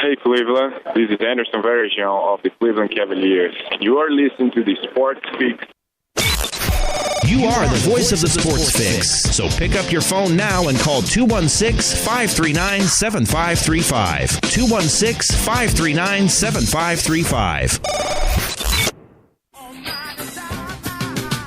Hey Cleveland, this is Anderson Varejão of the Cleveland Cavaliers. You are listening to the Sports Fix. You are the voice of the Sports Fix. So pick up your phone now and call 216-539-7535. 216-539-7535.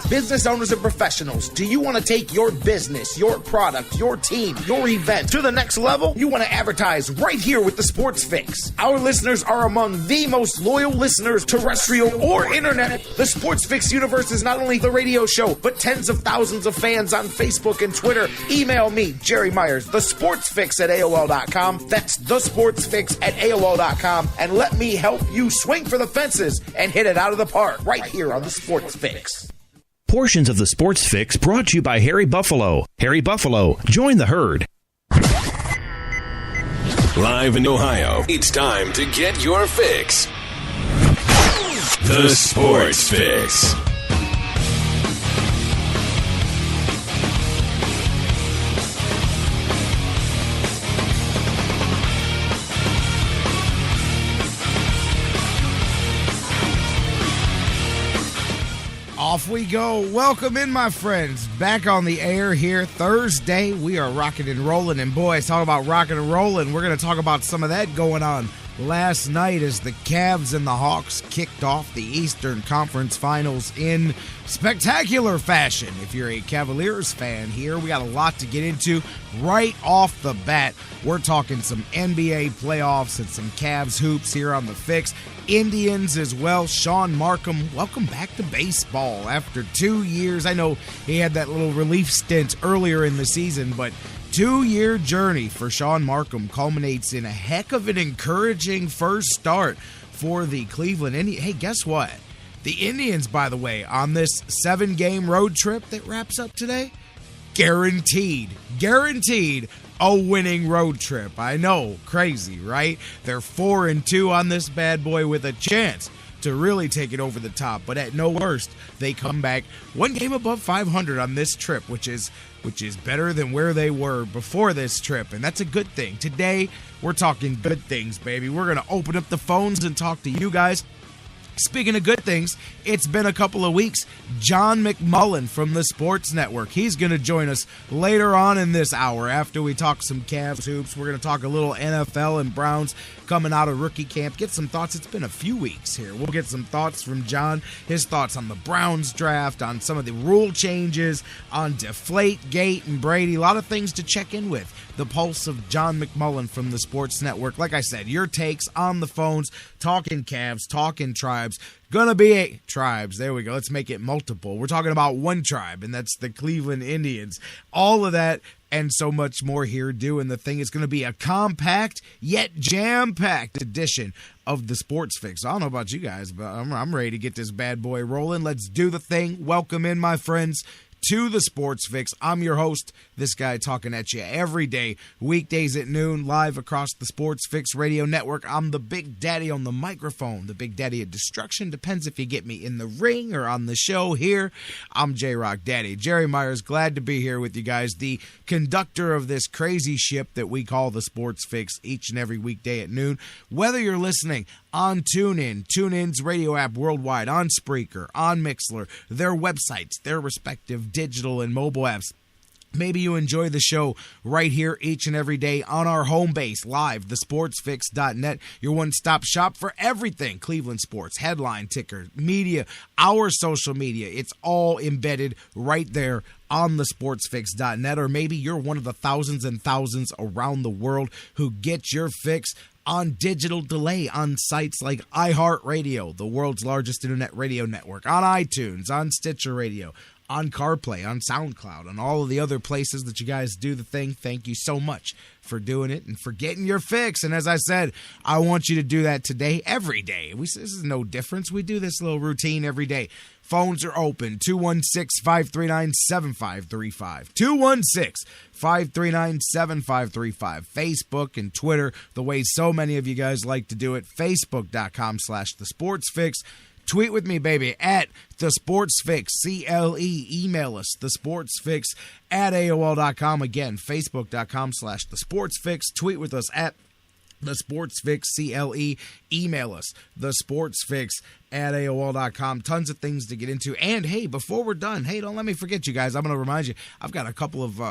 Business owners and professionals, do you want to take your business, your product, your team, your event to the next level? You want to advertise right here with the Sports Fix. Our listeners are among the most loyal listeners, terrestrial or internet. The Sports Fix universe is not only the radio show, but tens of thousands of fans on Facebook and Twitter. Email me, Jerry Myers, thesportsfix@AOL.com. That's thesportsfix@AOL.com. And let me help you swing for the fences and hit it out of the park right here on the Sports Fix. Portions of the Sports Fix brought to you by Harry Buffalo. Harry Buffalo, join the herd. Live in Ohio, it's time to get your fix. The Sports Fix. Off we go. Welcome in, my friends. Back on the air here Thursday. We are rocking and rolling. And boys, talk about rocking and rolling. We're going to talk about some of that going on last night as the Cavs and the Hawks kicked off the Eastern Conference Finals in spectacular fashion. If you're a Cavaliers fan here, we got a lot to get into right off the bat. We're talking some NBA playoffs and some Cavs hoops here on the Fix. Indians as well. Shawn Marcum, welcome back to baseball after 2 years. I know he had that little relief stint earlier in the season, but 2-year journey for Shawn Marcum culminates in a heck of an encouraging first start for the Cleveland Indians. Hey, guess what? The Indians, by the way, on this 7-game road trip that wraps up today, guaranteed a winning road trip. I know, crazy, right? They're 4-2 on this bad boy with a chance to really take it over the top. But at no worst, they come back 1 game above 500 on this trip, which is better than where they were before this trip, and that's a good thing. Today, we're talking good things, baby. We're going to open up the phones and talk to you guys. Speaking of good things, it's been a couple of weeks. John McMullen from the Sports Network. He's going to join us later on in this hour after we talk some Cavs hoops. We're going to talk a little NFL and Browns coming out of rookie camp. Get some thoughts. It's been a few weeks here. We'll get some thoughts from John, his thoughts on the Browns draft, on some of the rule changes, on Deflategate and Brady. A lot of things to check in with. The pulse of John McMullen from the Sports Network. Like I said, your takes on the phones, talking Cavs, talking tribes. Gonna be tribes. There we go. Let's make it multiple. We're talking about one tribe, and that's the Cleveland Indians. All of that and so much more here doing the thing. It's going to be a compact yet jam-packed edition of the Sports Fix. I don't know about you guys, but I'm ready to get this bad boy rolling. Let's do the thing. Welcome in, my friends, to the Sports Fix. I'm your host, this guy talking at you every day, weekdays at noon, live across the Sports Fix radio network. I'm the big daddy on the microphone, the big daddy of destruction. Depends if you get me in the ring or on the show here. I'm J-Rocc Daddy. Jerry Myers, glad to be here with you guys, the conductor of this crazy ship that we call the Sports Fix each and every weekday at noon. Whether you're listening on TuneIn, TuneIn's radio app worldwide, on Spreaker, on Mixler, their websites, their respective digital and mobile apps. Maybe you enjoy the show right here each and every day on our home base, live, thesportsfix.net, your one-stop shop for everything Cleveland sports, headline, ticker, media, our social media. It's all embedded right there on thesportsfix.net, or maybe you're one of the thousands and thousands around the world who get your fix on digital delay on sites like iHeartRadio, the world's largest internet radio network, on iTunes, on Stitcher Radio, on CarPlay, on SoundCloud, on all of the other places that you guys do the thing. Thank you so much for doing it and for getting your fix. And as I said, I want you to do that today, every day. This is no difference. We do this little routine every day. Phones are open, 216-539-7535. 216-539-7535. Facebook and Twitter, the way so many of you guys like to do it. Facebook.com/thesportsfix. Tweet with me, baby, at The Sports Fix, CLE. Email us, thesportsfix@AOL.com. Again, Facebook.com/The Sports Fix. Tweet with us at The Sports Fix, CLE. Email us, thesportsfix@AOL.com. Tons of things to get into. And, hey, before we're done, hey, don't let me forget you guys. I'm going to remind you, I've got a couple of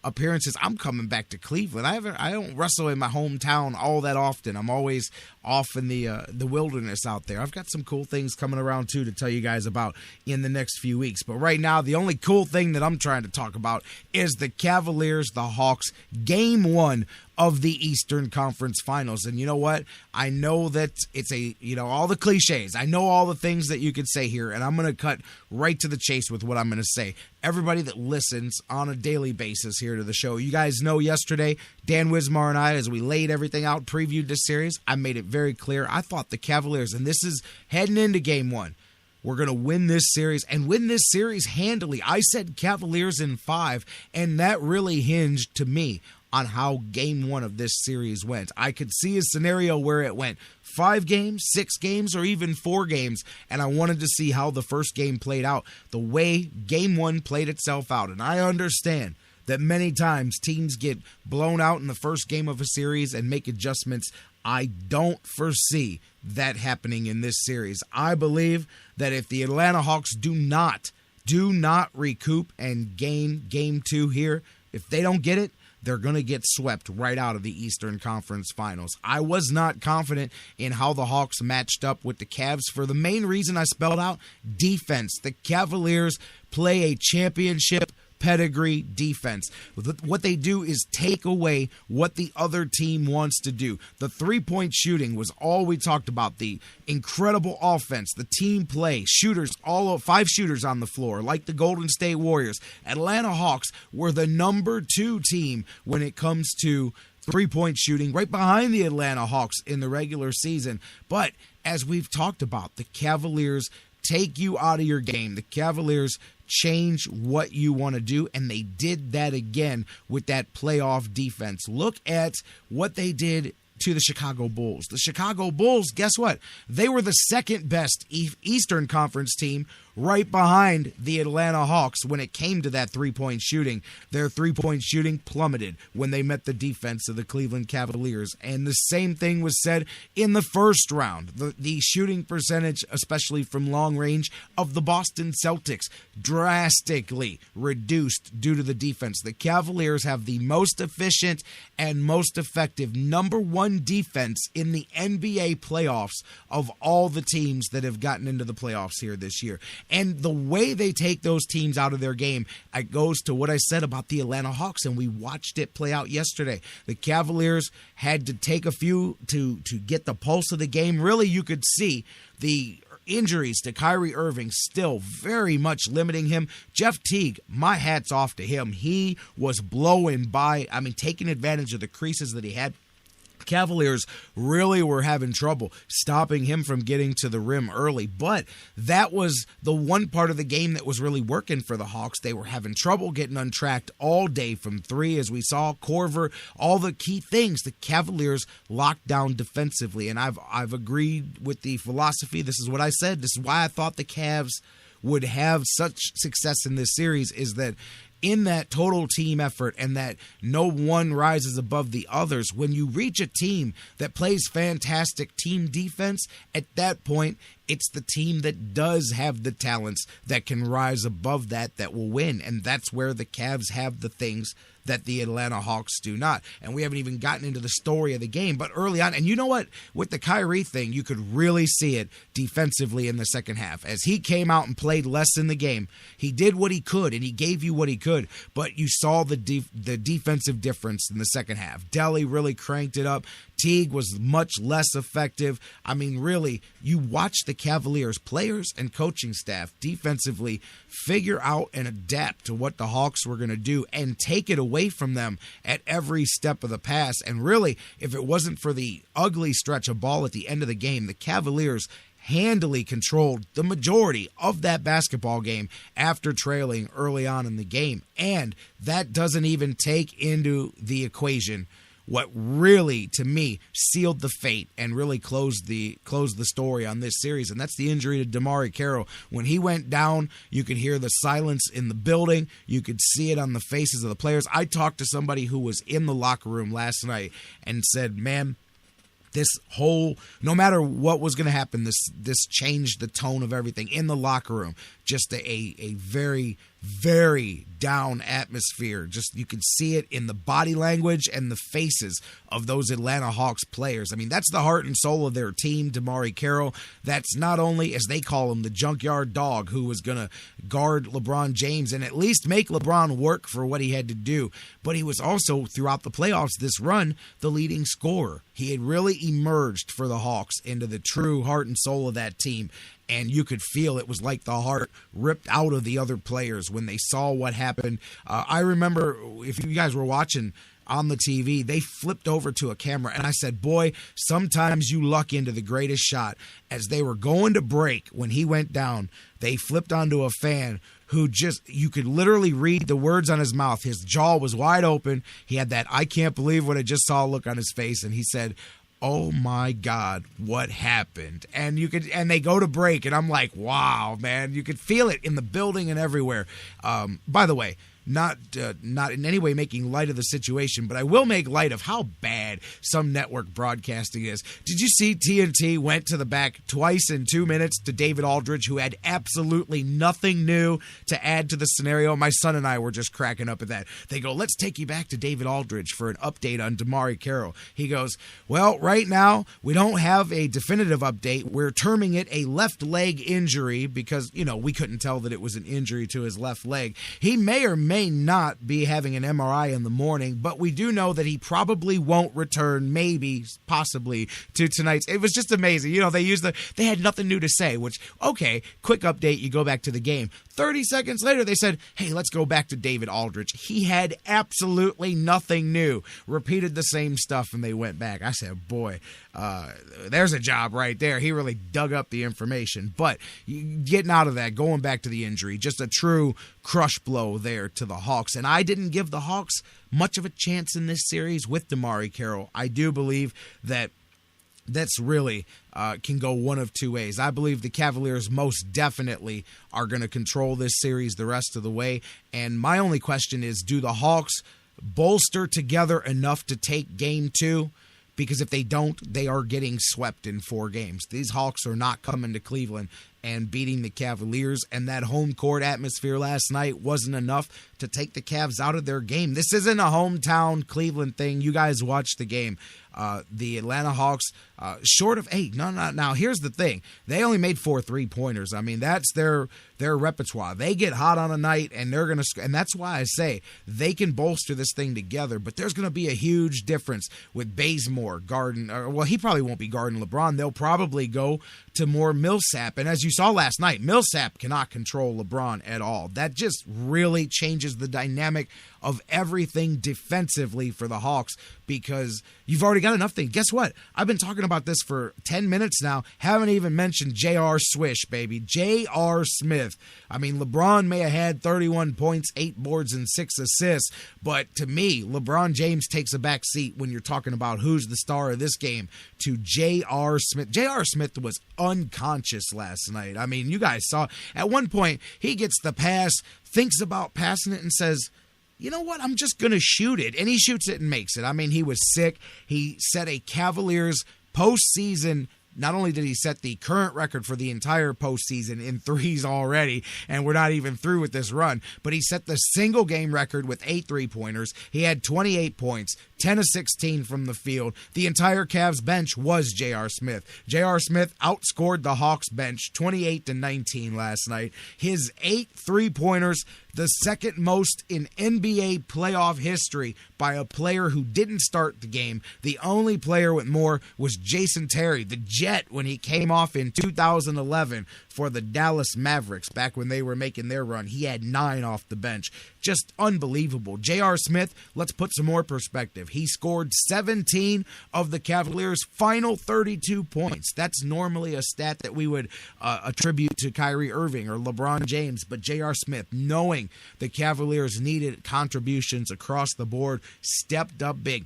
appearances. I'm coming back to Cleveland. I don't wrestle in my hometown all that often. I'm always off in the wilderness out there. I've got some cool things coming around, too, to tell you guys about in the next few weeks. But right now, the only cool thing that I'm trying to talk about is the Cavaliers, the Hawks, Game 1 of the Eastern Conference Finals. And you know what? I know that it's all the cliches. I know all the things that you could say here, and I'm going to cut right to the chase with what I'm going to say. Everybody that listens on a daily basis here to the show, you guys know yesterday, Dan Wismar and I, as we laid everything out, previewed this series, I made it very clear. I thought the Cavaliers, and this is heading into Game 1, we're going to win this series and win this series handily. I said Cavaliers in 5, and that really hinged to me on how Game 1 of this series went. I could see a scenario where it went 5 games, 6 games, or even 4 games, and I wanted to see how the first game played out, the way Game 1 played itself out. And I understand that many times teams get blown out in the first game of a series and make adjustments. I don't foresee that happening in this series. I believe that if the Atlanta Hawks do not recoup and gain Game 2 here, if they don't get it, they're going to get swept right out of the Eastern Conference Finals. I was not confident in how the Hawks matched up with the Cavs for the main reason I spelled out: defense. The Cavaliers play a championship pedigree defense. What they do is take away what the other team wants to do. The three-point shooting was all we talked about. The incredible offense, the team play, shooters, 5 shooters on the floor, like the Golden State Warriors. Atlanta Hawks were the number 2 team when it comes to three-point shooting, right behind the Atlanta Hawks in the regular season. But as we've talked about, the Cavaliers take you out of your game. The Cavaliers change what you want to do, and they did that again with that playoff defense. Look at what they did to the Chicago Bulls. The Chicago Bulls, guess what? They were the second best Eastern Conference team, right behind the Atlanta Hawks when it came to that three-point shooting. Their three-point shooting plummeted when they met the defense of the Cleveland Cavaliers. And the same thing was said in the first round. The shooting percentage, especially from long range, of the Boston Celtics drastically reduced due to the defense. The Cavaliers have the most efficient and most effective number 1 defense in the NBA playoffs of all the teams that have gotten into the playoffs here this year. And the way they take those teams out of their game, it goes to what I said about the Atlanta Hawks, and we watched it play out yesterday. The Cavaliers had to take a few to get the pulse of the game. Really, you could see the injuries to Kyrie Irving still very much limiting him. Jeff Teague, my hat's off to him. He was blowing by, taking advantage of the creases that he had. Cavaliers really were having trouble stopping him from getting to the rim early, but that was the one part of the game that was really working for the Hawks. They were having trouble getting untracked all day from 3, as we saw. Corver, all the key things the Cavaliers locked down defensively, and I've agreed with the philosophy. This is what I said. This is why I thought the Cavs would have such success in this series, is that in that total team effort and that no one rises above the others, when you reach a team that plays fantastic team defense, at that point, it's the team that does have the talents that can rise above that will win. And that's where the Cavs have the things that the Atlanta Hawks do not. And we haven't even gotten into the story of the game, but early on, and you know what? With the Kyrie thing, you could really see it defensively in the second half. As he came out and played less in the game, he did what he could, and he gave you what he could, but you saw the defensive difference in the second half. Delly really cranked it up. Teague was much less effective. Really, you watch the Cavaliers players and coaching staff defensively figure out and adapt to what the Hawks were going to do and take it away from them at every step of the pass. And really, if it wasn't for the ugly stretch of ball at the end of the game, the Cavaliers handily controlled the majority of that basketball game after trailing early on in the game. And that doesn't even take into the equation what really, to me, sealed the fate and really closed the story on this series, and that's the injury to DeMare Carroll. When he went down, you could hear the silence in the building. You could see it on the faces of the players. I talked to somebody who was in the locker room last night and said, man, no matter what was going to happen, this changed the tone of everything in the locker room. Just a very, very down atmosphere. Just you can see it in the body language and the faces of those Atlanta Hawks players. I mean, that's the heart and soul of their team, DeMare Carroll. That's not only, as they call him, the junkyard dog who was going to guard LeBron James and at least make LeBron work for what he had to do, but he was also, throughout the playoffs this run, the leading scorer. He had really emerged for the Hawks into the true heart and soul of that team. And you could feel it was like the heart ripped out of the other players when they saw what happened. I remember, if you guys were watching on the TV, they flipped over to a camera, and I said, boy, sometimes you luck into the greatest shot. As they were going to break, when he went down, they flipped onto a fan who you could literally read the words on his mouth. His jaw was wide open. He had that I can't believe what I just saw look on his face, and he said, oh my God, what happened? And they go to break, and I'm like, wow, man, you could feel it in the building and everywhere. By the way, not in any way making light of the situation, but I will make light of how bad some network broadcasting is. Did you see TNT went to the back twice in 2 minutes to David Aldridge, who had absolutely nothing new to add to the scenario? My son and I were just cracking up at that. They go, let's take you back to David Aldridge for an update on DeMare Carroll. He goes, well, right now we don't have a definitive update. We're terming it a left leg injury because, we couldn't tell that it was an injury to his left leg. He may or may not be having an MRI in the morning, but we do know that he probably won't return, possibly to tonight's. It was just amazing. They had nothing new to say, which, okay, quick update, you go back to the game. 30 seconds later, they said, hey, let's go back to David Aldridge. He had absolutely nothing new. Repeated the same stuff, and they went back. I said, boy, there's a job right there. He really dug up the information. But getting out of that, going back to the injury, just a true crush blow there to the Hawks. And I didn't give the Hawks much of a chance in this series with DeMare Carroll. I do believe that's really can go one of two ways. I believe the Cavaliers most definitely are going to control this series the rest of the way. And my only question is, do the Hawks bolster together enough to take game 2? Because if they don't, they are getting swept in 4 games. These Hawks are not coming to Cleveland and beating the Cavaliers, and that home court atmosphere last night wasn't enough to take the Cavs out of their game. This isn't a hometown Cleveland thing. You guys watched the game. The Atlanta Hawks, short of 8. No. Now, here's the thing. They only made 4 3-pointers. I mean, that's their repertoire. They get hot on a night, and they're going to – and that's why I say they can bolster this thing together, but there's going to be a huge difference with Bazemore guarding – well, he probably won't be guarding LeBron. They'll probably go to more Millsap. And as you saw last night, Millsap cannot control LeBron at all. That just really changes the dynamic of everything defensively for the Hawks because you've already got enough things. Guess what? I've been talking about this for 10 minutes now. Haven't even mentioned J.R. Swish, baby. J.R. Smith. I mean, LeBron may have had 31 points, 8 boards, and 6 assists, but to me, LeBron James takes a back seat when you're talking about who's the star of this game to J.R. Smith. J.R. Smith was unconscious last night. I mean, you guys saw at one point, he gets the pass, thinks about passing it, and says, you know what, I'm just going to shoot it. And he shoots it and makes it. I mean, he was sick. He set a Cavaliers postseason. Not only did he set the current record for the entire postseason in threes already, and we're not even through with this run, but he set the single game record with 8 3-pointers. He had 28 points, 10 of 16 from the field. The entire Cavs bench was J.R. Smith. J.R. Smith outscored the Hawks bench 28-19 last night. His 8 3-pointers, the second most in NBA playoff history by a player who didn't start the game. The only player with more was Jason Terry, the Jet, when he came off in 2011 for the Dallas Mavericks back when they were making their run. He had 9 off the bench. Just unbelievable. J.R. Smith, let's put some more perspective. He scored 17 of the Cavaliers' final 32 points. That's normally a stat that we would attribute to Kyrie Irving or LeBron James, but J.R. Smith, knowing the Cavaliers needed contributions across the board, stepped up big.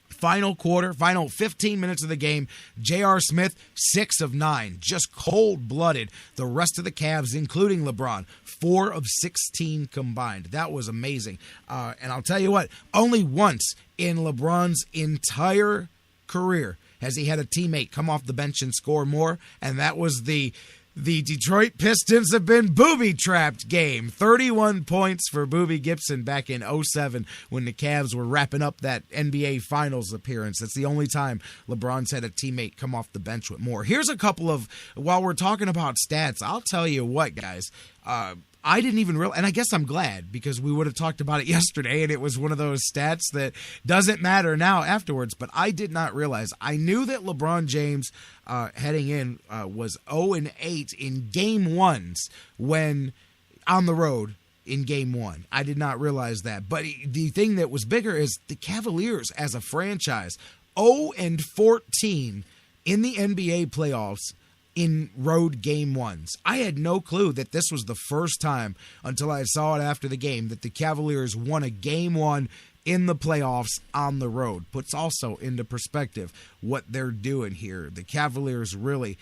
Final quarter, final 15 minutes of the game, J.R. Smith, 6 of 9, just cold-blooded. The rest of the Cavs, including LeBron, 4 of 16 combined. That was amazing. And I'll tell you what, only once in LeBron's entire career has he had a teammate come off the bench and score more? And that was the Detroit Pistons have been booby-trapped game. 31 points for Boobie Gibson back in 2007 when the Cavs were wrapping up that NBA Finals appearance. That's the only time LeBron's had a teammate come off the bench with more. Here's a couple of, while we're talking about stats, I'll tell you what, guys. I didn't even realize, and I guess I'm glad, because we would have talked about it yesterday, and it was one of those stats that doesn't matter now afterwards, but I did not realize. I knew that LeBron James heading in was 0-8 in game ones when on the road in game one. I did not realize that. But the thing that was bigger is the Cavaliers as a franchise, 0-14 in the NBA playoffs in road game ones. I had no clue that this was the first time until I saw it after the game that the Cavaliers won a game one in the playoffs on the road. Puts also into perspective what they're doing here. The Cavaliers really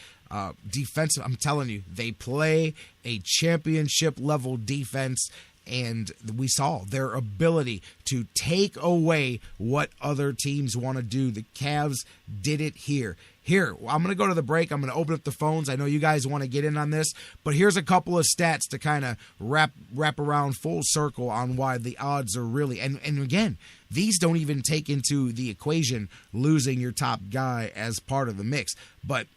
defensive. I'm telling you, they play a championship level defense, and we saw their ability to take away what other teams want to do. The Cavs did it here. Here, I'm going to go to the break. I'm going to open up the phones. I know you guys want to get in on this, but here's a couple of stats to kind of wrap around full circle on why the odds are really, and again, these don't even take into the equation losing your top guy as part of the mix. But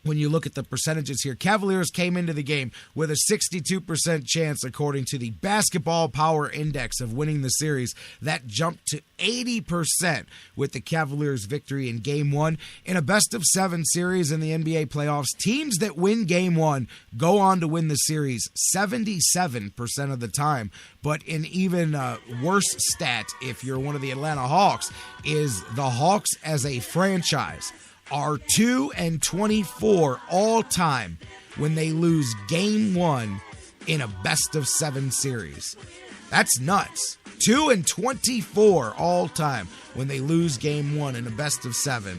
when you look at the percentages here, Cavaliers came into the game with a 62% chance, according to the Basketball Power Index, of winning the series. That jumped to 80% with the Cavaliers' victory in Game 1. In a best-of-7 series in the NBA playoffs, teams that win Game 1 go on to win the series 77% of the time. But an even worse stat, if you're one of the Atlanta Hawks, is the Hawks as a franchise are 2-24 all time when they lose Game 1 in a best-of-7 series. That's nuts. 2-24 all time when they lose Game 1 in a best-of-7.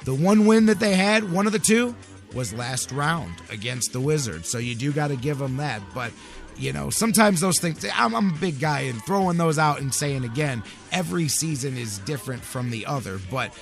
The one win that they had, one of the two, was last round against the Wizards. So you do got to give them that. But, you know, sometimes those things, I'm a big guy, and throwing those out and saying again, every season is different from the other. But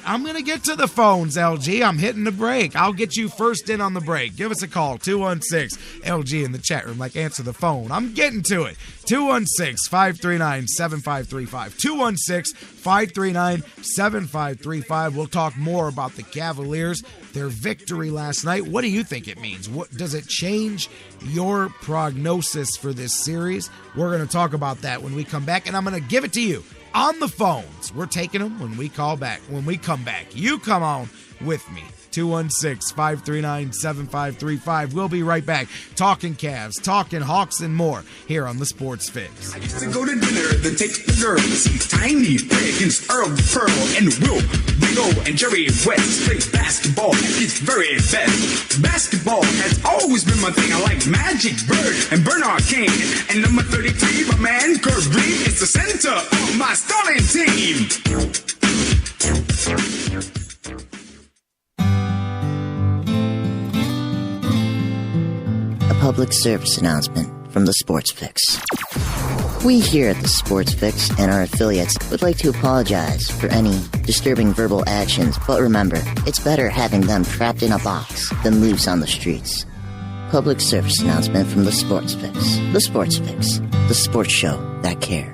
I'm going to get to the phones, LG. I'm hitting the break. I'll get you first in on the break. Give us a call, 216-LG in the chat room. Like, answer the phone. I'm getting to it. 216-539-7535. 216-539-7535. We'll talk more about the Cavaliers, their victory last night. What do you think it means? What does it change your prognosis for this series? We're going to talk about that when we come back, and I'm going to give it to you on the phones. We're taking them when we come back. You come on with me. 216-539-7535. We'll be right back. Talking Cavs, talking Hawks, and more here on the Sports Fix. I used to go to dinner, then take the girls to see Tiny play against Earl Pearl and Will Ringo and Jerry West play basketball at its very best. Basketball has always been my thing. I like Magic Bird and Bernard King. And number 33, my man, Kurt Reed, is the center of my starting team. Public service announcement from the Sports Fix. We here at the Sports Fix and our affiliates would like to apologize for any disturbing verbal actions, but remember, it's better having them trapped in a box than loose on the streets. Public service announcement from the Sports Fix. The Sports Fix, the sports show that cares.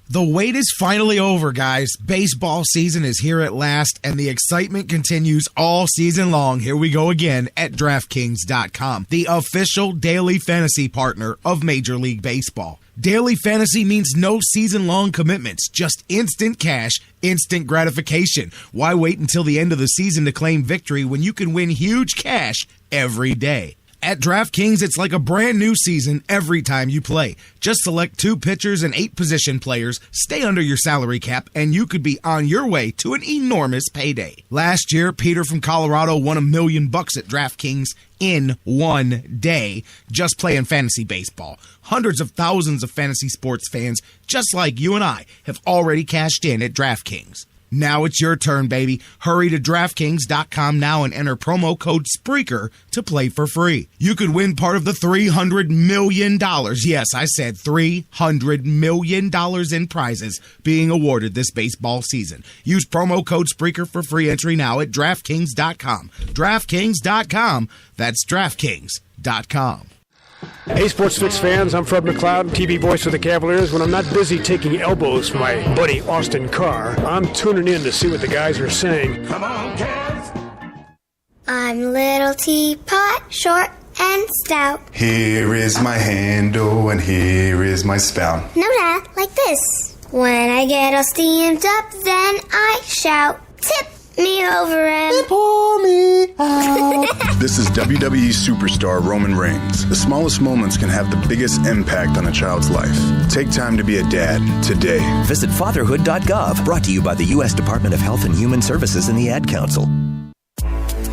The wait is finally over, guys. Baseball season is here at last, and the excitement continues all season long. Here we go again at DraftKings.com, the official daily fantasy partner of Major League Baseball. Daily fantasy means no season-long commitments, just instant cash, instant gratification. Why wait until the end of the season to claim victory when you can win huge cash every day? At DraftKings, it's like a brand new season every time you play. Just select 2 pitchers and 8 position players, stay under your salary cap, and you could be on your way to an enormous payday. Last year, Peter from Colorado won $1 million at DraftKings in one day just playing fantasy baseball. Hundreds of thousands of fantasy sports fans, just like you and I, have already cashed in at DraftKings. Now it's your turn, baby. Hurry to DraftKings.com now and enter promo code SPREAKER to play for free. You could win part of the $300 million. Yes, I said $300 million in prizes being awarded this baseball season. Use promo code SPREAKER for free entry now at DraftKings.com. DraftKings.com. That's DraftKings.com. Hey, Sports Fix fans, I'm Fred McLeod, TV voice of the Cavaliers. When I'm not busy taking elbows from my buddy Austin Carr, I'm tuning in to see what the guys are saying. Come on, Cavs. I'm Little Teapot, short and stout. Here is my handle and here is my spout. No, Dad, like this. When I get all steamed up, then I shout, tip me over and pour me out. This is WWE superstar Roman Reigns. The smallest moments can have the biggest impact on a child's life. Take time to be a dad today. Visit fatherhood.gov, brought to you by the U.S. Department of Health and Human Services and the Ad Council.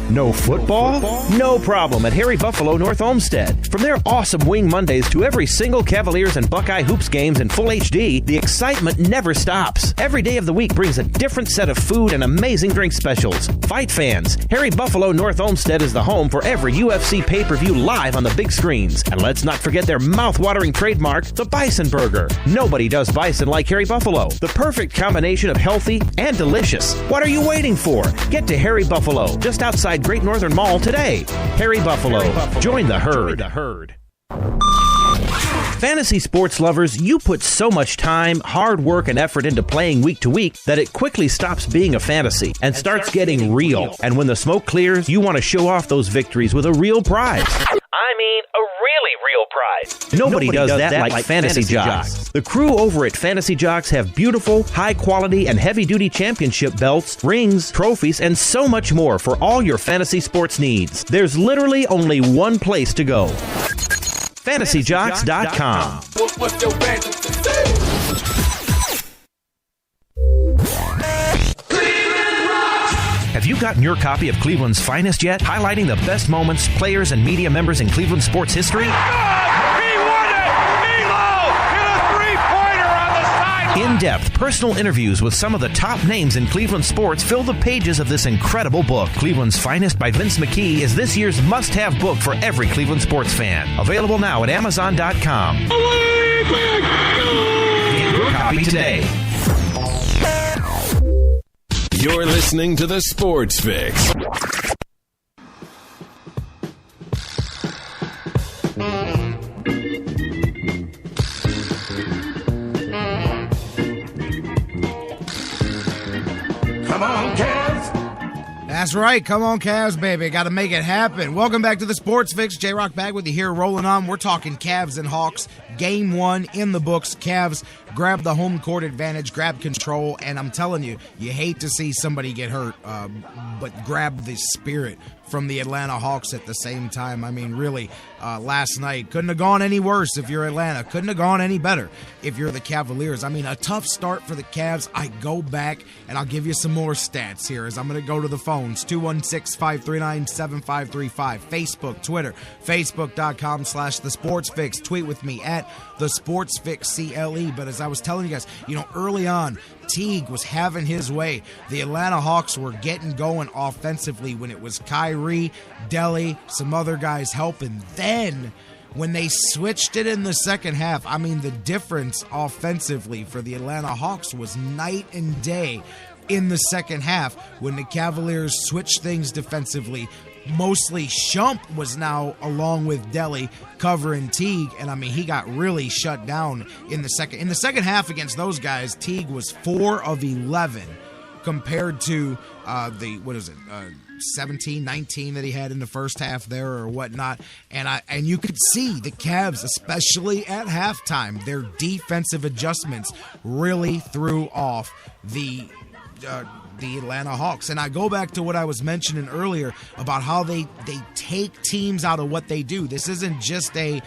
No football? No problem at Harry Buffalo North Olmsted. From their awesome Wing Mondays to every single Cavaliers and Buckeye Hoops games in full HD, the excitement never stops. Every day of the week brings a different set of food and amazing drink specials. Fight fans, Harry Buffalo North Olmsted is the home for every UFC pay-per-view live on the big screens. And let's not forget their mouth-watering trademark, the Bison Burger. Nobody does bison like Harry Buffalo. The perfect combination of healthy and delicious. What are you waiting for? Get to Harry Buffalo, just outside Great Northern Mall today. Harry Buffalo. Join the herd. Fantasy sports lovers, you put so much time, hard work, and effort into playing week to week that it quickly stops being a fantasy and starts getting real. And when the smoke clears, you want to show off those victories with a real prize. I mean, a really real prize. Nobody does that like Fantasy Jocks. The crew over at Fantasy Jocks have beautiful, high-quality, and heavy-duty championship belts, rings, trophies, and so much more for all your fantasy sports needs. There's literally only one place to go. FantasyJocks.com. What's your fantasy? Have you gotten your copy of Cleveland's Finest yet? Highlighting the best moments, players, and media members in Cleveland sports history? He won it! Milo hit a three-pointer on the sideline! In-depth personal interviews with some of the top names in Cleveland sports fill the pages of this incredible book. Cleveland's Finest by Vince McKee is this year's must-have book for every Cleveland sports fan. Available now at Amazon.com. Get your copy today. You're listening to The Sports Fix. Come on, Cavs. That's right. Come on, Cavs, baby. Got to make it happen. Welcome back to the Sports Fix. J-Rocc back with you here, rolling on. We're talking Cavs and Hawks. Game 1 in the books. Cavs grab the home court advantage, grab control, and I'm telling you, you hate to see somebody get hurt, but grab the spirit from the Atlanta Hawks at the same time. I mean, really, last night couldn't have gone any worse if you're Atlanta. Couldn't have gone any better if you're the Cavaliers. I mean, a tough start for the Cavs. I go back, and I'll give you some more stats here as I'm going to go to the phones. 216-539-7535. Facebook, Twitter, Facebook.com/TheSportsFix. Tweet with me at TheSportsFixCLE. But as I was telling you guys, early on, Teague was having his way. The Atlanta Hawks were getting going offensively when it was Kyrie, Delly, some other guys helping. Then when they switched it in the second half, I mean, the difference offensively for the Atlanta Hawks was night and day in the second half when the Cavaliers switched things defensively. Mostly Shump was now, along with Delly, covering Teague, and I mean, he got really shut down in the second half against those guys. Teague was 4 of 11 compared to 17, 19 that he had in the first half there or whatnot. And you could see the Cavs, especially at halftime, their defensive adjustments really threw off the Atlanta Hawks. And I go back to what I was mentioning earlier about how they take teams out of what they do. This isn't just a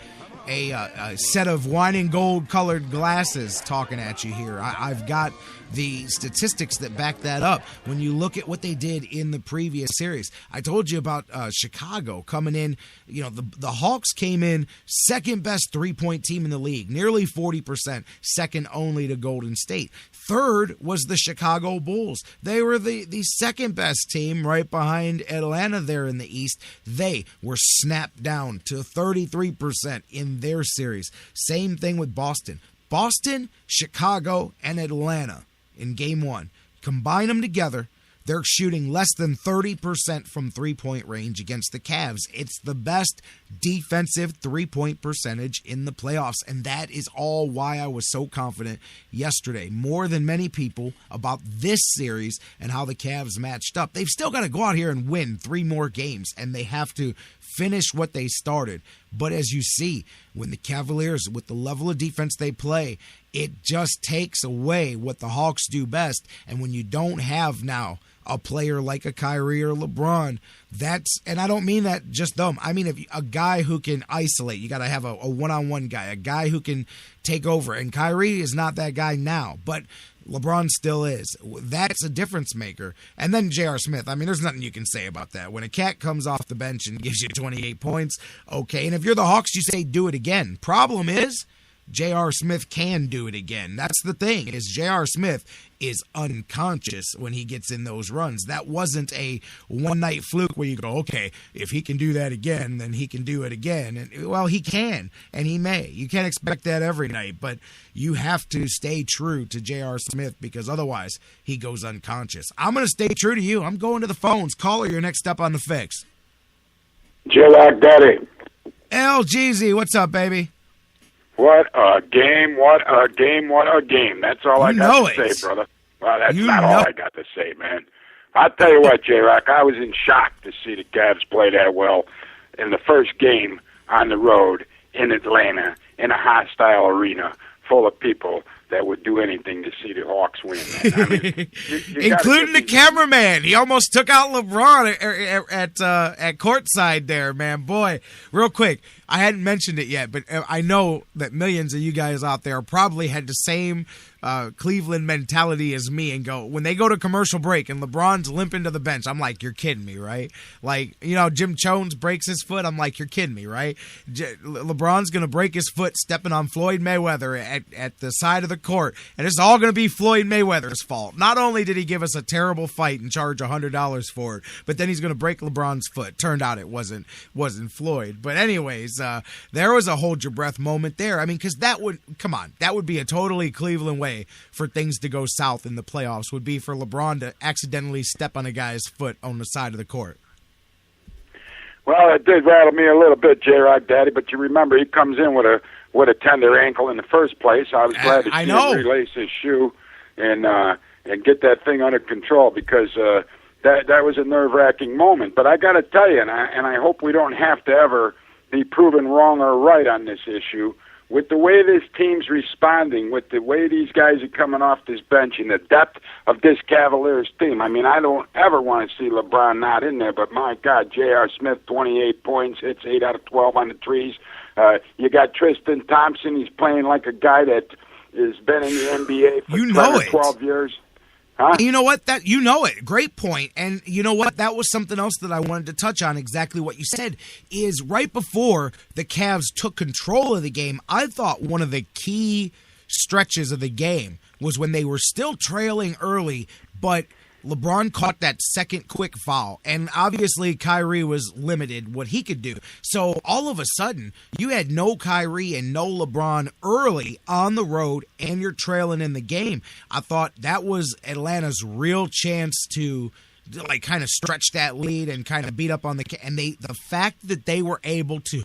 a set of wine and gold colored glasses talking at you here. I've got the statistics that back that up. When you look at what they did in the previous series, I told you about Chicago coming in. You know, the Hawks came in second best 3-point team in the league, nearly 40%, second only to Golden State. Third was the Chicago Bulls. They were the second best team right behind Atlanta there in the East. They were snapped down to 33% in their series. Same thing with Boston. Boston, Chicago, and Atlanta in Game 1. Combine them together, they're shooting less than 30% from three-point range against the Cavs. It's the best defensive three-point percentage in the playoffs, and that is all why I was so confident yesterday, more than many people, about this series and how the Cavs matched up. They've still got to go out here and win 3 more games, and they have to finish what they started. But as you see, when the Cavaliers, with the level of defense they play, it just takes away what the Hawks do best. And when you don't have now a player like a Kyrie or LeBron, and I don't mean that just them. I mean, if a guy who can isolate, you got to have a one-on-one guy, a guy who can take over. And Kyrie is not that guy now, but LeBron still is. That's a difference maker. And then J.R. Smith, I mean, there's nothing you can say about that. When a cat comes off the bench and gives you 28 points, okay. And if you're the Hawks, you say do it again. Problem is, J.R. Smith can do it again. That's the thing, is J.R. Smith is unconscious when he gets in those runs. That wasn't a one-night fluke where you go, okay, if he can do that again, then he can do it again. And well, he can, and he may. You can't expect that every night, but you have to stay true to J.R. Smith because otherwise he goes unconscious. I'm going to stay true to you. I'm going to the phones. Caller, you're next up on the Fix. J-Rocc Daddy. LGZ, what's up, baby? What a game, what a game, what a game. That's all I got to say, brother. Well, that's not all I got to say, man. I'll tell you what, J-Rocc, I was in shock to see the Cavs play that well in the first game on the road in Atlanta in a hostile arena full of people that would do anything to see the Hawks win. I mean, including the cameraman. He almost took out LeBron at courtside there, man. Boy, real quick, I hadn't mentioned it yet, but I know that millions of you guys out there probably had the same Cleveland mentality as me and go, when they go to commercial break and LeBron's limping to the bench, I'm like, you're kidding me, right? Like, you know, Jim Jones breaks his foot. I'm like, you're kidding me, right? LeBron's going to break his foot stepping on Floyd Mayweather at the side of the court, and it's all going to be Floyd Mayweather's fault. Not only did he give us a terrible fight and charge $100 for it, but then he's going to break LeBron's foot. Turned out it wasn't Floyd. But anyways, there was a hold your breath moment there. I mean, because that would be a totally Cleveland way for things to go south in the playoffs, would be for LeBron to accidentally step on a guy's foot on the side of the court. Well, it did rattle me a little bit, J-Rocc Daddy, but you remember he comes in with a tender ankle in the first place. I was glad to see him relace his shoe and get that thing under control because that was a nerve-wracking moment. But I got to tell you, and I hope we don't have to ever be proven wrong or right on this issue, with the way this team's responding, with the way these guys are coming off this bench and the depth of this Cavaliers team. I mean, I don't ever want to see LeBron not in there, but my God, J.R. Smith, 28 points, hits 8 out of 12 on the threes. You got Tristan Thompson. He's playing like a guy that has been in the NBA for 12 years. Huh? You know what? You know it. Great point. And you know what? That was something else that I wanted to touch on. Exactly what you said is right before the Cavs took control of the game, I thought one of the key stretches of the game was when they were still trailing early, but LeBron caught that second quick foul, and obviously Kyrie was limited what he could do. So all of a sudden, you had no Kyrie and no LeBron early on the road, and you're trailing in the game. I thought that was Atlanta's real chance to like kind of stretch that lead and kind of beat up on the fact that they were able to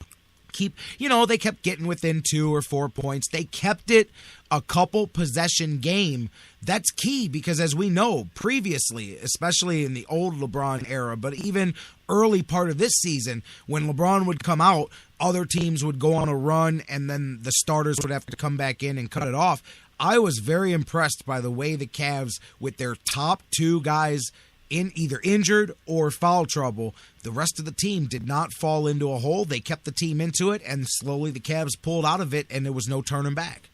keep, they kept getting within 2 or 4 points. They kept it a couple possession game. That's key because as we know previously, especially in the old LeBron era, but even early part of this season, when LeBron would come out, other teams would go on a run and then the starters would have to come back in and cut it off. I was very impressed by the way the Cavs, with their top 2 guys either injured or foul trouble, the rest of the team did not fall into a hole. They kept the team into it, and slowly the Cavs pulled out of it, and there was no turning back.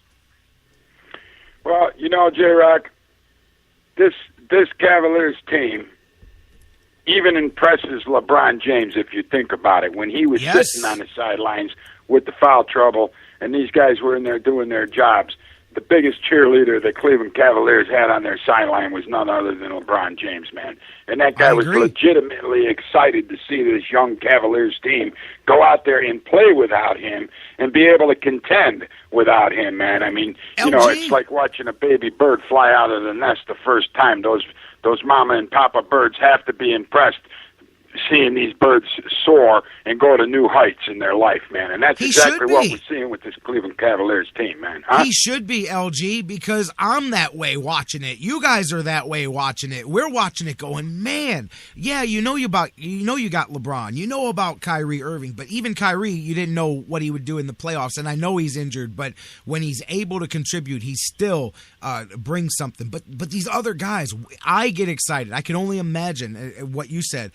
Well, J-Rocc, this Cavaliers team even impresses LeBron James, if you think about it. When he was sitting on the sidelines with the foul trouble, and these guys were in there doing their jobs, the biggest cheerleader the Cleveland Cavaliers had on their sideline was none other than LeBron James, man. And that guy was legitimately excited to see this young Cavaliers team go out there and play without him and be able to contend without him, man. I mean, it's like watching a baby bird fly out of the nest the first time. Those mama and papa birds have to be impressed seeing these birds soar and go to new heights in their life, man. And that's exactly what we're seeing with this Cleveland Cavaliers team, man. Huh? He should be, LG, because I'm that way watching it. You guys are that way watching it. We're watching it going, man, yeah, you got LeBron. You know about Kyrie Irving, but even Kyrie, you didn't know what he would do in the playoffs, and I know he's injured, but when he's able to contribute, he still brings something. But these other guys, I get excited. I can only imagine what you said,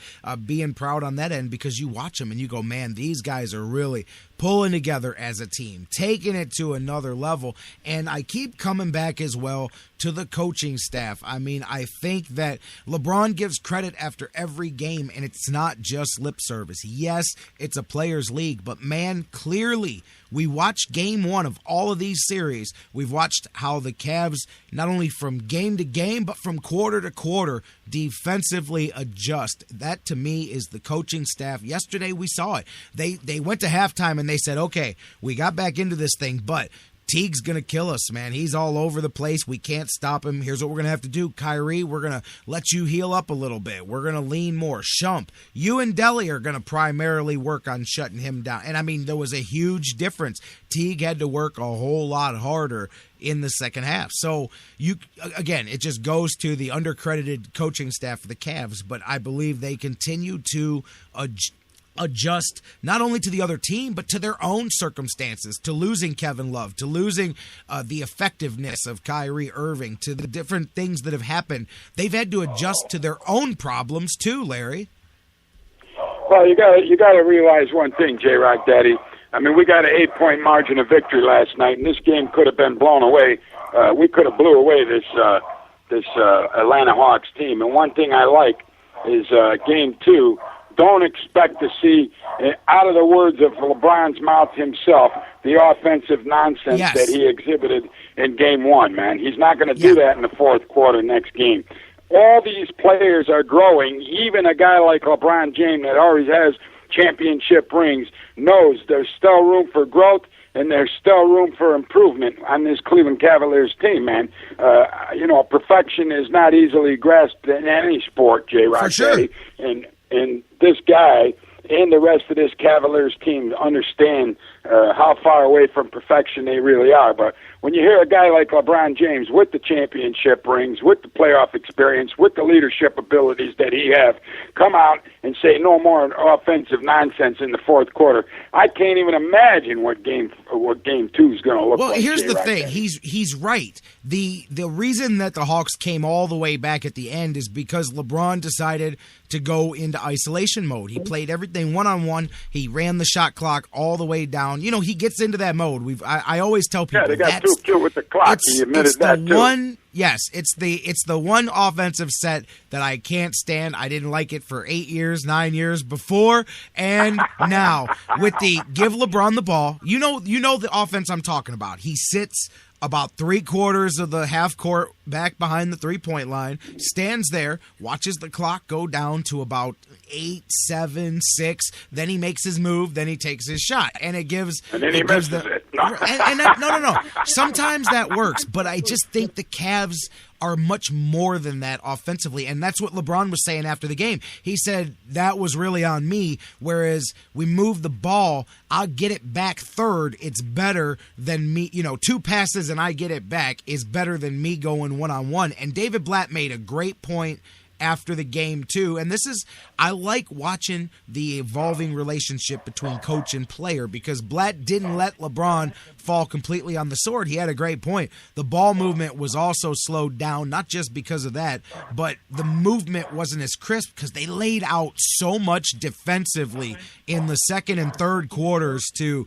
being proud on that end, because you watch them and you go, man, these guys are really pulling together as a team, taking it to another level. And I keep coming back as well to the coaching staff. I mean, I think that LeBron gives credit after every game, and it's not just lip service. Yes, it's a players' league, but man, clearly we watched game one of all of these series. We've watched how the Cavs, not only from game to game, but from quarter to quarter, defensively adjust. That, to me, is the coaching staff. Yesterday we saw it. They went to halftime and they said, okay, we got back into this thing, but Teague's going to kill us, man. He's all over the place. We can't stop him. Here's what we're going to have to do. Kyrie, we're going to let you heal up a little bit. We're going to lean more. Shump, you and Delly are going to primarily work on shutting him down. And, I mean, there was a huge difference. Teague had to work a whole lot harder in the second half. So, again, it just goes to the undercredited coaching staff of the Cavs, but I believe they continue to adjust not only to the other team, but to their own circumstances, to losing Kevin Love, to losing the effectiveness of Kyrie Irving, to the different things that have happened. They've had to adjust to their own problems too, Larry. Well, you got to realize one thing, J-Rocc Daddy. I mean, we got an 8-point margin of victory last night, and this game could have been blown away. We could have blew away this Atlanta Hawks team. And one thing I like is game two, don't expect to see, out of the words of LeBron's mouth himself, the offensive nonsense that he exhibited in game one, man. He's not going to do that in the fourth quarter next game. All these players are growing. Even a guy like LeBron James that always has championship rings knows there's still room for growth and there's still room for improvement on this Cleveland Cavaliers team, man. Perfection is not easily grasped in any sport, J-Rocc. For sure. And this guy and the rest of this Cavaliers team understand how far away from perfection they really are. But when you hear a guy like LeBron James with the championship rings, with the playoff experience, with the leadership abilities that he have, come out and say no more offensive nonsense in the fourth quarter, I can't even imagine what game two is going to look like. Well, here's the thing. He's right. The reason that the Hawks came all the way back at the end is because LeBron decided to go into isolation mode. He played everything one-on-one. He ran the shot clock all the way down. He gets into that mode. I always tell people they got too cute with the clock. He admitted that too. It's the one offensive set that I can't stand. I didn't like it for 8 years, 9 years before, and now with the give LeBron the ball. You know the offense I'm talking about. He sits about 3/4 of the half court back behind the 3-point line, stands there, watches the clock go down to about 8, 7, 6. Then he makes his move. Then he takes his shot, and it gives. And then he misses it. No. Sometimes that works, but I just think the Cavs are much more than that offensively, and that's what LeBron was saying after the game. He said that was really on me, whereas we move the ball, I'll get it back third. It's better than me, 2 passes and I get it back is better than me going one-on-one. And David Blatt made a great point after the game too. And I like watching the evolving relationship between coach and player, because Blatt didn't let LeBron fall completely on the sword. He had a great point. The ball movement was also slowed down, not just because of that, but the movement wasn't as crisp because they laid out so much defensively in the second and third quarters to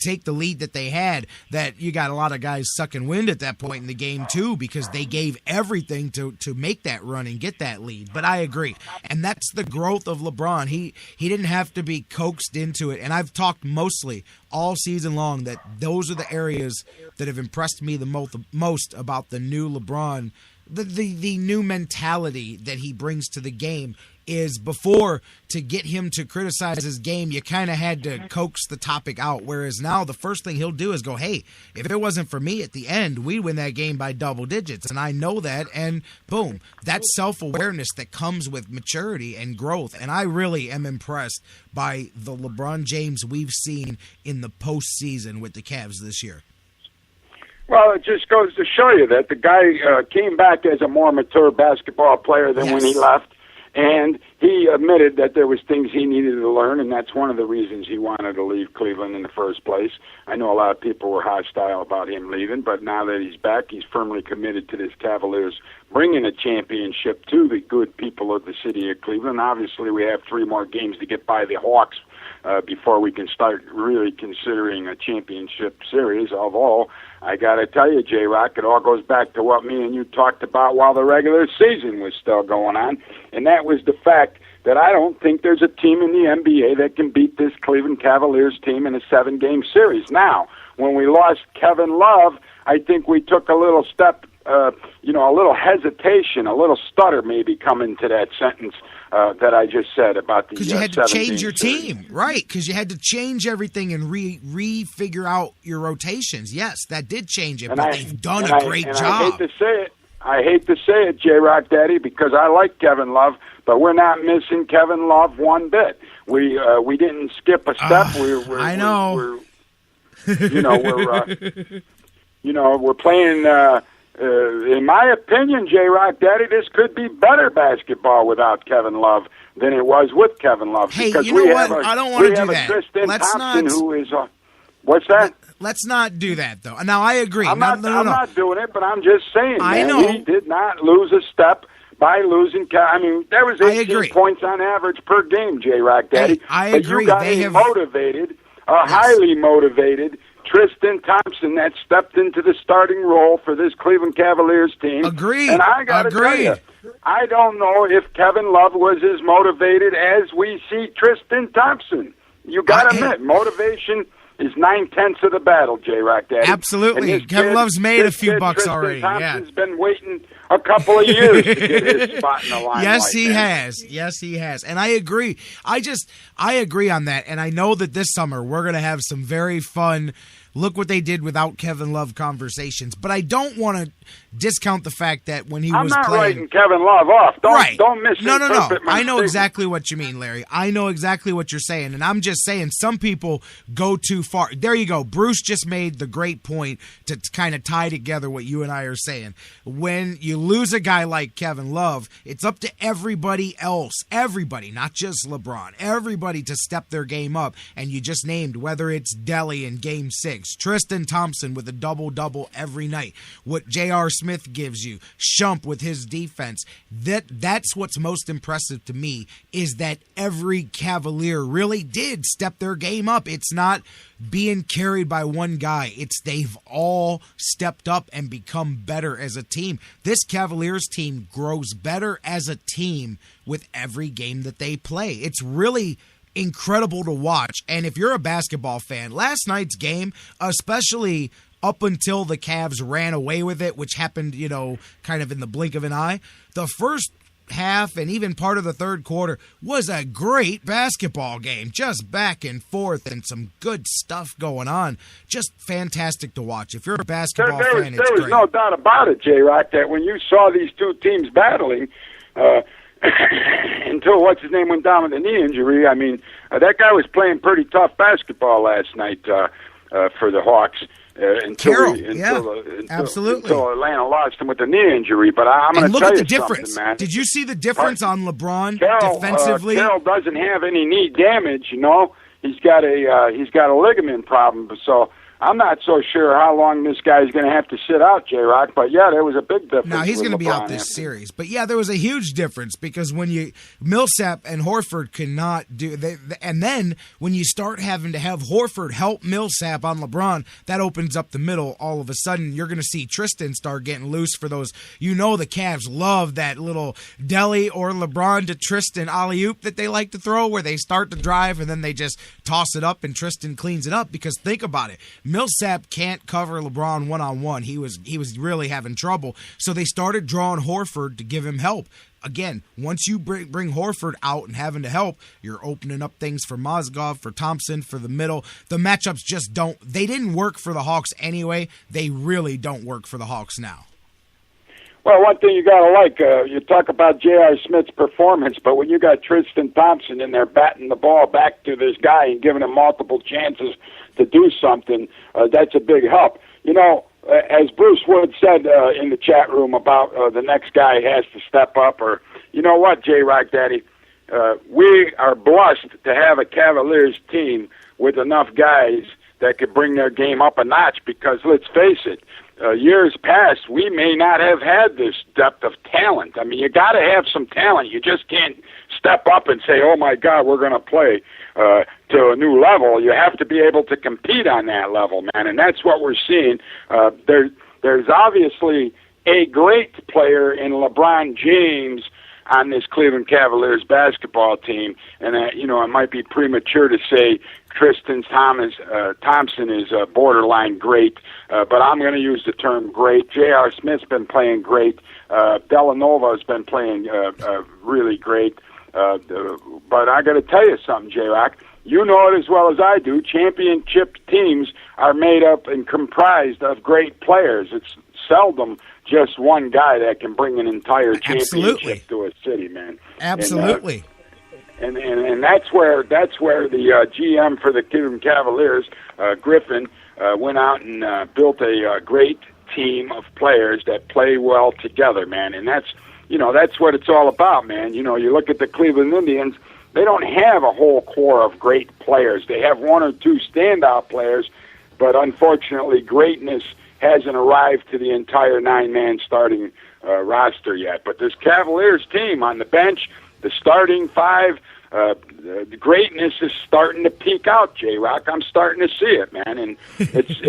take the lead that they had, that you got a lot of guys sucking wind at that point in the game too, because they gave everything to make that run and get that lead. But I agree. And that's the growth of LeBron. He didn't have to be coaxed into it. And I've talked mostly all season long that those are the areas that have impressed me the most about the new LeBron. The new mentality that he brings to the game is, before, to get him to criticize his game, you kind of had to coax the topic out, whereas now the first thing he'll do is go, hey, if it wasn't for me at the end, we'd win that game by double digits, and I know that, and boom, that's self-awareness that comes with maturity and growth, and I really am impressed by the LeBron James we've seen in the postseason with the Cavs this year. Well, it just goes to show you that the guy came back as a more mature basketball player than when he left. And he admitted that there was things he needed to learn, and that's one of the reasons he wanted to leave Cleveland in the first place. I know a lot of people were hostile about him leaving, but now that he's back, he's firmly committed to this Cavaliers bringing a championship to the good people of the city of Cleveland. Obviously, we have 3 more games to get by the Hawks before we can start really considering a championship series. Although, I got to tell you, J-Rocc, it all goes back to what me and you talked about while the regular season was still going on, and that was the fact that I don't think there's a team in the NBA that can beat this Cleveland Cavaliers team in a 7-game series. Now, when we lost Kevin Love, I think we took a little step, a little hesitation, a little stutter maybe coming to that sentence that I just said about the because you had to change your team, right? Because you had to change everything and re-figure out your rotations. Yes, that did change it, but they've done a great job. I hate to say it, J-Rocc Daddy, because I like Kevin Love, but we're not missing Kevin Love one bit. We didn't skip a step. I know. We're playing. In my opinion, J-Rocc Daddy, this could be better basketball without Kevin Love than it was with Kevin Love. Hey, because you know what? I don't want to do that. Tristan Let's Thompson, not. Who is what's that? Let's not do that, though. Now, I agree. I'm not doing it, but I'm just saying. I know. He did not lose a step by losing. I mean, there was 18 points on average per game, J-Rocc Daddy. Hey, I agree. You got highly motivated Tristan Thompson that stepped into the starting role for this Cleveland Cavaliers team. Agreed. And I got to tell you, I don't know if Kevin Love was as motivated as we see Tristan Thompson. You got to admit, motivation is 9/10 of the battle, J-Rocc Daddy. Absolutely. Kevin Love's made a few bucks Tristan already. Thompson's been waiting a couple of years to get his spot in the line. Yes, he has. Yes, he has. And I agree. I agree on that. And I know that this summer we're going to have some very fun look what they did without Kevin Love conversations. But I don't want to discount the fact that when he was playing... I'm not writing Kevin Love off. Don't misinterpret my I know statement. exactly what you mean, Larry. I know exactly what you're saying. And I'm just saying some people go too far. There you go. Bruce just made the great point to kind of tie together what you and I are saying. When you lose a guy like Kevin Love, it's up to everybody else. Everybody, not just LeBron. Everybody to step their game up. And you just named, whether it's Delly in Game 6, Tristan Thompson with a double-double every night, what J.R. Smith gives you, Shump with his defense. That's what's most impressive to me, is that every Cavalier really did step their game up. It's not being carried by one guy. It's they've all stepped up and become better as a team. This Cavaliers team grows better as a team with every game that they play. It's really incredible to watch. And if you're a basketball fan, last night's game, especially up until the Cavs ran away with it, which happened, kind of in the blink of an eye, the first half and even part of the third quarter was a great basketball game. Just back and forth and some good stuff going on. Just fantastic to watch. If you're a basketball fan, it's great. There was no doubt about it, J-Rocc, that when you saw these two teams battling, until what's-his-name went down with a knee injury, I mean, that guy was playing pretty tough basketball last night for the Hawks. until Atlanta lost him with the knee injury. But I'm going to tell you something, man. Did you see the difference on LeBron defensively? Carroll doesn't have any knee damage. He's got a ligament problem. So I'm not so sure how long this guy's going to have to sit out, J-Rocc. But yeah, there was a big difference. No, he's going to be out this series. But yeah, there was a huge difference because when Millsap and Horford cannot do, and then when you start having to have Horford help Millsap on LeBron, that opens up the middle. All of a sudden, you're going to see Tristan start getting loose for those. The Cavs love that little Deli or LeBron to Tristan alley-oop that they like to throw, where they start to drive and then they just toss it up and Tristan cleans it up. Because think about it. Millsap can't cover LeBron one-on-one. He was really having trouble. So they started drawing Horford to give him help. Again, once you bring Horford out and having to help, you're opening up things for Mozgov, for Thompson, for the middle. The matchups just they didn't work for the Hawks anyway. They really don't work for the Hawks now. Well, one thing you got to like, you talk about J.R. Smith's performance, but when you got Tristan Thompson in there batting the ball back to this guy and giving him multiple chances to do something, that's a big help. As Bruce Wood said in the chat room about the next guy has to step up, or you know what, J-Rocc Daddy, we are blessed to have a Cavaliers team with enough guys that could bring their game up a notch, because let's face it, years past, we may not have had this depth of talent. I mean, you got to have some talent. You just can't step up and say, oh, my God, we're going to play to a new level. You have to be able to compete on that level, man, and that's what we're seeing. There's obviously a great player in LeBron James on this Cleveland Cavaliers basketball team, and it might be premature to say Tristan Thompson is borderline great, but I'm going to use the term great. J.R. Smith's been playing great. Delanova's been playing really great. But I got to tell you something, J-Rocc. You know it as well as I do. Championship teams are made up and comprised of great players. It's seldom just one guy that can bring an entire championship to a city, man. Absolutely. And that's where the GM for the Cleveland Cavaliers, Griffin, went out and built a great team of players that play well together, man. And that's what it's all about, man. You look at the Cleveland Indians, they don't have a whole core of great players. They have one or two standout players, but unfortunately greatness hasn't arrived to the entire nine-man starting roster yet. But this Cavaliers team on the bench, the starting five, the greatness is starting to peak out, J-Rocc. I'm starting to see it, man. And it's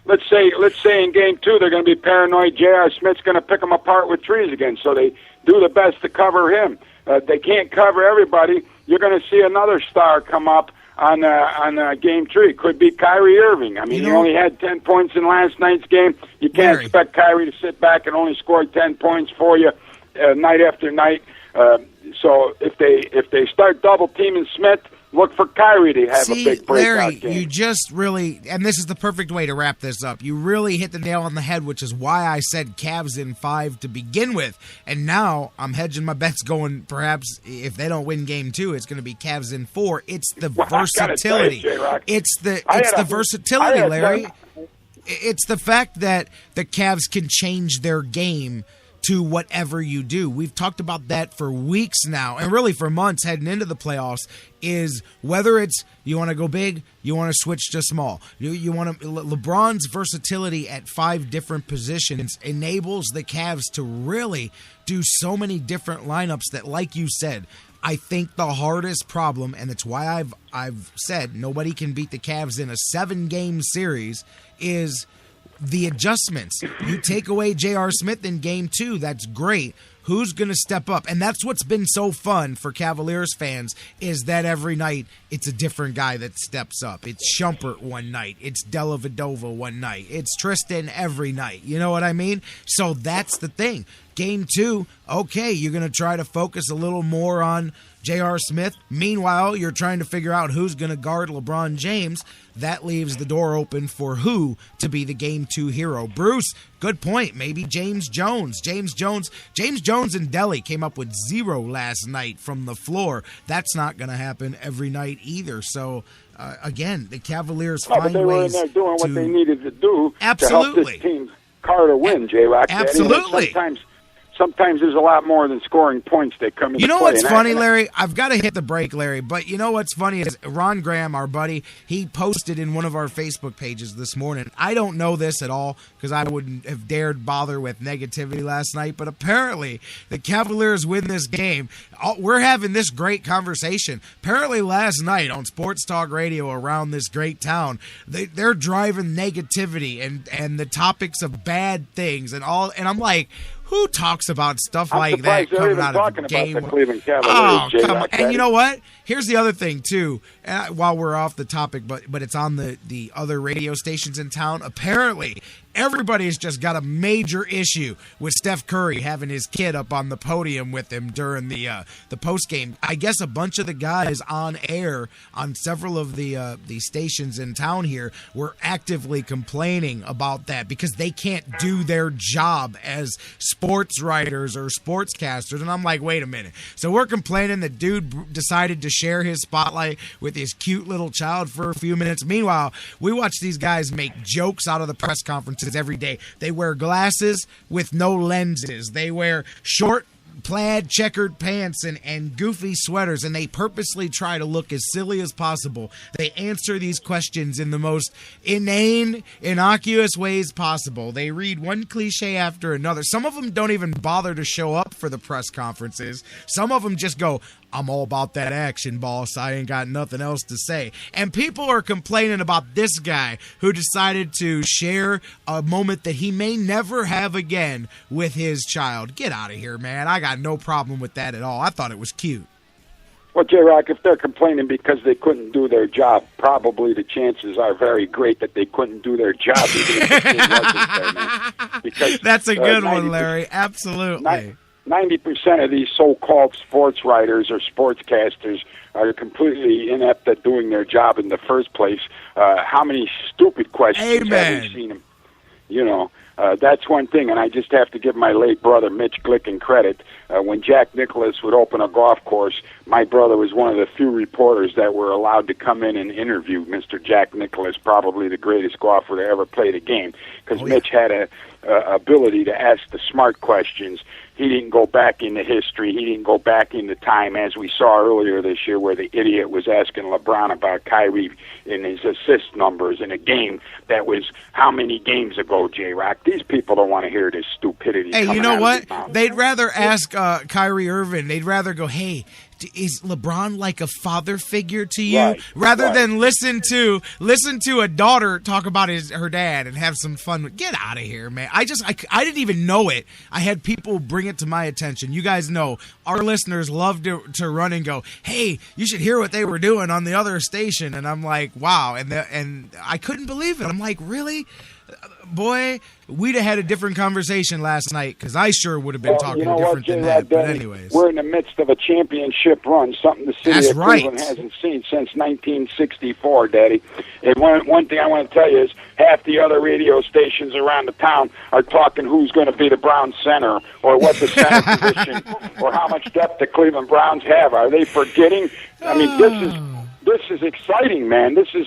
let's say in game 2 they're going to be paranoid. J.R. Smith's going to pick them apart with trees again, so they do the best to cover him. They can't cover everybody. You're going to see another star come up on game 3. Could be Kyrie Irving. I mean, he only had 10 points in last night's game. You can't expect Kyrie to sit back and only score 10 points for you night after night. So if they start double teaming Smith, look for Kyrie to have a big breakout game. You just really, and this is the perfect way to wrap this up, you really hit the nail on the head, which is why I said Cavs in 5 to begin with. And now I'm hedging my bets going, perhaps if they don't win game 2, it's going to be Cavs in 4. It's the versatility. It's the versatility, Larry. It's the fact that the Cavs can change their game to whatever you do. We've talked about that for weeks now, and really for months heading into the playoffs, is whether it's you want to go big, you want to switch to small. You want to LeBron's versatility at 5 different positions enables the Cavs to really do so many different lineups that, like you said, I think the hardest problem, and it's why I've said nobody can beat the Cavs in a 7-game series, is the adjustments. You take away J.R. Smith in game 2, that's great. Who's going to step up? And that's what's been so fun for Cavaliers fans, is that every night it's a different guy that steps up. It's Shumpert one night. It's Dellavedova one night. It's Tristan every night. You know what I mean? So that's the thing. Game 2, okay, you're going to try to focus a little more on J.R. Smith. Meanwhile, you're trying to figure out who's going to guard LeBron James. That leaves the door open for who to be the Game 2 hero. Bruce, good point. Maybe James Jones. James Jones Jones and Delly came up with 0 last night from the floor. That's not going to happen every night either. So, again, the Cavaliers find they ways were in there doing what they needed to do Absolutely. to help this team car to win, J-Rocc. Absolutely. Sometimes there's a lot more than scoring points that come into play. You know what's funny, Larry? I've got to hit the break, Larry, but you know what's funny is Ron Graham, our buddy, he posted in one of our Facebook pages this morning. I don't know this at all because I wouldn't have dared bother with negativity last night, but apparently the Cavaliers win this game. We're having this great conversation. Apparently last night on Sports Talk Radio around this great town, they're driving negativity and the topics of bad things and all, and I'm like, who talks about stuff like that coming out of the game? About the Cleveland Cavaliers, come on. And you know what? Here's the other thing, too. While we're off the topic, but it's on the other radio stations in town. Apparently, everybody's just got a major issue with Steph Curry having his kid up on the podium with him during the postgame. I guess a bunch of the guys on air on several of the stations in town here were actively complaining about that because they can't do their job as sports writers or sportscasters. And I'm like, wait a minute. So we're complaining that dude decided to share his spotlight with his cute little child for a few minutes. Meanwhile, we watch these guys make jokes out of the press conferences every day. They wear glasses with no lenses. They wear short plaid checkered pants and goofy sweaters, and they purposely try to look as silly as possible. They answer these questions in the most inane, innocuous ways possible. They read one cliche after another. Some of them don't even bother to show up for the press conferences. Some of them just go, I'm all about that action, boss. I ain't got nothing else to say. And people are complaining about this guy who decided to share a moment that he may never have again with his child. Get out of here, man. I got no problem with that at all. I thought it was cute. Well, J-Rocc, if they're complaining because they couldn't do their job, probably the chances are very great that they couldn't do their job. Even if the kid wasn't there, man. Because, that's a good one, Larry. Absolutely. 90% of these so-called sports writers or sportscasters are completely inept at doing their job in the first place. How many stupid questions have we seen them? You know, that's one thing, and I just have to give my late brother Mitch Glicken credit. When Jack Nicklaus would open a golf course, my brother was one of the few reporters that were allowed to come in and interview Mr. Jack Nicklaus, probably the greatest golfer to ever play the game, because Mitch had a ability to ask the smart questions. He didn't go back into history. He didn't go back into time, as we saw earlier this year, where the idiot was asking LeBron about Kyrie and his assist numbers in a game that was how many games ago, J-Rocc? These people don't want to hear this stupidity. Hey, you know what? They'd rather ask Kyrie Irving. They'd rather go, hey, is LeBron like a father figure to you? Rather than listen to a daughter talk about her dad and have some fun. Get out of here, man. I didn't even know it. I had people bring it to my attention. You guys know our listeners love to run and go, hey, you should hear what they were doing on the other station. And I'm like, wow. And I couldn't believe it. I'm like, really? Boy, we'd have had a different conversation last night because I sure would have been talking different than that. But anyways, we're in the midst of a championship run, something the city of Cleveland hasn't seen since 1964, Daddy. And one thing I want to tell you is half the other radio stations around the town are talking who's going to be the Browns center or what the center position or how much depth the Cleveland Browns have. Are they forgetting? I mean, this is exciting, man. This is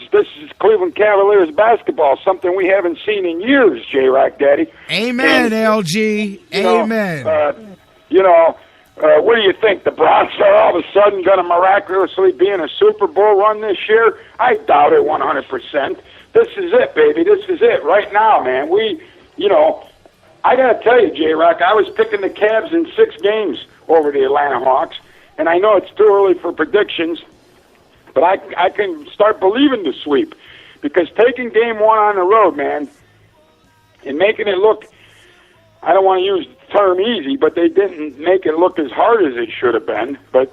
Cleveland Cavaliers basketball, something we haven't seen in years, J-Rocc, Daddy. Amen, LG. Amen. What do you think? The Browns are all of a sudden going to miraculously be in a Super Bowl run this year? I doubt it 100%. This is it, baby. This is it right now, man. I got to tell you, J-Rocc, I was picking the Cavs in 6 games over the Atlanta Hawks, and I know it's too early for predictions, but I can start believing the sweep because taking game 1 on the road, man, and making it look, I don't want to use the term easy, but they didn't make it look as hard as it should have been. But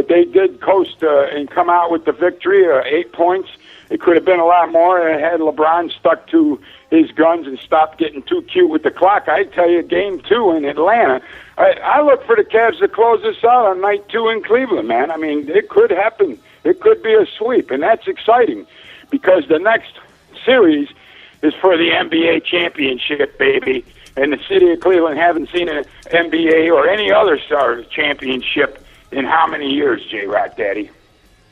they did coast and come out with the victory, 8 points. It could have been a lot more had LeBron stuck to his guns and stopped getting too cute with the clock. I tell you, game 2 in Atlanta, I look for the Cavs to close this out on night 2 in Cleveland, man. I mean, it could happen. It could be a sweep, and that's exciting because the next series is for the NBA championship, baby. in the city of Cleveland haven't seen an NBA or any other star championship in how many years, J-Rocc, Daddy?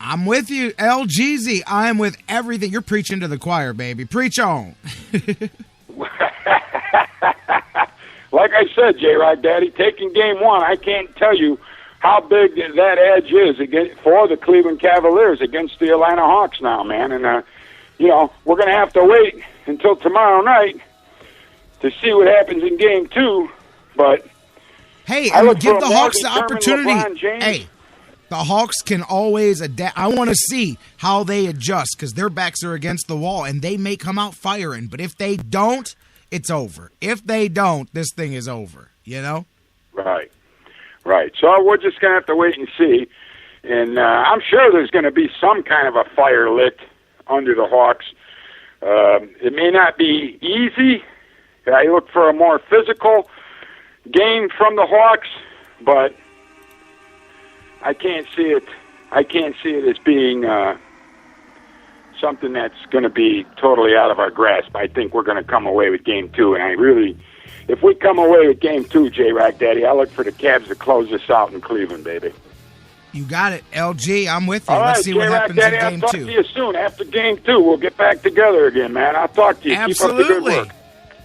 I'm with you, LGZ. I am with everything. You're preaching to the choir, baby. Preach on. Like I said, J-Rocc, Daddy, taking game one, I can't tell you how big that edge is for the Cleveland Cavaliers against the Atlanta Hawks now, man. And, we're going to have to wait until tomorrow night to see what happens in game two. But hey, I would give the Hawks the opportunity. Hey, the Hawks can always adapt. I want to see how they adjust because their backs are against the wall, and they may come out firing. But if they don't, it's over. If they don't, this thing is over, Right. So we're just going to have to wait and see. And I'm sure there's going to be some kind of a fire lit under the Hawks. It may not be easy. I look for a more physical game from the Hawks, but I can't see it as being something that's going to be totally out of our grasp. I think we're going to come away with game two, and if we come away with game two, J-Rocc, Daddy, I look for the Cavs to close this out in Cleveland, baby. You got it, LG. I'm with you. All Let's right, see what happens Daddy, in game two. I'll talk to you soon. After game two, we'll get back together again, man. I'll talk to you. Absolutely. Keep up the good work.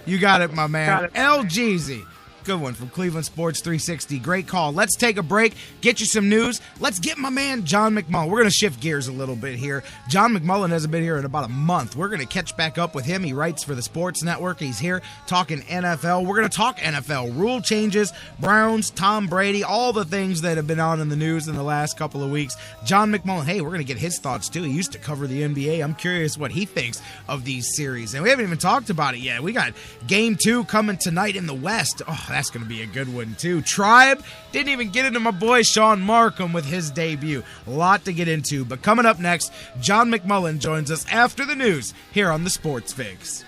You got it, my man. LGZ. Good one from Cleveland Sports 360. Great call. Let's take a break, get you some news. Let's get my man John McMullen. We're going to shift gears a little bit here. John McMullen hasn't been here in about a month. We're going to catch back up with him. He writes for the Sports Network. He's here talking NFL. We're going to talk NFL, rule changes, Browns, Tom Brady, all the things that have been on in the news in the last couple of weeks. John McMullen, hey, we're going to get his thoughts too. He used to cover the NBA. I'm curious what he thinks of these series. And we haven't even talked about it yet. We got game two coming tonight in the West. Oh, that's going to be a good one too. Tribe didn't even get into my boy Shawn Marcums with his debut. A lot to get into, but coming up next, John McMullen joins us after the news here on the Sports Fix.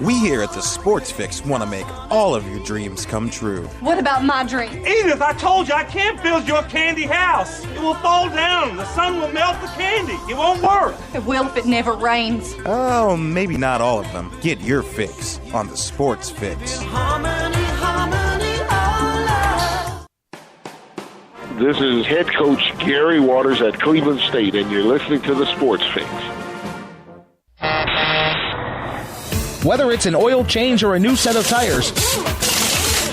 We here at the Sports Fix want to make all of your dreams come true. What about my dream? Edith, I told you I can't build your candy house. It will fall down. The sun will melt the candy. It won't work. It will if it never rains. Oh, maybe not all of them. Get your fix on the Sports Fix. This is head coach Gary Waters at Cleveland State, and you're listening to the Sports Fix. Whether it's an oil change or a new set of tires,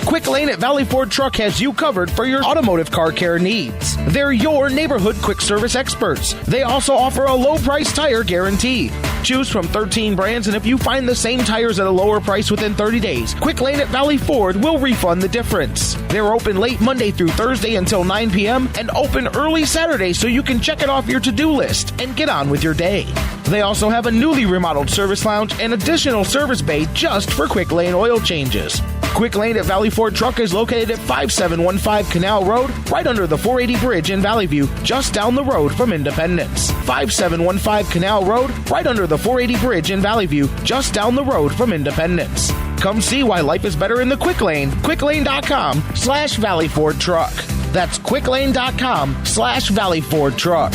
Quick Lane at Valley Ford Truck has you covered for your automotive car care needs. They're your neighborhood quick service experts. They also offer a low price tire guarantee. Choose from 13 brands, and if you find the same tires at a lower price within 30 days, Quick Lane at Valley Ford will refund the difference. They're open late Monday through Thursday until 9 p.m. and open early Saturday so you can check it off your to-do list and get on with your day. They also have a newly remodeled service lounge and additional service bay just for Quick Lane oil changes. Quick Lane at Valley Ford Truck is located at 5715 Canal Road, right under the 480 bridge in Valley View, just down the road from Independence. 5715 Canal Road, right under the 480 bridge in Valley View, just down the road from Independence. Come see why life is better in the Quick Lane. QuickLane.com/Valley Ford Truck. That's QuickLane.com/Valley Ford Truck.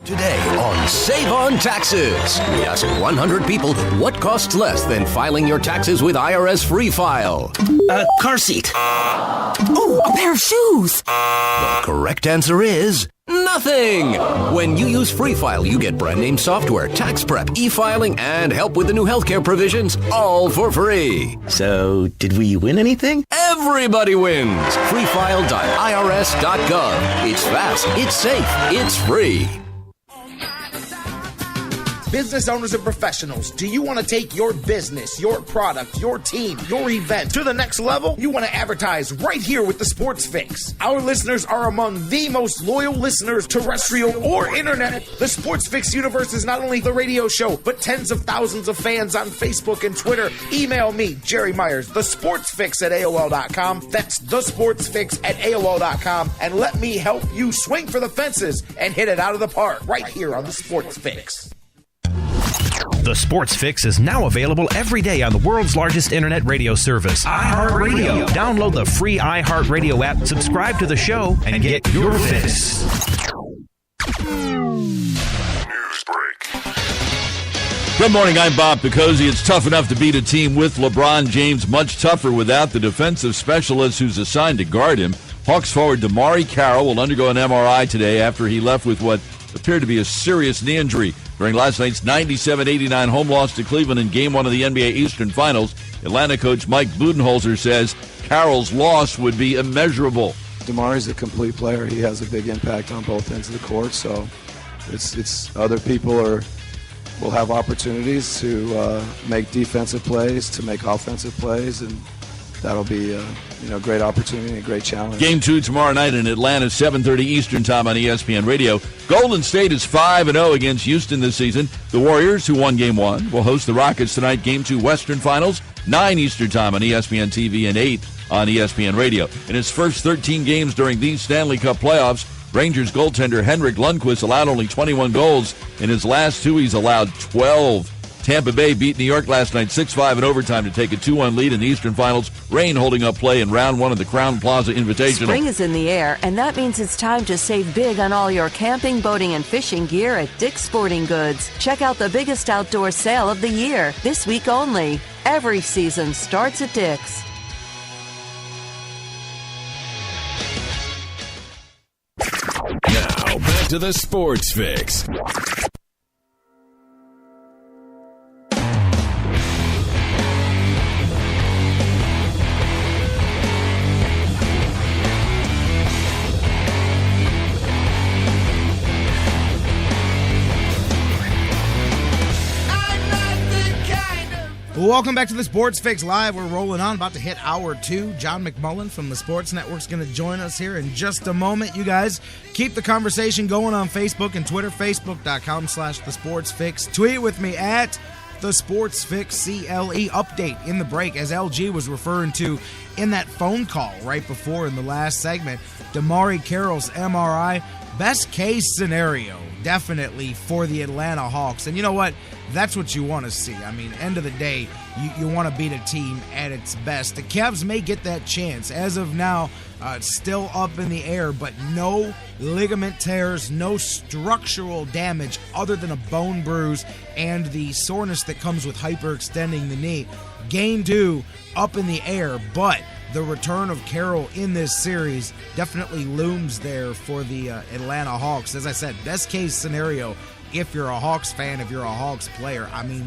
Today on Save on Taxes, we ask 100 people what costs less than filing your taxes with IRS Free File. A car seat. Oh, a pair of shoes. The correct answer is nothing. When you use Free File, you get brand name software, tax prep, e-filing, and help with the new healthcare provisions, all for free. So, did we win anything? Everybody wins. freefile.irs.gov. It's fast, it's safe, it's free. Business owners and professionals, do you want to take your business, your product, your team, your event to the next level? You want to advertise right here with the Sports Fix. Our listeners are among the most loyal listeners, terrestrial or internet. The Sports Fix universe is not only the radio show, but tens of thousands of fans on Facebook and Twitter. Email me, Jerry Myers, thesportsfix@AOL.com. That's thesportsfix@AOL.com. And let me help you swing for the fences and hit it out of the park right here on the Sports Fix. The Sports Fix is now available every day on the world's largest internet radio service, iHeartRadio. Download the free iHeartRadio app, subscribe to the show, and get your fix. Good morning, I'm Bob Picozzi. It's tough enough to beat a team with LeBron James, much tougher without the defensive specialist who's assigned to guard him. Hawks forward DeMare Carroll will undergo an MRI today after he left with what appeared to be a serious knee injury during last night's 97-89 home loss to Cleveland in Game 1 of the NBA Eastern Finals. Atlanta coach Mike Budenholzer says Carroll's loss would be immeasurable. DeMare's a complete player. He has a big impact on both ends of the court, so it's other people will have opportunities to make defensive plays, to make offensive plays, and that'll be a great opportunity and a great challenge. Game 2 tomorrow night in Atlanta, 7:30 Eastern Time on ESPN Radio. Golden State is 5-0 against Houston this season. The Warriors, who won Game 1, will host the Rockets tonight, Game 2 Western Finals, 9 Eastern Time on ESPN TV and 8 on ESPN Radio. In his first 13 games during these Stanley Cup playoffs, Rangers goaltender Henrik Lundqvist allowed only 21 goals. In his last 2, he's allowed 12. Tampa Bay beat New York last night 6-5 in overtime to take a 2-1 lead in the Eastern Finals. Reign holding up play in round 1 of the Crowne Plaza Invitational. Spring is in the air, and that means it's time to save big on all your camping, boating, and fishing gear at Dick's Sporting Goods. Check out the biggest outdoor sale of the year, this week only. Every season starts at Dick's. Now, back to the Sports Fix. Welcome back to the Sports Fix Live. We're rolling on, about to hit hour 2. John McMullen from the Sports Network is going to join us here in just a moment. You guys keep the conversation going on Facebook and Twitter, facebook.com/thesportsfix. Tweet with me at the Sports Fix CLE. Update in the break, as LG was referring to in that phone call right before in the last segment. DeMare Carroll's MRI, best case scenario, definitely for the Atlanta Hawks. And you know what? That's what you want to see. I mean, end of the day, you want to beat a team at its best. The Cavs may get that chance. As of now, it's still up in the air, but no ligament tears, no structural damage other than a bone bruise and the soreness that comes with hyperextending the knee. Game 2, up in the air, but the return of Carroll in this series definitely looms there for the Atlanta Hawks. As I said, best case scenario, if you're a Hawks fan, if you're a Hawks player, I mean,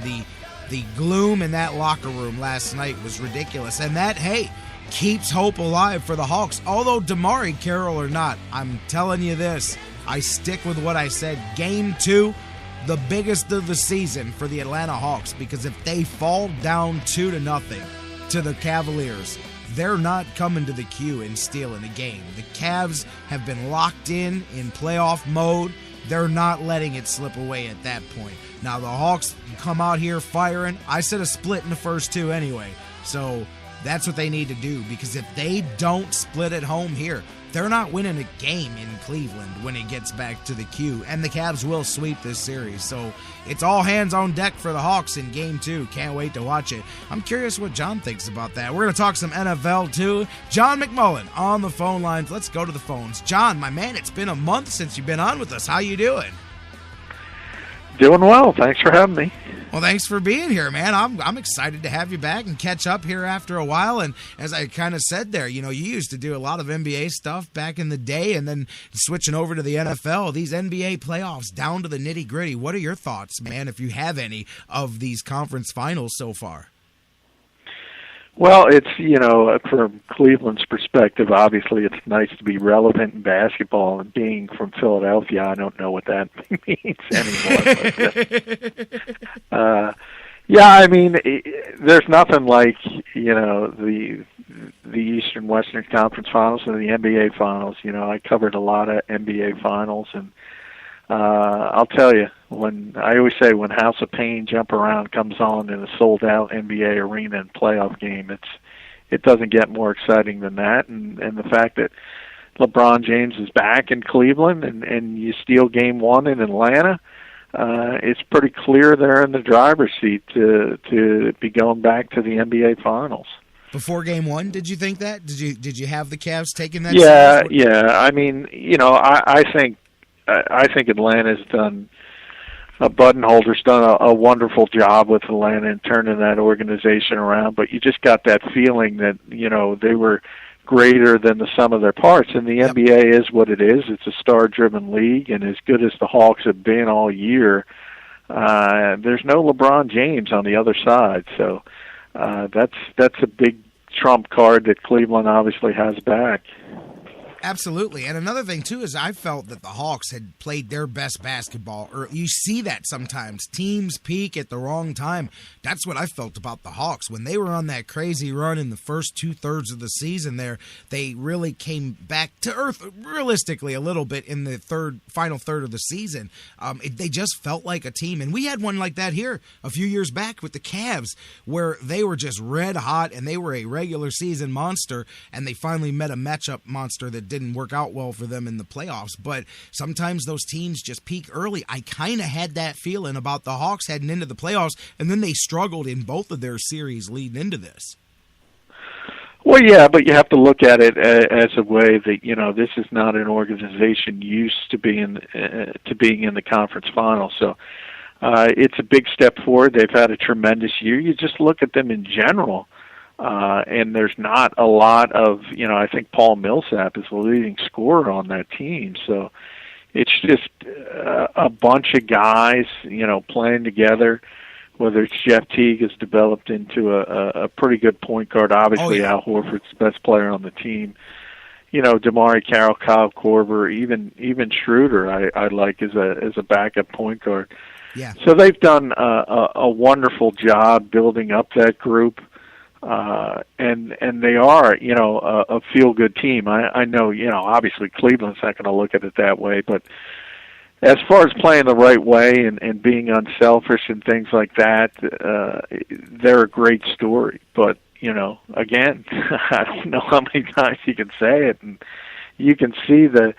the gloom in that locker room last night was ridiculous. And that, hey, keeps hope alive for the Hawks. Although DeMare Carroll or not, I'm telling you this, I stick with what I said. Game 2, the biggest of the season for the Atlanta Hawks, because if they fall down 2-0 to the Cavaliers, they're not coming to the Q and stealing a game. The Cavs have been locked in playoff mode. They're not letting it slip away at that point. Now, the Hawks come out here firing. I said a split in the first 2 anyway. So that's what they need to do, because if they don't split at home here, they're not winning a game in Cleveland when it gets back to the Q. And the Cavs will sweep this series. So it's all hands on deck for the Hawks in Game 2. Can't wait to watch it. I'm curious what John thinks about that. We're going to talk some NFL too. John McMullen on the phone lines. Let's go to the phones. John, my man, it's been a month since you've been on with us. How you doing? Doing well. Thanks for having me. Well, thanks for being here, man. I'm excited to have you back and catch up here after a while. And as I kind of said there, you used to do a lot of NBA stuff back in the day, and then switching over to the NFL, these NBA playoffs down to the nitty-gritty. What are your thoughts, man, if you have any, of these conference finals so far? Well, it's, from Cleveland's perspective, obviously it's nice to be relevant in basketball, and being from Philadelphia, I don't know what that means anymore. But, I mean, there's nothing like, the Eastern Western Conference Finals and the NBA Finals. I covered a lot of NBA Finals, and I'll tell you, I always say when House of Pain Jump Around comes on in a sold-out NBA arena and playoff game, it doesn't get more exciting than that. And the fact that LeBron James is back in Cleveland and you steal Game 1 in Atlanta, it's pretty clear they're in the driver's seat to be going back to the NBA Finals. Before Game 1, did you think that? Did you have the Cavs taking that? Yeah. I mean, I think Atlanta's done. Budenholzer's done a wonderful job with Atlanta in turning that organization around, but you just got that feeling that they were greater than the sum of their parts. And the NBA is what it is. It's a star-driven league, and as good as the Hawks have been all year, there's no LeBron James on the other side. So that's a big trump card that Cleveland obviously has back. Absolutely. And another thing, too, is I felt that the Hawks had played their best basketball. Or you see that sometimes. Teams peak at the wrong time. That's what I felt about the Hawks. When they were on that crazy run in the first two-thirds of the season there, they really came back to earth, realistically, a little bit in the final third of the season. They just felt like a team. And we had one like that here a few years back with the Cavs, where they were just red hot, and they were a regular season monster, and they finally met a matchup monster that didn't work out well for them in the playoffs. But sometimes those teams just peak early. I kind of had that feeling about the Hawks heading into the playoffs, and then they struggled in both of their series leading into this. Well, yeah, but you have to look at it as a way that, this is not an organization used to being in the conference final. So it's a big step forward. They've had a tremendous year. You just look at them in general. And there's not a lot of, I think Paul Millsap is the leading scorer on that team. So it's just a bunch of guys, playing together, whether it's Jeff Teague has developed into a pretty good point guard. Obviously, Al Horford's the best player on the team. DeMare Carroll, Kyle Korver, even Schroeder I like as a backup point guard. Yeah. So they've done a wonderful job building up that group. And they are, a feel-good team. I know, obviously Cleveland's not going to look at it that way, but as far as playing the right way and being unselfish and things like that, they're a great story. But, again, I don't know how many times you can say it, and you can see the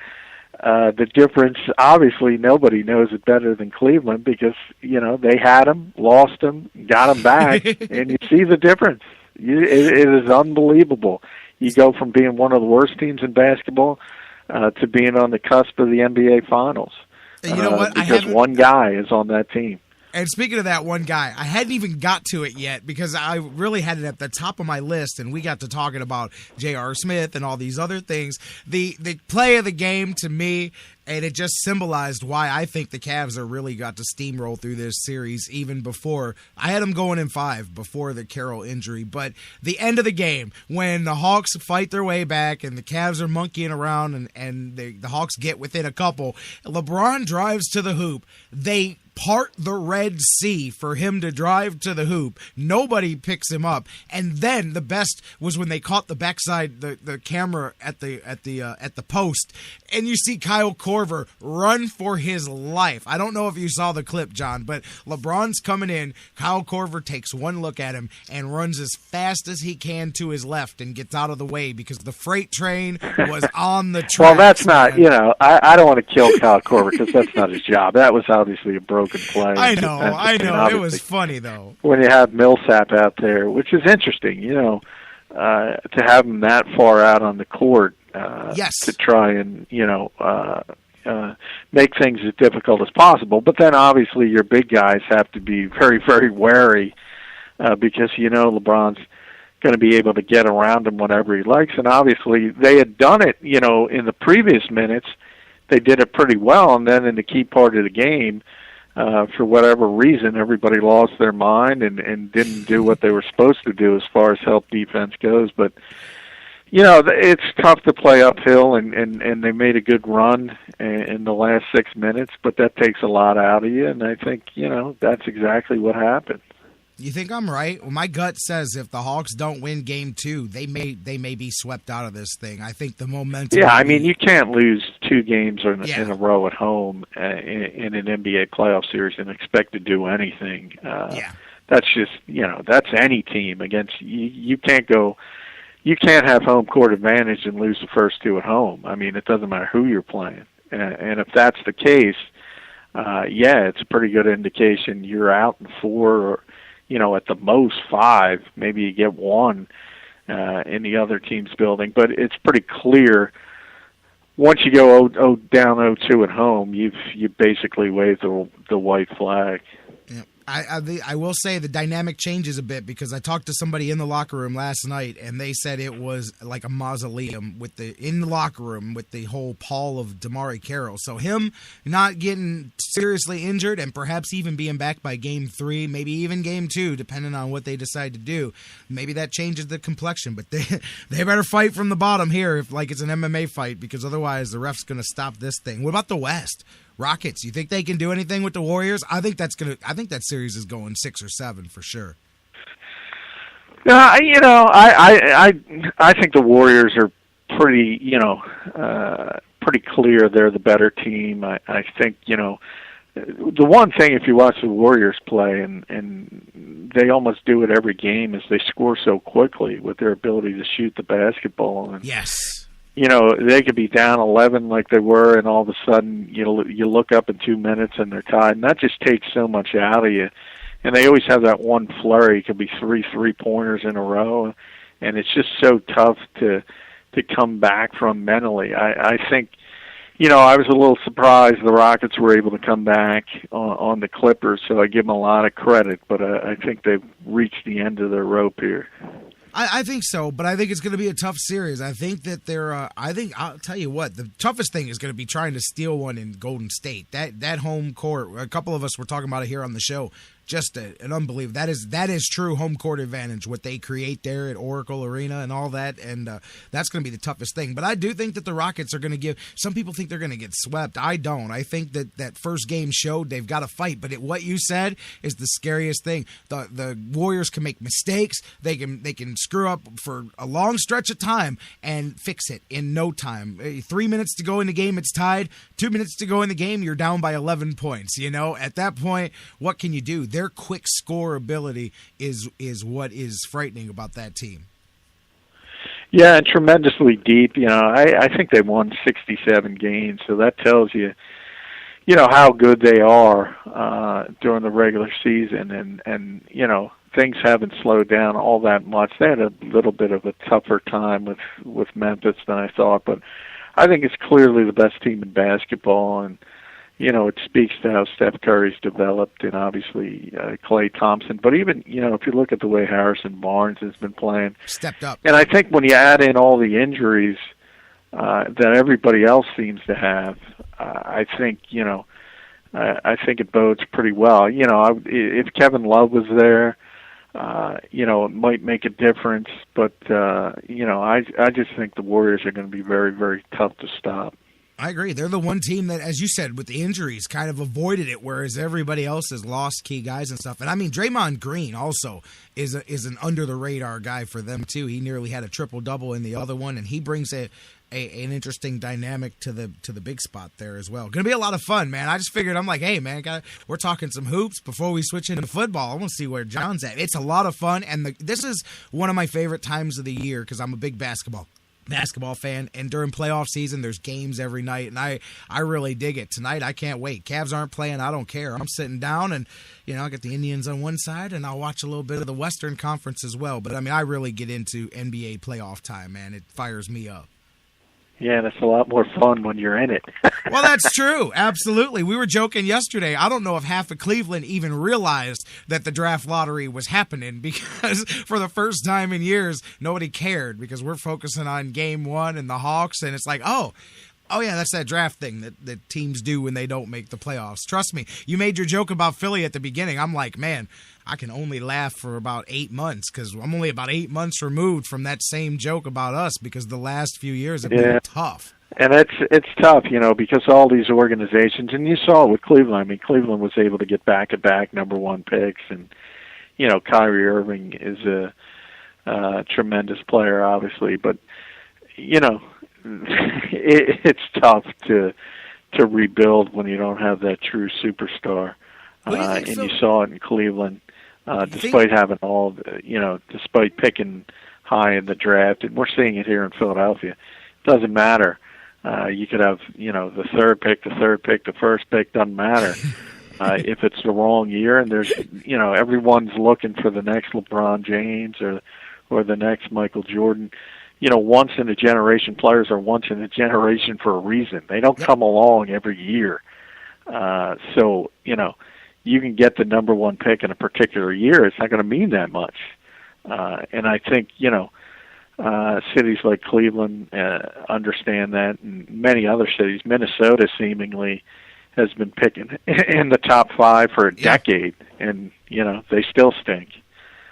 difference. Obviously, nobody knows it better than Cleveland because, they had them, lost them, got them back, and you see the difference. It is unbelievable. You go from being one of the worst teams in basketball to being on the cusp of the NBA Finals. And you know what? Because one guy is on that team. And speaking of that one guy, I hadn't even got to it yet because I really had it at the top of my list, and we got to talking about J.R. Smith and all these other things. The play of the game to me, and it just symbolized why I think the Cavs are really got to steamroll through this series even before. I had them going in 5 before the Carroll injury, but the end of the game, when the Hawks fight their way back and the Cavs are monkeying around and the Hawks get within a couple, LeBron drives to the hoop. They part the Red Sea for him to drive to the hoop. Nobody picks him up. And then the best was when they caught the backside, the camera at the post, and you see Kyle Korver run for his life. I don't know if you saw the clip, John, but LeBron's coming in. Kyle Korver takes one look at him and runs as fast as he can to his left and gets out of the way because the freight train was on the tracks. Well, that's not, I don't want to kill Kyle Korver because that's not his job. That was obviously a broken play. I know. It was funny, though. When you have Millsap out there, which is interesting, to have him that far out on the court to try and, make things as difficult as possible. But then, obviously, your big guys have to be very, very wary because, LeBron's going to be able to get around him whenever he likes. And, obviously, they had done it, in the previous minutes. They did it pretty well. And then in the key part of the game, for whatever reason, everybody lost their mind and didn't do what they were supposed to do as far as help defense goes. But, it's tough to play uphill, and they made a good run in the last 6 minutes, but that takes a lot out of you, and I think, that's exactly what happened. You think I'm right? Well, my gut says if the Hawks don't win Game 2, they may be swept out of this thing. I think the momentum. Yeah, you can't lose 2 games in a row at home in an NBA playoff series and expect to do anything. That's just that's any team against you. You can't have home court advantage and lose the first 2 at home. It doesn't matter who you're playing, and if that's the case. it's a pretty good indication you're out in 4 or, at the most 5. Maybe you get 1 in the other team's building. But it's pretty clear once you go down 0-2 at home, you basically wave the white flag. I will say the dynamic changes a bit because I talked to somebody in the locker room last night and they said it was like a mausoleum in the locker room with the whole pall of DeMare Carroll. So him not getting seriously injured and perhaps even being back by game 3, maybe even game 2, depending on what they decide to do. Maybe that changes the complexion, but they better fight from the bottom here like it's an MMA fight because otherwise the ref's going to stop this thing. What about the West? Rockets, you think they can do anything with the Warriors? I think that series is going 6 or 7 for sure. I think the Warriors are pretty clear they're the better team. I think, the one thing if you watch the Warriors play, and they almost do it every game, is they score so quickly with their ability to shoot the basketball. And, yes. They could be down 11 like they were, and all of a sudden you look up in 2 minutes and they're tied, and that just takes so much out of you. And they always have that one flurry. It could be 3 3-pointers in a row, and it's just so tough to come back from mentally. I think, I was a little surprised the Rockets were able to come back on the Clippers, so I give them a lot of credit, but I think they've reached the end of their rope here. I think so, but I think it's going to be a tough series. I think that I'll tell you what, the toughest thing is going to be trying to steal one in Golden State. That home court, a couple of us were talking about it here on the show. Just an unbelievable. That is true home court advantage, what they create there at Oracle Arena and all that, and that's going to be the toughest thing. But I do think that the Rockets are going to give. Some people think they're going to get swept. I don't. I think that first game showed they've got to fight. But what you said is the scariest thing. The Warriors can make mistakes. They can screw up for a long stretch of time and fix it in no time. 3 minutes to go in the game, it's tied. 2 minutes to go in the game, you're down by 11 points. At that point, what can you do? Their quick score ability is what is frightening about that team. Yeah, and tremendously deep. I think they won 67 games, so that tells you, how good they are during the regular season, and things haven't slowed down all that much. They had a little bit of a tougher time with Memphis than I thought, but I think it's clearly the best team in basketball, and it speaks to how Steph Curry's developed, and obviously Klay Thompson. But even, if you look at the way Harrison Barnes has been playing, stepped up. And I think when you add in all the injuries that everybody else seems to have, I think it bodes pretty well. If Kevin Love was there, it might make a difference. But I just think the Warriors are going to be very, very tough to stop. I agree. They're the one team that, as you said, with the injuries, kind of avoided it, whereas everybody else has lost key guys and stuff. And I mean, Draymond Green also is an under the radar guy for them too. He nearly had a triple-double in the other one, and he brings an interesting dynamic to the big spot there as well. Going to be a lot of fun, man. I just figured, I'm like, hey, man, we're talking some hoops before we switch into football. I want to see where John's at. It's a lot of fun, and this is one of my favorite times of the year because I'm a big basketball fan, and during playoff season there's games every night, and I really dig it. Tonight I can't wait. Cavs aren't playing, I don't care. I'm sitting down, and I got the Indians on one side, and I'll watch a little bit of the Western Conference as well. But I mean, I really get into NBA playoff time, man. It fires me up. Yeah, and it's a lot more fun when you're in it. Well, that's true. Absolutely. We were joking yesterday. I don't know if half of Cleveland even realized that the draft lottery was happening because for the first time in years, nobody cared because we're focusing on game 1 and the Hawks, and it's like, oh yeah, that's that draft thing that teams do when they don't make the playoffs. Trust me, you made your joke about Philly at the beginning. I'm like, man, I can only laugh for about 8 months because I'm only about 8 months removed from that same joke about us because the last few years have been tough. And it's tough, because all these organizations, and you saw it with Cleveland. I mean, Cleveland was able to get back-to-back number 1 picks, and, Kyrie Irving is a tremendous player, obviously, but, it's tough to rebuild when you don't have that true superstar. And you saw it in Cleveland, despite having despite picking high in the draft. And we're seeing it here in Philadelphia. It doesn't matter. You could have, the third pick, the first pick, doesn't matter. If it's the wrong year, and there's, everyone's looking for the next LeBron James or the next Michael Jordan. Once in a generation players are once in a generation for a reason. They don't come along every year. So, you can get the number one pick in a particular year. It's not going to mean that much. And I think, cities like Cleveland understand that, and many other cities. Minnesota seemingly has been picking in the top 5 for a decade, and, they still stink.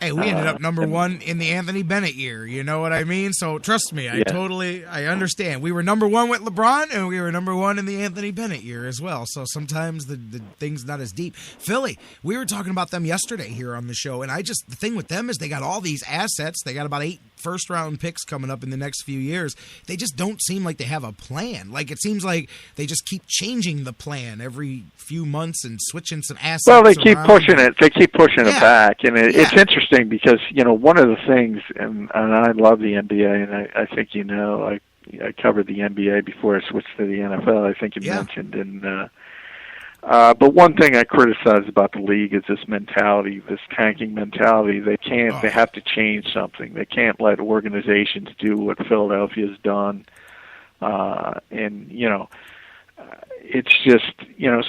Hey, we ended up number 1 in the Anthony Bennett year. You know what I mean? So trust me, I understand. We were number 1 with LeBron, and we were number 1 in the Anthony Bennett year as well. So sometimes the thing's not as deep. Philly, we were talking about them yesterday here on the show, and the thing with them is they got all these assets. They got about 8 first-round picks coming up in the next few years. They just don't seem like they have a plan. Like, it seems like they just keep changing the plan every few months and switching some assets Well, they keep around. pushing it. They keep pushing it back, and it's interesting because, one of the things, and I love the NBA, and I think I covered the NBA before I switched to the NFL. I think you mentioned, and but one thing I criticize about the league is this mentality, this tanking mentality. They have to change something. They can't let organizations do what Philadelphia's done, and it's just,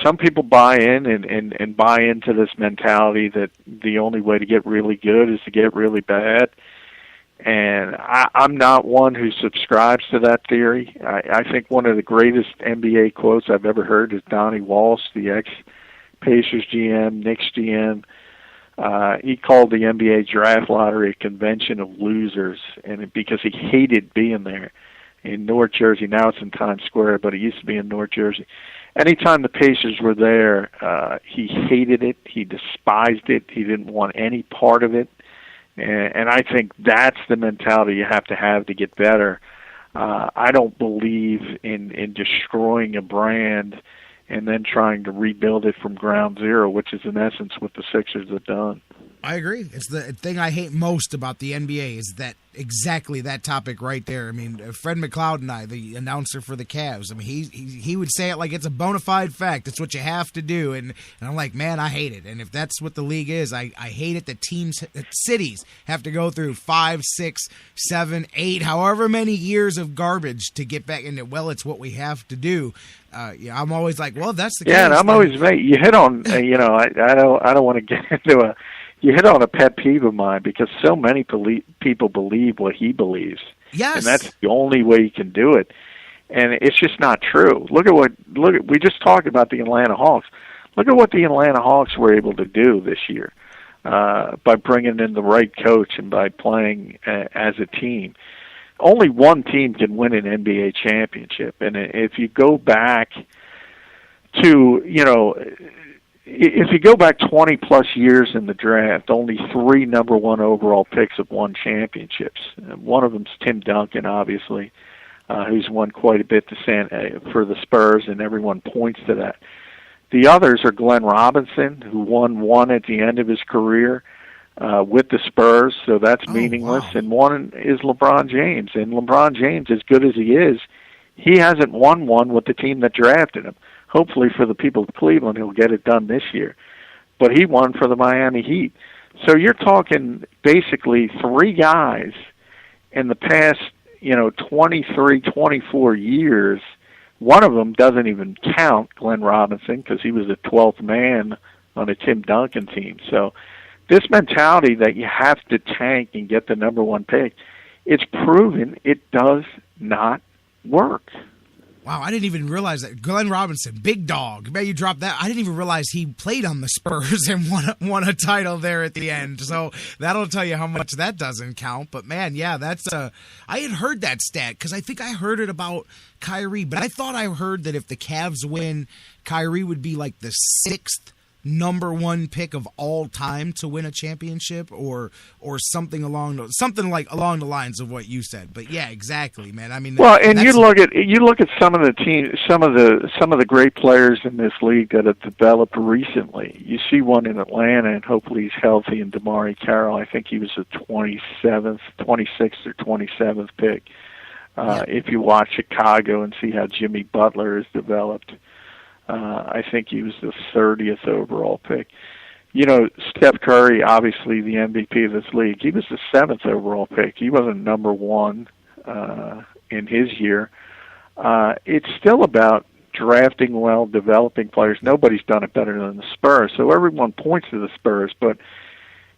some people buy in and buy into this mentality that the only way to get really good is to get really bad. And I'm not one who subscribes to that theory. I think one of the greatest NBA quotes I've ever heard is Donnie Walsh, the ex-Pacers GM, Knicks GM. He called the NBA draft lottery a convention of losers, and because he hated being there in North Jersey. Now it's in Times Square, but it used to be in North Jersey. Anytime the Pacers were there, he hated it. He despised it. He didn't want any part of it. And I think that's the mentality you have to get better. I don't believe in destroying a brand and then trying to rebuild it from ground zero, which is in essence what the Sixers have done. I agree. It's the thing I hate most about the NBA is that exactly that topic right there. I mean, Fred McLeod and I, the announcer for the Cavs, I mean, he would say it like it's a bona fide fact. It's what you have to do. And I'm like, man, I hate it. And if that's what the league is, I hate it that cities have to go through 5, 6, 7, 8, however many years of garbage to get back into, well, it's what we have to do. I'm always like, well, that's the case. Yeah, and I'm always, you hit on, I don't want to get into you hit on a pet peeve of mine because so many people believe what he believes. Yes. And that's the only way you can do it. And it's just not true. We just talked about the Atlanta Hawks. Look at what the Atlanta Hawks were able to do this year by bringing in the right coach and by playing as a team. Only one team can win an NBA championship. And if you go back to, if you go back 20-plus years in the draft, only 3 number 1 overall picks have won championships. One of them's Tim Duncan, obviously, who's won quite a bit for the Spurs, and everyone points to that. The others are Glenn Robinson, who won 1 at the end of his career with the Spurs, so that's meaningless. Wow. And one is LeBron James. And LeBron James, as good as he is, he hasn't won 1 with the team that drafted him. Hopefully for the people of Cleveland, he'll get it done this year. But he won for the Miami Heat. So you're talking basically 3 guys in the past, 23, 24 years. One of them doesn't even count, Glenn Robinson, because he was the 12th man on a Tim Duncan team. So this mentality that you have to tank and get the number 1 pick, it's proven it does not work. Wow, I didn't even realize that. Glenn Robinson, big dog. Man, you dropped that. I didn't even realize he played on the Spurs and won a title there at the end. So that'll tell you how much that doesn't count. But, man, yeah, that's I had heard that stat because I think I heard it about Kyrie. But I thought I heard that if the Cavs win, Kyrie would be like the 6th number 1 pick of all time to win a championship or something along the lines of what you said. But yeah, exactly, man. I mean, well, and you look at some of the teams, some of the great players in this league that have developed recently. You see one in Atlanta, and hopefully he's healthy, and DeMare Carroll. I think he was the 26th or 27th pick. If you watch Chicago and see how Jimmy Butler has developed, I think he was the 30th overall pick. You know, Steph Curry, obviously the MVP of this league, he was the 7th overall pick. He wasn't number 1 in his year. It's still about drafting well, developing players. Nobody's done it better than the Spurs, so everyone points to the Spurs, but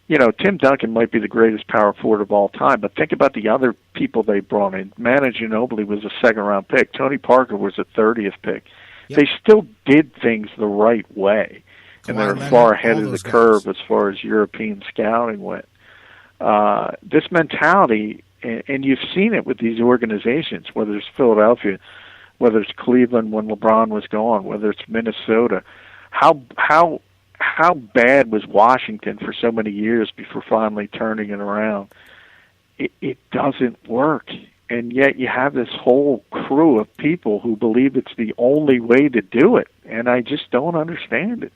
you know, Tim Duncan might be the greatest power forward of all time, but think about the other people they brought in. Manu Ginobili was a second-round pick. Tony Parker was a 30th pick. Yep. They still did things the right way, and they're far ahead of the curve as far as European scouting went. This mentality, and you've seen it with these organizations, whether it's Philadelphia, whether it's Cleveland when LeBron was gone, whether it's Minnesota, how bad was Washington for so many years before finally turning it around? It doesn't work. And yet you have this whole crew of people who believe it's the only way to do it. And I just don't understand it.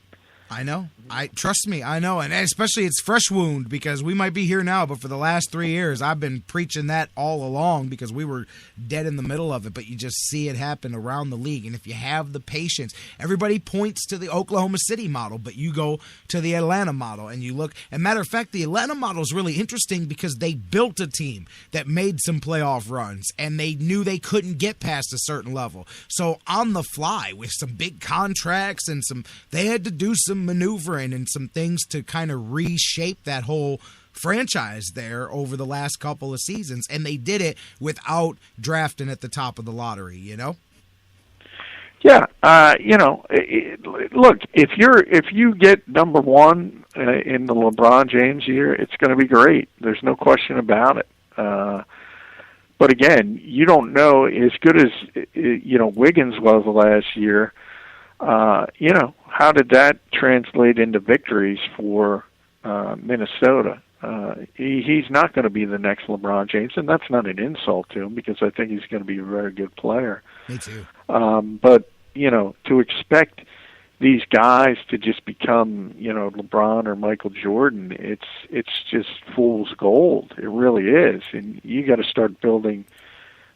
I know. Trust me, I know. And especially it's fresh wound because we might be here now, but for the last 3 years, I've been preaching that all along because we were dead in the middle of it, but you just see it happen around the league. And if you have the patience, everybody points to the Oklahoma City model, but you go to the Atlanta model and you look. And matter of fact, the Atlanta model is really interesting because they built a team that made some playoff runs and they knew they couldn't get past a certain level. So on the fly with some big contracts and they had to do some maneuvering and some things to kind of reshape that whole franchise there over the last couple of seasons, and they did it without drafting at the top of the lottery, you know? Yeah, look, if you get number 1 in the LeBron James year, it's going to be great. There's no question about it. But again, you don't know, as good as Wiggins was last year. How did that translate into victories for Minnesota? He's not going to be the next LeBron James, and that's not an insult to him because I think he's going to be a very good player. Me too. But, to expect these guys to just become, LeBron or Michael Jordan, it's just fool's gold. It really is. And you got to start building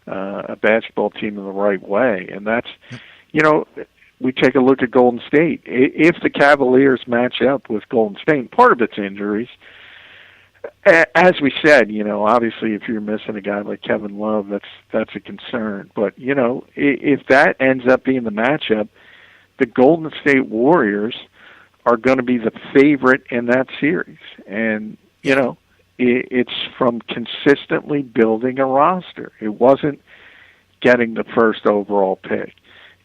a basketball team in the right way. And that's, we take a look at Golden State. If the Cavaliers match up with Golden State, part of it's injuries. As we said, obviously if you're missing a guy like Kevin Love, that's a concern. But, if that ends up being the matchup, the Golden State Warriors are going to be the favorite in that series. And, it's from consistently building a roster. It wasn't getting the first overall pick.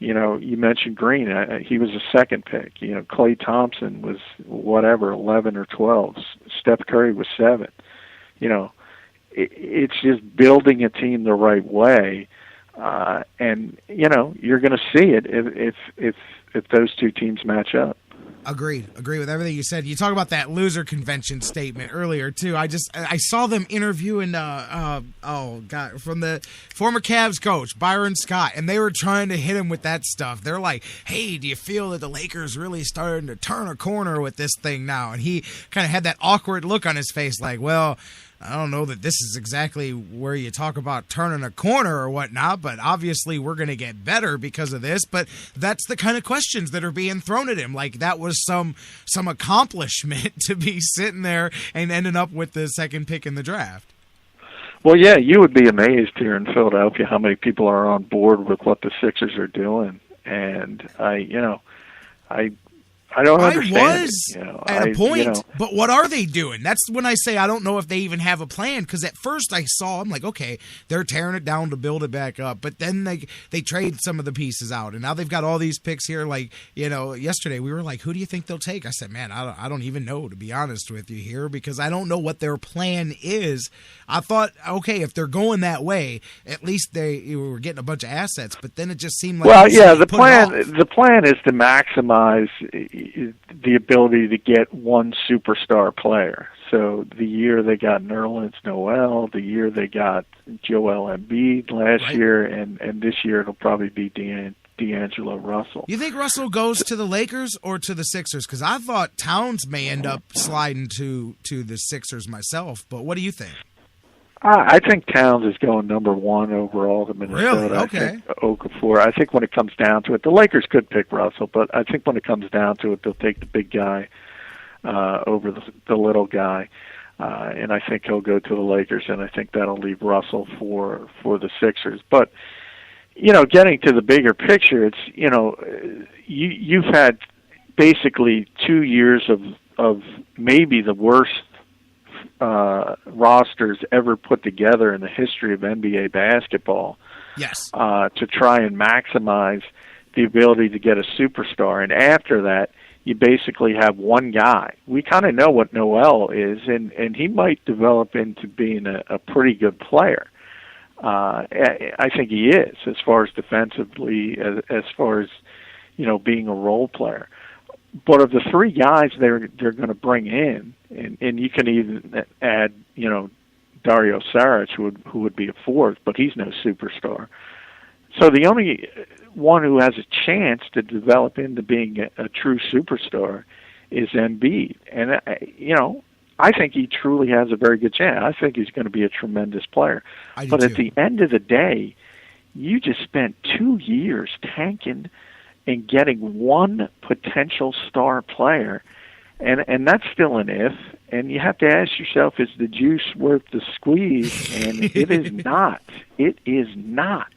You mentioned Green. He was a second pick. Klay Thompson was 11 or 12. Steph Curry was 7. It's just building a team the right way, and you're going to see it if those two teams match up. Agree with everything you said. You talk about that loser convention statement earlier too. I saw them interviewing from the former Cavs coach Byron Scott, and they were trying to hit him with that stuff. They're like, "Hey, do you feel that the Lakers really starting to turn a corner with this thing now?" And he kind of had that awkward look on his face, like, "Well, I don't know that this is exactly where you talk about turning a corner or whatnot, but obviously we're going to get better because of this." But that's the kind of questions that are being thrown at him. Like that was some accomplishment to be sitting there and ending up with the second pick in the draft. Well, yeah, you would be amazed here in Philadelphia how many people are on board with what the Sixers are doing. And I don't understand. I was at a point, but what are they doing? That's when I say I don't know if they even have a plan, because at first I saw, I'm like, okay, they're tearing it down to build it back up, but then they trade some of the pieces out, and now they've got all these picks here. Like, yesterday we were like, who do you think they'll take? I said, man, I don't even know, to be honest with you here, because I don't know what their plan is. I thought, okay, if they're going that way, at least they were getting a bunch of assets, but then it just seemed like, well, yeah, the plan is to maximize the ability to get one superstar player. So the year they got Nerlens Noel, the year they got Joel Embiid last year, and this year it'll probably be D'Angelo Russell. You think Russell goes to the Lakers or to the Sixers? Because I thought Towns may end up sliding to the Sixers myself, but what do you think? I think Towns is going number 1 overall to Minnesota. Really? Okay. I think Okafor. I think when it comes down to it, the Lakers could pick Russell, but I think when it comes down to it, they'll take the big guy over the little guy. And I think he'll go to the Lakers, and I think that'll leave Russell for the Sixers. But, getting to the bigger picture, it's, you've had basically 2 years of maybe the worst rosters ever put together in the history of NBA basketball. Yes. To try and maximize the ability to get a superstar. And after that, you basically have one guy. We kind of know what Noel is, and he might develop into being a pretty good player. I think he is, as far as defensively, as far as, being a role player. But of the 3 guys they're going to bring in, and you can even add, Dario Saric, who would be a 4th, but he's no superstar. So the only one who has a chance to develop into being a true superstar is Embiid. And, I think he truly has a very good chance. I think he's going to be a tremendous player. But at the end of the day, you just spent 2 years tanking and getting one potential star player, and that's still an if. And you have to ask yourself, is the juice worth the squeeze? And it is not. It is not.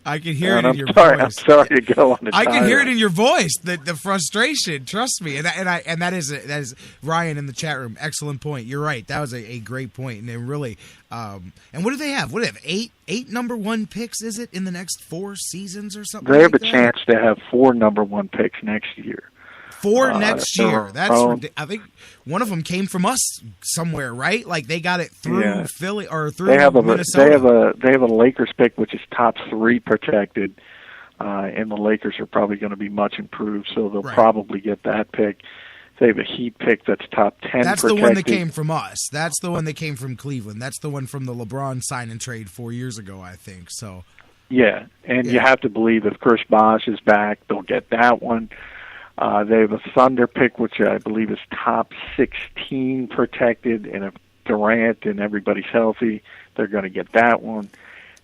I can hear it in your voice. I'm sorry to go on. I can hear it in your voice. The frustration. Trust me, and that is Ryan in the chat room. Excellent point. You're right. That was a great point, and it really. And what do they have? What do they have? Eight number 1 picks? Is it in the next 4 seasons or something? They have a chance to have 4 number 1 picks next year. 4 next year. That's I think one of them came from us somewhere, right? Like they got it through Philly or through Minnesota. They have a Lakers pick which is top 3 protected, and the Lakers are probably going to be much improved, so they'll probably get that pick. They have a Heat pick that's top 10 That's protected. the one that came from us. That's the one that came from Cleveland. That's the one from the LeBron sign and trade 4 years ago, I think. So. Yeah, and you have to believe if Chris Bosh is back, they'll get that one. They have a Thunder pick, which I believe is top 16 protected, and if Durant and everybody's healthy, they're going to get that one.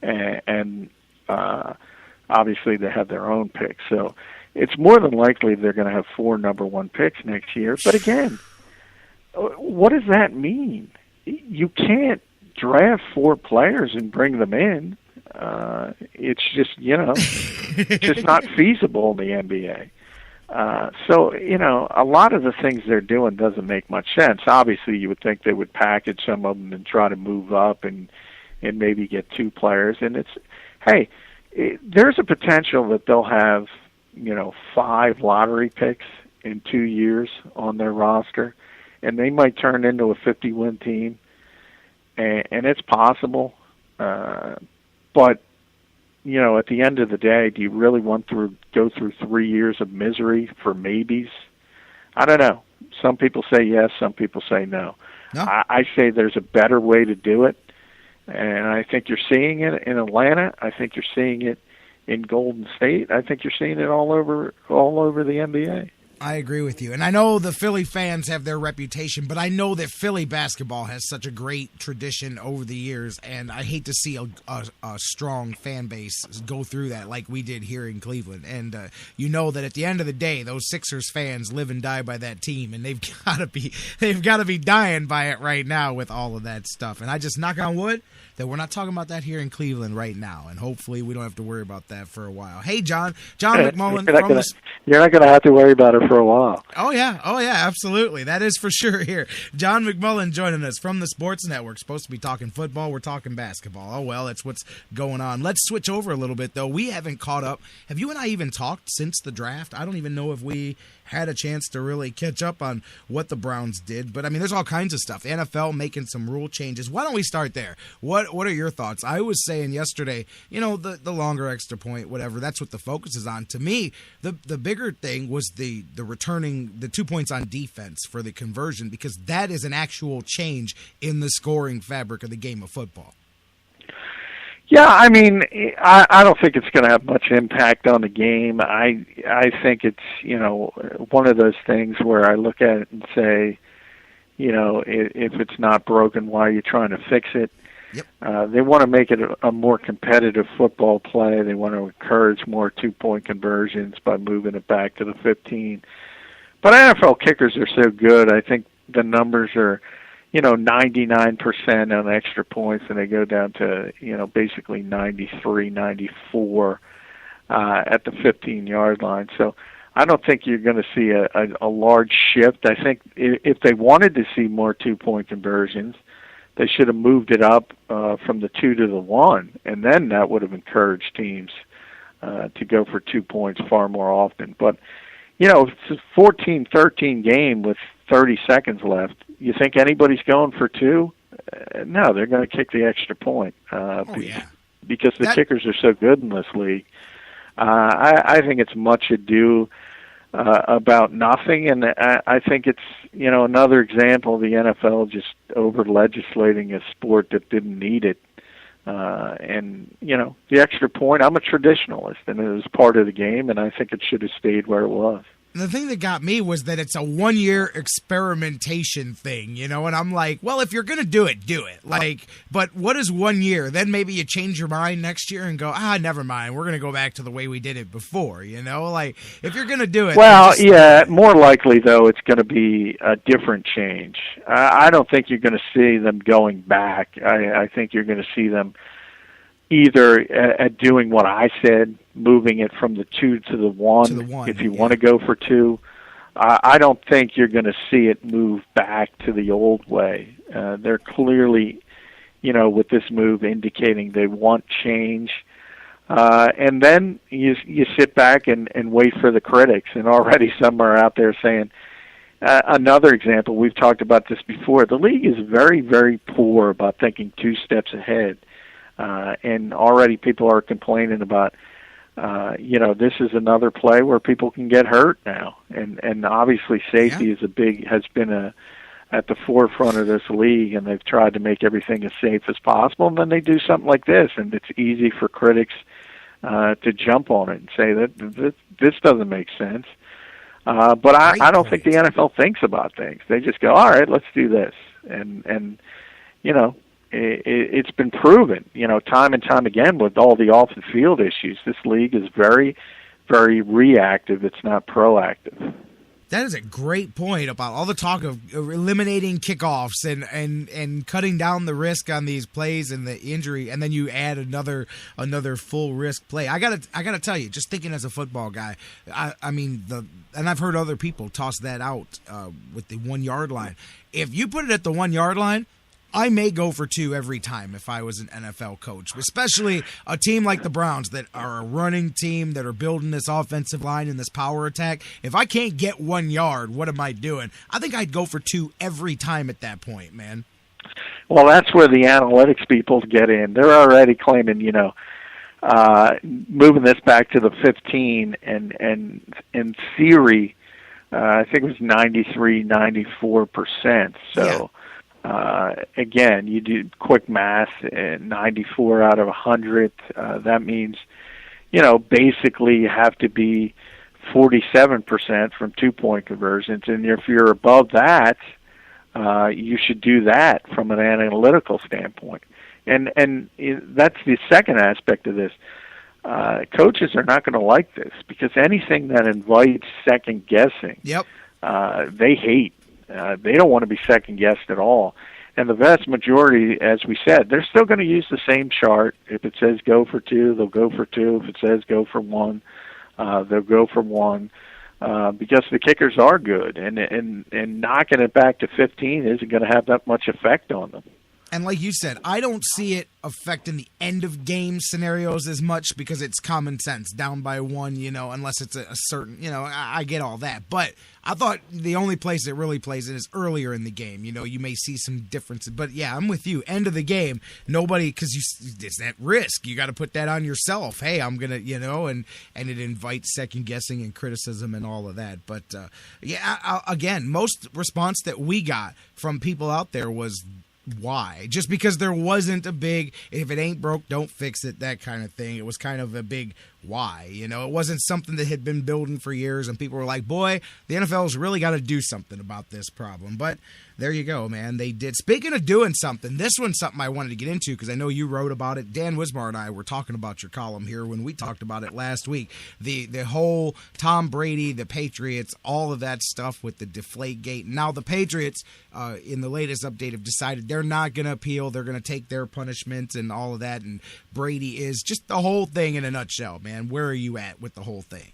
And obviously they have their own pick. So it's more than likely they're going to have 4 number 1 picks next year. But again, what does that mean? You can't draft 4 players and bring them in. It's just, just not feasible in the NBA. So, a lot of the things they're doing doesn't make much sense. Obviously, you would think they would package some of them and try to move up and maybe get 2 players. And there's a potential that they'll have, 5 lottery picks in 2 years on their roster, and they might turn into a 50-win team. And it's possible. But at the end of the day, do you really want to go through 3 years of misery for maybes? I don't know. Some people say yes, some people say no. I say there's a better way to do it, and I think you're seeing it in Atlanta. I think you're seeing it in Golden State. I think you're seeing it all over the NBA. I agree with you. And I know the Philly fans have their reputation, but I know that Philly basketball has such a great tradition over the years, and I hate to see a strong fan base go through that like we did here in Cleveland. And you know that at the end of the day, those Sixers fans live and die by that team, and they've got to be dying by it right now with all of that stuff. And I just knock on wood that we're not talking about that here in Cleveland right now, and hopefully we don't have to worry about that for a while. Hey, John McMullen. You're not going to have to worry about it for a while. Oh, yeah, absolutely. That is for sure here. John McMullen joining us from the Sports Network. Supposed to be talking football. We're talking basketball. Oh, well, that's what's going on. Let's switch over a little bit, though. We haven't caught up. Have you and I even talked since the draft? I don't even know if we had a chance to really catch up on what the Browns did. But, I mean, there's all kinds of stuff. The NFL making some rule changes. Why don't we start there? What are your thoughts? I was saying yesterday, the longer extra point, whatever, that's what the focus is on. To me, the bigger thing was the returning the 2 points on defense for the conversion, because that is an actual change in the scoring fabric of the game of football. Yeah, I mean, I don't think it's going to have much impact on the game. I think it's, one of those things where I look at it and say, if it's not broken, why are you trying to fix it? Yep. They want to make it a more competitive football play. They want to encourage more two-point conversions by moving it back to the 15. But NFL kickers are so good. I think the numbers are, 99% on extra points, and they go down to, basically 93, 94 at the 15-yard line. So I don't think you're going to see a large shift. I think if they wanted to see more two-point conversions, they should have moved it up from the 2 to the 1, and then that would have encouraged teams to go for 2 points far more often. But, it's a 14-13 game with 30 seconds left. You think anybody's going for 2? No, they're going to kick the extra point because the kickers are so good in this league. I think it's much ado about nothing, and I think it's another example of the NFL just over legislating a sport that didn't need it. And the extra point, I'm a traditionalist, and it was part of the game, and I think it should have stayed where it was. And the thing that got me was that it's a 1-year experimentation thing, and I'm like, well, if you're going to do it, do it. But what is 1 year? Then maybe you change your mind next year and go, never mind. We're going to go back to the way we did it before, if you're going to do it. Well, more likely, though, it's going to be a different change. I don't think you're going to see them going back. I think you're going to see them either at doing what I said, moving it from the 2 to the 1, if you want to go for 2. I don't think you're going to see it move back to the old way. They're clearly, with this move indicating they want change. And then you sit back and wait for the critics, and already some are out there saying, another example, we've talked about this before, the league is very, very poor about thinking 2 steps ahead. And already people are complaining about, this is another play where people can get hurt now. And obviously safety has been at the forefront of this league, and they've tried to make everything as safe as possible. And then they do something like this, and it's easy for critics to jump on it and say that this doesn't make sense. But I don't think the NFL thinks about things. They just go, all right, let's do this. And it's been proven, time and time again with all the off-the-field issues. This league is very, very reactive. It's not proactive. That is a great point about all the talk of eliminating kickoffs and cutting down the risk on these plays and the injury, and then you add another full risk play. I gotta tell you, just thinking as a football guy, and I've heard other people toss that out with the 1 yard line. If you put it at the 1 yard line, I may go for 2 every time if I was an NFL coach, especially a team like the Browns that are a running team that are building this offensive line and this power attack. If I can't get 1 yard, what am I doing? I think I'd go for 2 every time at that point, man. Well, that's where the analytics people get in. They're already claiming, moving this back to the 15, and in theory, I think it was 93, 94%. So. Yeah. Again, you do quick math, 94 out of 100. That means, basically you have to be 47% from 2-point conversions. And if you're above that, you should do that from an analytical standpoint. And that's the second aspect of this. Coaches are not going to like this because anything that invites second guessing, they hate. They don't want to be second-guessed at all. And the vast majority, as we said, they're still going to use the same chart. If it says go for 2, they'll go for 2. If it says go for 1, they'll go for 1 because the kickers are good. And knocking it back to 15 isn't going to have that much effect on them. And like you said, I don't see it affecting the end-of-game scenarios as much because it's common sense, down by 1, unless it's a certain, I get all that. But I thought the only place it really plays it is earlier in the game. You may see some differences. But, yeah, I'm with you. End of the game, nobody, because it's that risk. You got to put that on yourself. Hey, I'm going to, and it invites second-guessing and criticism and all of that. But, again, most response that we got from people out there was – why? Just because there wasn't a big, if it ain't broke, don't fix it, that kind of thing. It was kind of a big why. You know, it wasn't something that had been building for years, and people were like, boy, the NFL's really got to do something about this problem. But there you go, man. They did. Speaking of doing something, this one's something I wanted to get into because I know you wrote about it. Dan Wismar and I were talking about your column here when we talked about it last week. The whole Tom Brady, the Patriots, all of that stuff with the Deflategate. Now the Patriots, in the latest update, have decided they're not going to appeal. They're going to take their punishment and all of that. And Brady is just the whole thing in a nutshell, man. Where are you at with the whole thing?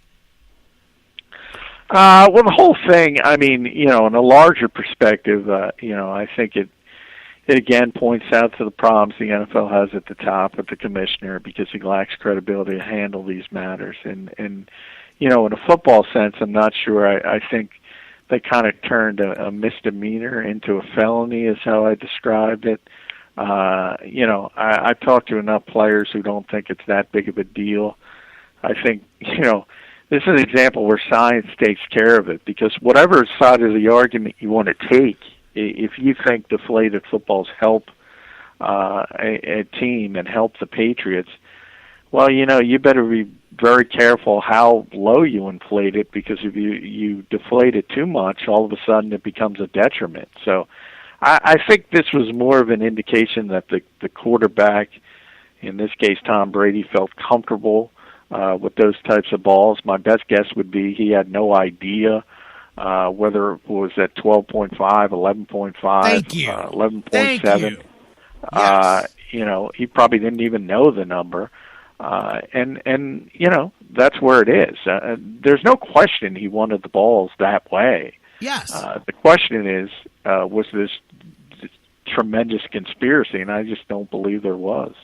Well, the whole thing, I mean, you know, in a larger perspective, you know, I think it again points out to the problems the NFL has at the top with the commissioner because he lacks credibility to handle these matters. And you know, in a football sense, I'm not sure. I think they kind of turned a misdemeanor into a felony is how I described it. You know, I've talked to enough players who don't think it's that big of a deal. I think, you know, this is an example where science takes care of it because whatever side of the argument you want to take, if you think deflated footballs help a team and help the Patriots, well, you know, you better be very careful how low you inflate it because if you deflate it too much, all of a sudden it becomes a detriment. So I think this was more of an indication that the quarterback, in this case Tom Brady, felt comfortable with those types of balls. My best guess would be he had no idea whether it was at 12.5, 11.5, 11.7. Yes. You know, he probably didn't even know the number. And you know, that's where it is. There's no question he wanted the balls that way. Yes. The question is, was this tremendous conspiracy? And I just don't believe there was.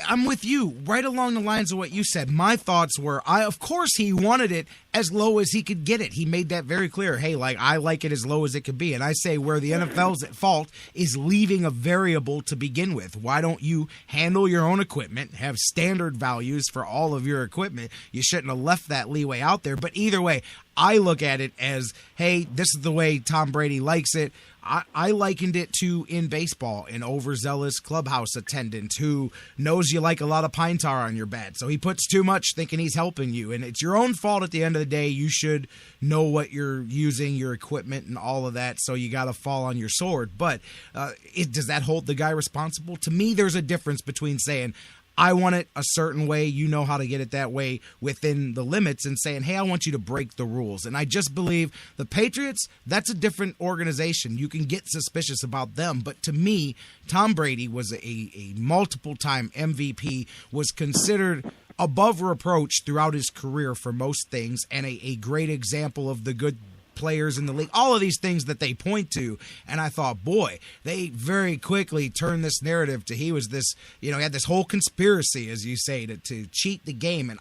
I'm with you, right along the lines of what you said. My thoughts were, of course he wanted it as low as he could get it. He made that very clear. Hey, like, I like it as low as it could be. And I say where the NFL's at fault is leaving a variable to begin with. Why don't you handle your own equipment, have standard values for all of your equipment? You shouldn't have left that leeway out there. But either way, I look at it as, hey, this is the way Tom Brady likes it. I likened it to, in baseball, an overzealous clubhouse attendant who knows you like a lot of pine tar on your bat. So he puts too much thinking he's helping you. And it's your own fault at the end of the day. You should know what you're using, your equipment and all of that. So you got to fall on your sword. But does that hold the guy responsible? To me, there's a difference between saying, I want it a certain way, you know how to get it that way within the limits, and saying, hey, I want you to break the rules. And I just believe the Patriots, that's a different organization. You can get suspicious about them. But to me, Tom Brady was a multiple-time MVP, was considered above reproach throughout his career for most things, and a great example of the good players in the league, all of these things that they point to. And I thought, boy, they very quickly turned this narrative to he was this, you know, he had this whole conspiracy, as you say, to cheat the game. And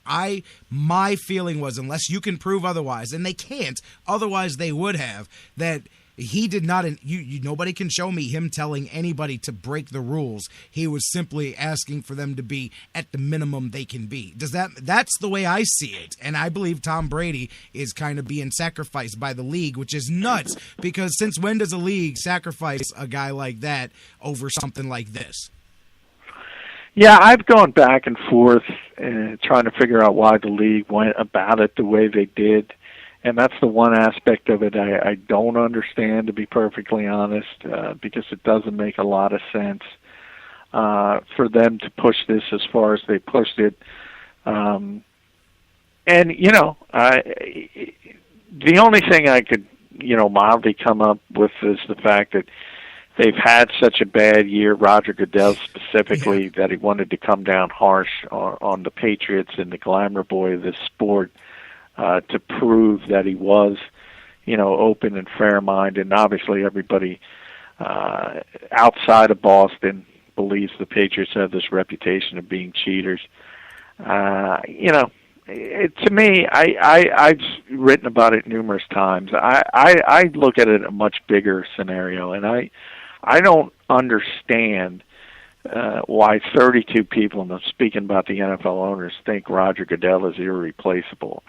my feeling was, unless you can prove otherwise, and they can't, otherwise they would have, that he did not, nobody can show me him telling anybody to break the rules. He was simply asking for them to be at the minimum they can be. That's the way I see it. And I believe Tom Brady is kind of being sacrificed by the league, which is nuts, because since when does a league sacrifice a guy like that over something like this? Yeah, I've gone back and forth trying to figure out why the league went about it the way they did. And that's the one aspect of it I don't understand, to be perfectly honest, because it doesn't make a lot of sense for them to push this as far as they pushed it. And, you know, the only thing I could, you know, mildly come up with is the fact that they've had such a bad year, Roger Goodell specifically, that he wanted to come down harsh on the Patriots and the glamour boy of this sport. To prove that he was, you know, open and fair-minded. And obviously everybody outside of Boston believes the Patriots have this reputation of being cheaters. You know, to me, I've written about it numerous times. I look at it a much bigger scenario, and I don't understand why 32 people, and I'm speaking about the NFL owners, think Roger Goodell is irreplaceable.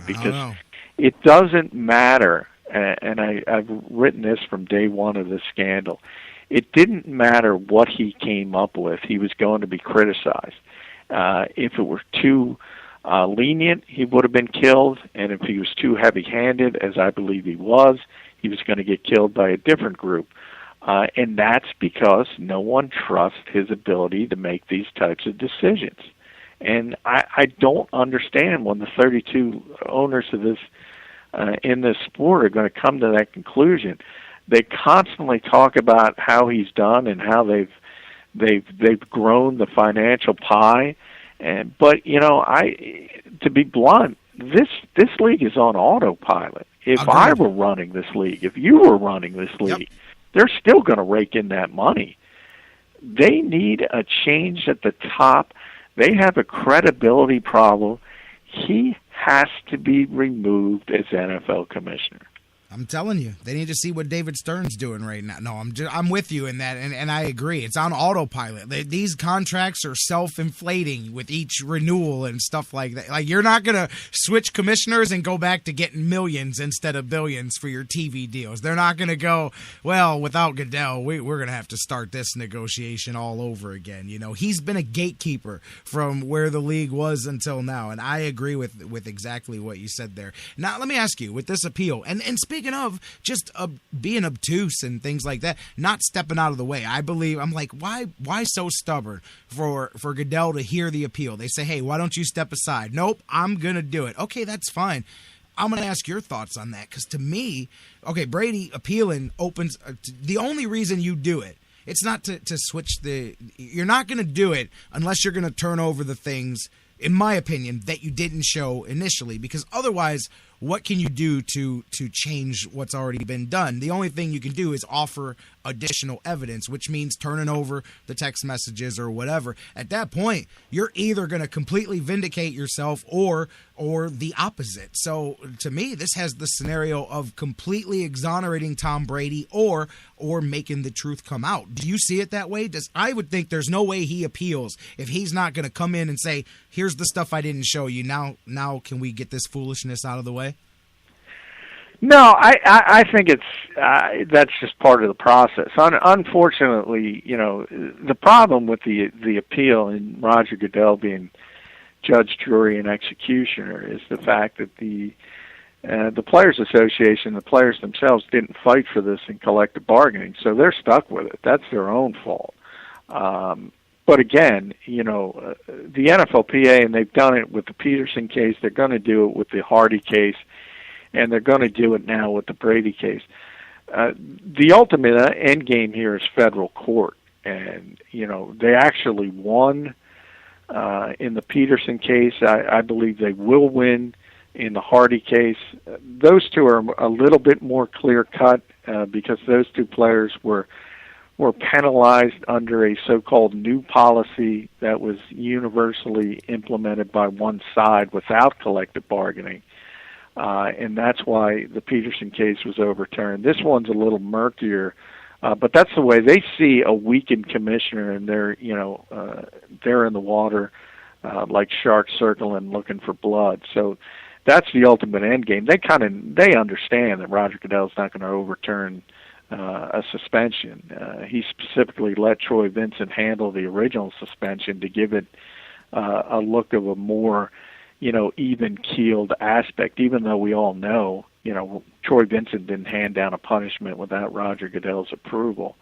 Because it doesn't matter, and I've written this from day one of this scandal, it didn't matter what he came up with, he was going to be criticized. If it were too lenient, he would have been killed, and if he was too heavy-handed, as I believe he was going to get killed by a different group. And that's because no one trusts his ability to make these types of decisions. And I don't understand when the 32 owners of this in this sport are going to come to that conclusion. They constantly talk about how he's done and how they've grown the financial pie. But to be blunt, this league is on autopilot. If I were running this league, if you were running this league, they're still going to rake in that money. They need a change at the top. They have a credibility problem. He has to be removed as NFL commissioner. I'm telling you, they need to see what David Stern's doing right now. No, I'm with you in that, and I agree. It's on autopilot. These contracts are self-inflating with each renewal and stuff like that. Like, you're not going to switch commissioners and go back to getting millions instead of billions for your TV deals. They're not going to go, well, without Goodell, we're going to have to start this negotiation all over again. He's been a gatekeeper from where the league was until now, and I agree with exactly what you said there. Now, let me ask you, with this appeal, and speaking of just being obtuse and things like that, not stepping out of the way, I'm like, why so stubborn for Goodell to hear the appeal? They say, hey, why don't you step aside? Nope, I'm going to do it. Okay, that's fine. I'm going to ask your thoughts on that, because to me, okay, Brady appealing opens the only reason you do it. It's not to switch you're not going to do it unless you're going to turn over the things, in my opinion, that you didn't show initially, because otherwise, what can you do to change what's already been done? The only thing you can do is offer additional evidence, which means turning over the text messages or whatever. At that point, you're either going to completely vindicate yourself or the opposite. So to me, this has the scenario of completely exonerating Tom Brady or making the truth come out. Do you see it that way? I would think there's no way he appeals if he's not going to come in and say, here's the stuff I didn't show you. Now can we get this foolishness out of the way? No, I think that's just part of the process. Unfortunately, the problem with the appeal and Roger Goodell being judge, jury, and executioner is the fact that the Players Association, the players themselves, didn't fight for this in collective bargaining, so they're stuck with it. That's their own fault. But again, the NFLPA, and they've done it with the Peterson case, they're going to do it with the Hardy case, and they're going to do it now with the Brady case. The ultimate end game here is federal court, and they actually won in the Peterson case. I believe they will win in the Hardy case. Those two are a little bit more clear-cut because those two players were penalized under a so-called new policy that was universally implemented by one side without collective bargaining. And that's why the Peterson case was overturned. This one's a little murkier, but that's the way they see a weakened commissioner, and they're in the water like sharks circling looking for blood. So that's the ultimate end game. They understand that Roger Goodell's not going to overturn a suspension. He specifically let Troy Vincent handle the original suspension to give it a look of a more even-keeled aspect, even though we all know, Troy Vincent didn't hand down a punishment without Roger Goodell's approval.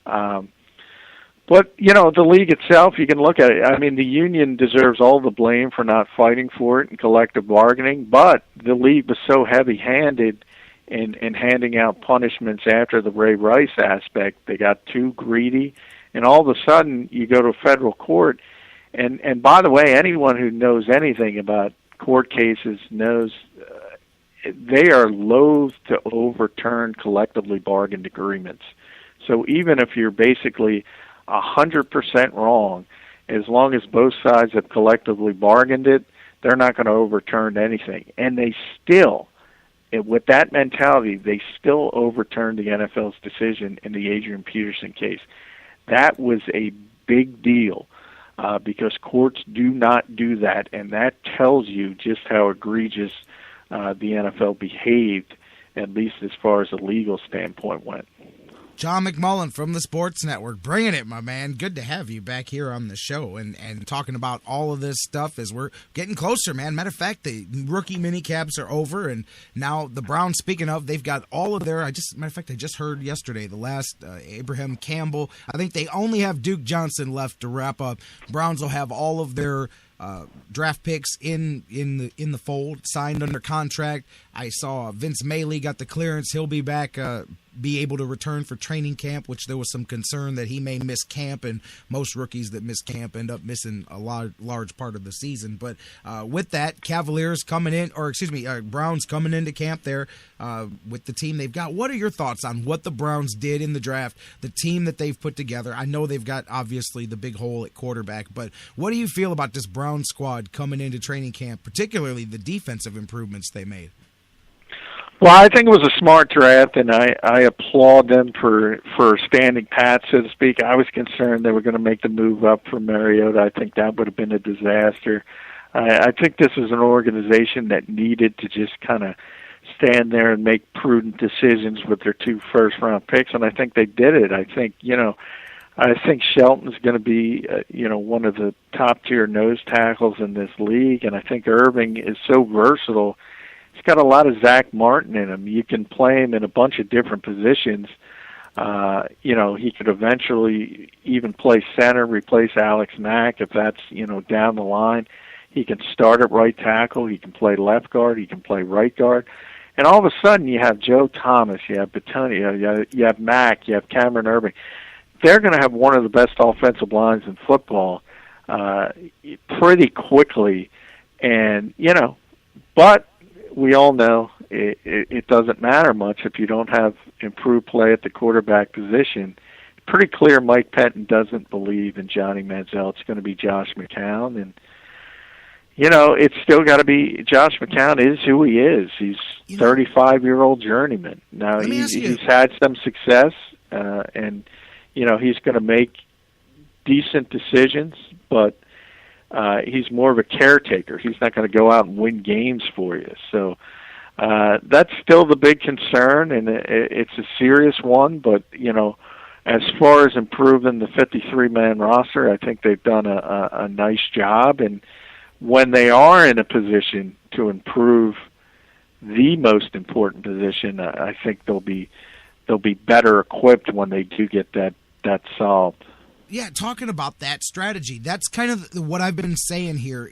But, the league itself, you can look at it. I mean, the union deserves all the blame for not fighting for it in collective bargaining, but the league was so heavy-handed in handing out punishments after the Ray Rice aspect. They got too greedy, and all of a sudden you go to federal court. And by the way, anyone who knows anything about court cases knows they are loath to overturn collectively bargained agreements. So even if you're basically 100% wrong, as long as both sides have collectively bargained it, they're not going to overturn anything. And they still, with that mentality, they still overturned the NFL's decision in the Adrian Peterson case. That was a big deal. Because courts do not do that, and that tells you just how egregious the NFL behaved, at least as far as a legal standpoint went. John McMullen from the Sports Network. Bringing it, my man. Good to have you back here on the show and talking about all of this stuff as we're getting closer, man. Matter of fact, the rookie minicaps are over, and now the Browns, speaking of, they've got all of their, I just heard yesterday, the last Abraham Campbell. I think they only have Duke Johnson left to wrap up. Browns will have all of their draft picks in the fold, signed under contract. I saw Vince Mailey got the clearance. He'll be back, be able to return for training camp, which there was some concern that he may miss camp, and most rookies that miss camp end up missing a large part of the season. But with that, Browns coming into camp there with the team they've got. What are your thoughts on what the Browns did in the draft, the team that they've put together? I know they've got, obviously, the big hole at quarterback, but what do you feel about this Browns squad coming into training camp, particularly the defensive improvements they made? Well, I think it was a smart draft, and I applaud them for standing pat, so to speak. I was concerned they were going to make the move up for Mariota. I think that would have been a disaster. I think this is an organization that needed to just kind of stand there and make prudent decisions with their 2 first-round picks, and I think they did it. I think Shelton's going to be, one of the top-tier nose tackles in this league, and I think Irving is so versatile. He's got a lot of Zach Martin in him. You can play him in a bunch of different positions. He could eventually even play center, replace Alex Mack if that's, down the line. He can start at right tackle. He can play left guard. He can play right guard. And all of a sudden you have Joe Thomas, you have Bitonio, you have Mack, you have Cameron Irving. They're going to have one of the best offensive lines in football pretty quickly. And, but we all know it doesn't matter much if you don't have improved play at the quarterback position. Pretty clear Mike Pettin doesn't believe in Johnny Manziel. It's going to be Josh McCown. And, it's still got to be Josh McCown is who he is. He's 35-year-old journeyman. Now, he's had some success, and, he's going to make decent decisions, but he's more of a caretaker. He's not going to go out and win games for you. So that's still the big concern, and it's a serious one. But, as far as improving the 53-man roster, I think they've done a nice job. And when they are in a position to improve the most important position, I think they'll be better equipped when they do get that solved. Yeah, talking about that strategy, that's kind of what I've been saying here.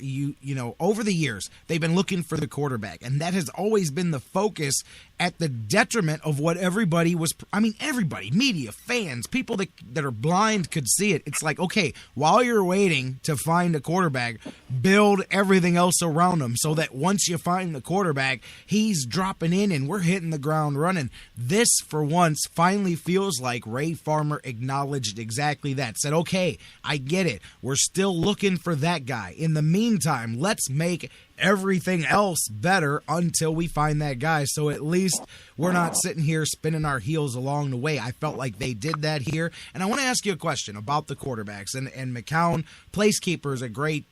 Over the years, they've been looking for the quarterback, and that has always been the focus at the detriment of what everybody was. Everybody, media, fans, people that are blind could see it. It's like, okay, while you're waiting to find a quarterback, build everything else around him so that once you find the quarterback, he's dropping in and we're hitting the ground running. This, for once, finally feels like Ray Farmer acknowledged exactly that. Said, okay, I get it. We're still looking for that guy. In the meantime, let's make everything else better until we find that guy. So at least we're not sitting here spinning our heels along the way. I felt like they did that here. And I want to ask you a question about the quarterbacks. And McCown, placekeeper is a great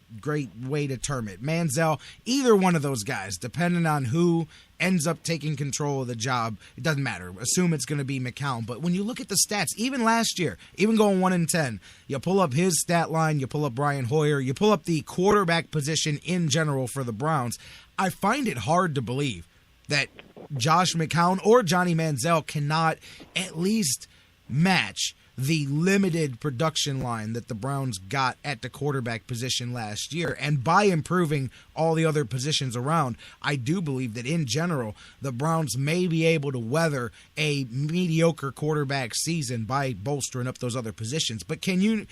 way to term it. Manziel, either one of those guys, depending on who ends up taking control of the job, it doesn't matter. Assume it's going to be McCown. But when you look at the stats, even last year, even going 1-10, you pull up his stat line, you pull up Brian Hoyer, you pull up the quarterback position in general for the Browns, I find it hard to believe that Josh McCown or Johnny Manziel cannot at least match the limited production line that the Browns got at the quarterback position last year. And by improving all the other positions around, I do believe that in general, the Browns may be able to weather a mediocre quarterback season by bolstering up those other positions. But can you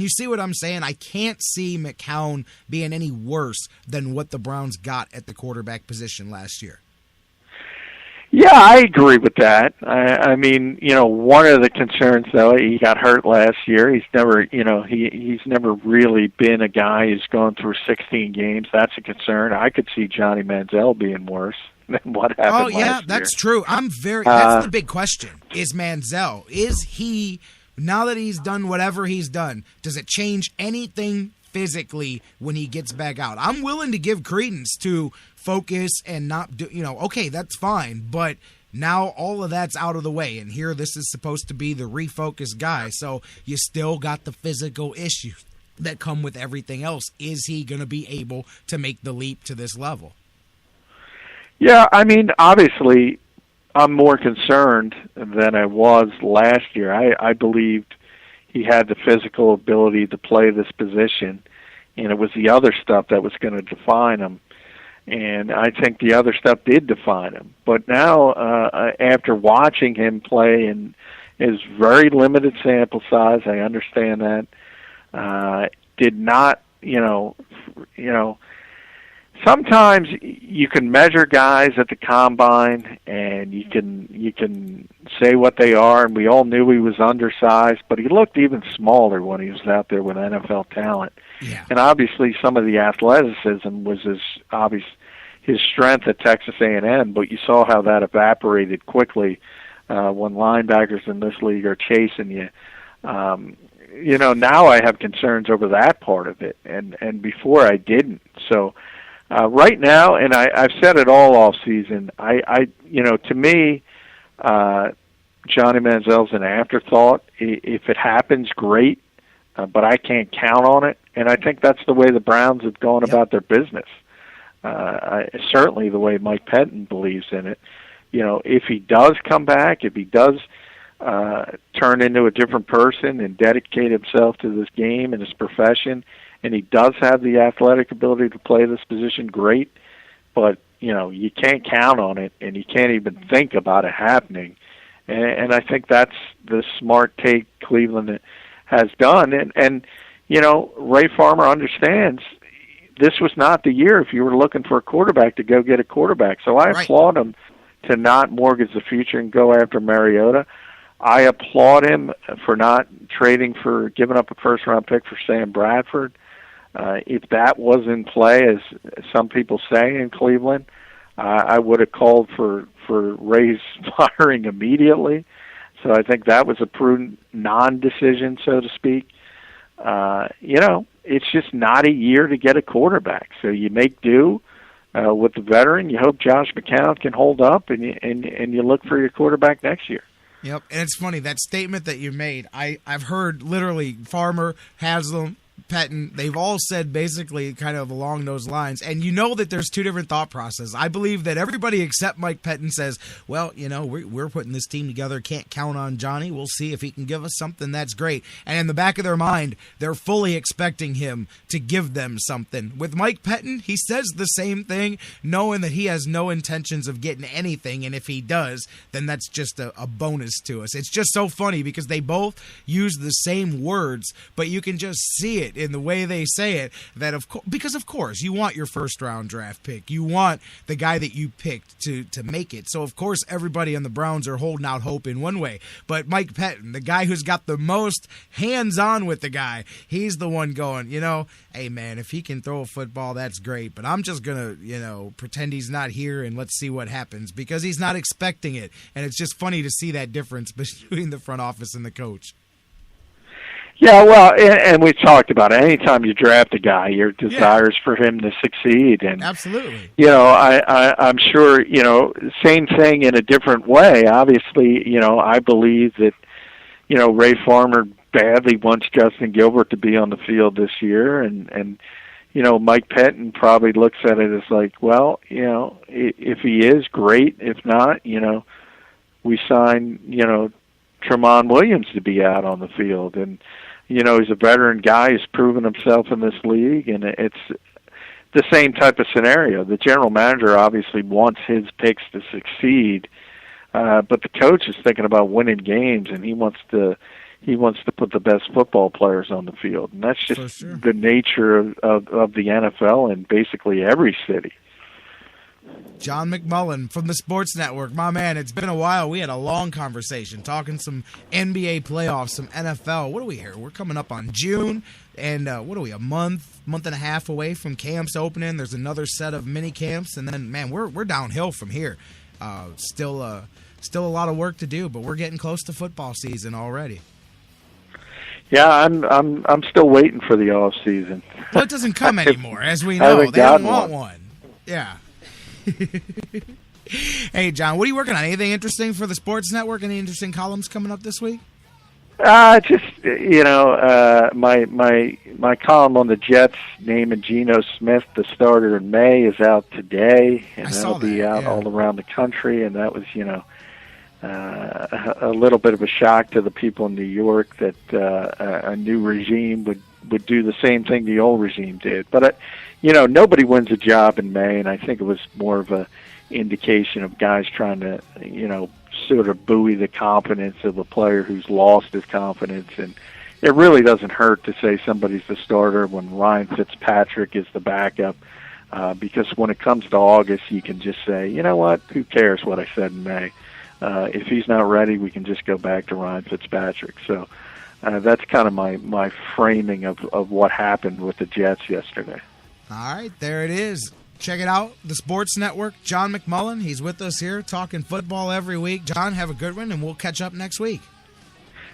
see what I'm saying? I can't see McCown being any worse than what the Browns got at the quarterback position last year. Yeah, I agree with that. I mean, one of the concerns, though, he got hurt last year. He's never, he's never really been a guy who's gone through 16 games. That's a concern. I could see Johnny Manziel being worse than what happened last year. Oh, yeah, that's true. That's the big question, is Manziel. Is he, now that he's done whatever he's done, does it change anything physically when he gets back out? I'm willing to give credence to focus and not do, okay, that's fine, but Now all of that's out of the way, and here this is supposed to be the refocused guy, so you still got the physical issues that come with everything else. Is he going to be able to make the leap to this level? Yeah, I mean, obviously, I'm more concerned than I was last year. I believed he had the physical ability to play this position, and it was the other stuff that was going to define him. And I think the other stuff did define him. But now, after watching him play in his very limited sample size, I understand that, did not, sometimes you can measure guys at the combine and you can say what they are, and we all knew he was undersized, but he looked even smaller when he was out there with NFL talent. Yeah. And obviously some of the athleticism was his strength at Texas A&M, but you saw how that evaporated quickly when linebackers in this league are chasing you. Now I have concerns over that part of it, and before I didn't. So right now, and I've said it all off season, to me, Johnny Manziel's an afterthought. If it happens, great, but I can't count on it. And I think that's the way the Browns have gone about their business. Certainly the way Mike Pettin believes in it. If he does come back, if he does turn into a different person and dedicate himself to this game and his profession, and he does have the athletic ability to play this position, great. But, you can't count on it, and you can't even think about it happening. And I think that's the smart take Cleveland has done. And Ray Farmer understands this was not the year if you were looking for a quarterback to go get a quarterback. So I applaud him to not mortgage the future and go after Mariota. I applaud him for not giving up a first-round pick for Sam Bradford. If that was in play, as some people say in Cleveland, I would have called for Ray's firing immediately. So I think that was a prudent non-decision, so to speak. It's just not a year to get a quarterback. So you make do with the veteran. You hope Josh McCown can hold up, and you look for your quarterback next year. Yep, and it's funny, that statement that you made, I've heard literally Farmer, Haslam, Pettin, they've all said basically kind of along those lines. And you know that there's two different thought processes. I believe that everybody except Mike Pettin says, well, we're putting this team together, can't count on Johnny. We'll see if he can give us something. That's great. And in the back of their mind, they're fully expecting him to give them something. With Mike Pettin, he says the same thing, knowing that he has no intentions of getting anything. And if he does, then that's just a bonus to us. It's just so funny because they both use the same words, but you can just see it in the way they say it, that because of course you want your first round draft pick, you want the guy that you picked to make it. So of course everybody on the Browns are holding out hope in one way, but Mike Pettin, the guy who's got the most hands-on with the guy, he's the one going, hey man, if he can throw a football, that's great, but I'm just gonna pretend he's not here and let's see what happens, because he's not expecting it. And it's just funny to see that difference between the front office and the coach. Yeah, well, and we've talked about it. Anytime you draft a guy, your desire is for him to succeed. And absolutely. I'm sure, same thing in a different way. Obviously, I believe that, Ray Farmer badly wants Justin Gilbert to be on the field this year. And Mike Pettin probably looks at it as like, well, if he is, great. If not, we sign, Tramon Williams to be out on the field. And, he's a veteran guy. He's proven himself in this league, and it's the same type of scenario. The general manager obviously wants his picks to succeed, but the coach is thinking about winning games, and he wants to put the best football players on the field. And that's just the nature of the NFL in basically every city. John McMullen from the Sports Network. My man, it's been a while. We had a long conversation talking some NBA playoffs, some NFL. What are we here? We're coming up on June, and what are we, a month and a half away from camps opening? There's another set of mini camps, and then, man, we're downhill from here. Still a lot of work to do, but we're getting close to football season already. Yeah, I'm still waiting for the off season. Well, it doesn't come anymore, as we know. They don't want one. Yeah. Hey, John, what are you working on? Anything interesting for the Sports Network? Any interesting columns coming up this week? Just my column on the Jets naming Geno Smith the starter in May is out today, and that'll be out all around the country. And that was, a little bit of a shock to the people in New York that a new regime would do the same thing the old regime did. But nobody wins a job in May, and I think it was more of a indication of guys trying to, sort of buoy the confidence of a player who's lost his confidence. And it really doesn't hurt to say somebody's the starter when Ryan Fitzpatrick is the backup, because when it comes to August, you can just say, you know what, who cares what I said in May? If he's not ready, we can just go back to Ryan Fitzpatrick. So that's kind of my framing of what happened with the Jets yesterday. All right, there it is. Check it out, the Sports Network. John McMullen, he's with us here talking football every week. John, have a good one, and we'll catch up next week.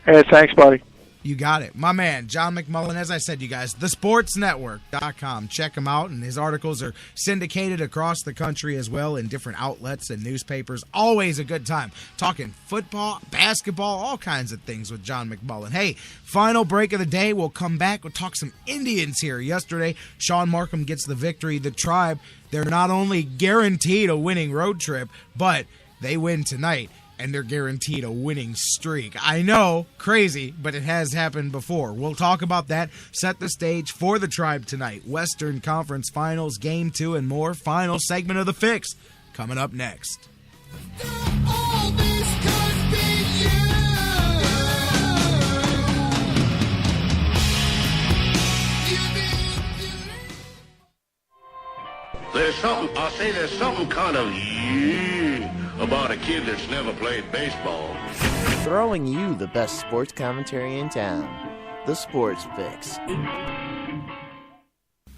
Hey, thanks, buddy. You got it. My man, John McMullen, as I said, you guys, thesportsnetwork.com. Check him out, and his articles are syndicated across the country as well in different outlets and newspapers. Always a good time talking football, basketball, all kinds of things with John McMullen. Hey, final break of the day. We'll come back. We'll talk some Indians here. Yesterday, Shawn Marcums gets the victory. The Tribe, they're not only guaranteed a winning road trip, but they win tonight. And they're guaranteed a winning streak. I know, crazy, but it has happened before. We'll talk about that, set the stage for the Tribe tonight. Western Conference Finals, Game 2, and more. Final segment of The Fix coming up next. There's something kind of about a kid that's never played baseball. Throwing you the best sports commentary in town. The Sports Fix.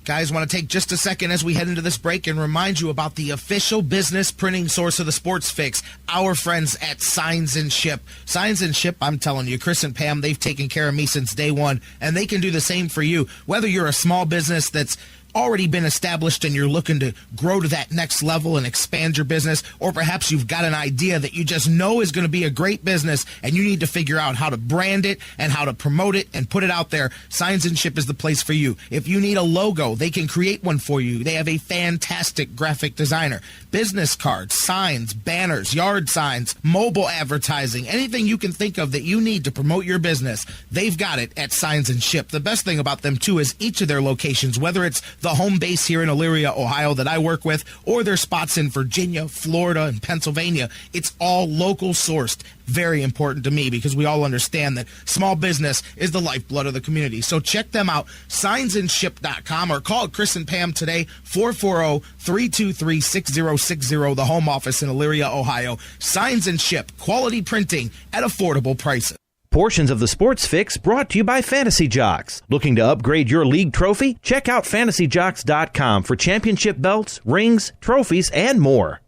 Guys, want to take just a second as we head into this break and remind you about the official business printing source of the Sports Fix, our friends at Signs and Ship. Signs and Ship, I'm telling you, Chris and Pam, they've taken care of me since day one, and they can do the same for you. Whether you're a small business that's already been established and you're looking to grow to that next level and expand your business, or perhaps you've got an idea that you just know is going to be a great business and you need to figure out how to brand it and how to promote it and put it out there, Signs and Ship is the place for you. If you need a logo, they can create one for you. They have a fantastic graphic designer. Business cards, signs, banners, yard signs, mobile advertising, anything you can think of that you need to promote your business, they've got it at Signs and Ship. The best thing about them, too, is each of their locations, whether it's the home base here in Elyria, Ohio that I work with, or their spots in Virginia, Florida, and Pennsylvania, it's all local sourced. Very important to me because we all understand that small business is the lifeblood of the community. So check them out, signsandship.com, or call Chris and Pam today, 440-323-6060, the home office in Elyria, Ohio. Signs and Ship, quality printing at affordable prices. Portions of the Sports Fix brought to you by Fantasy Jocks. Looking to upgrade your league trophy? Check out fantasyjocks.com for championship belts, rings, trophies, and more.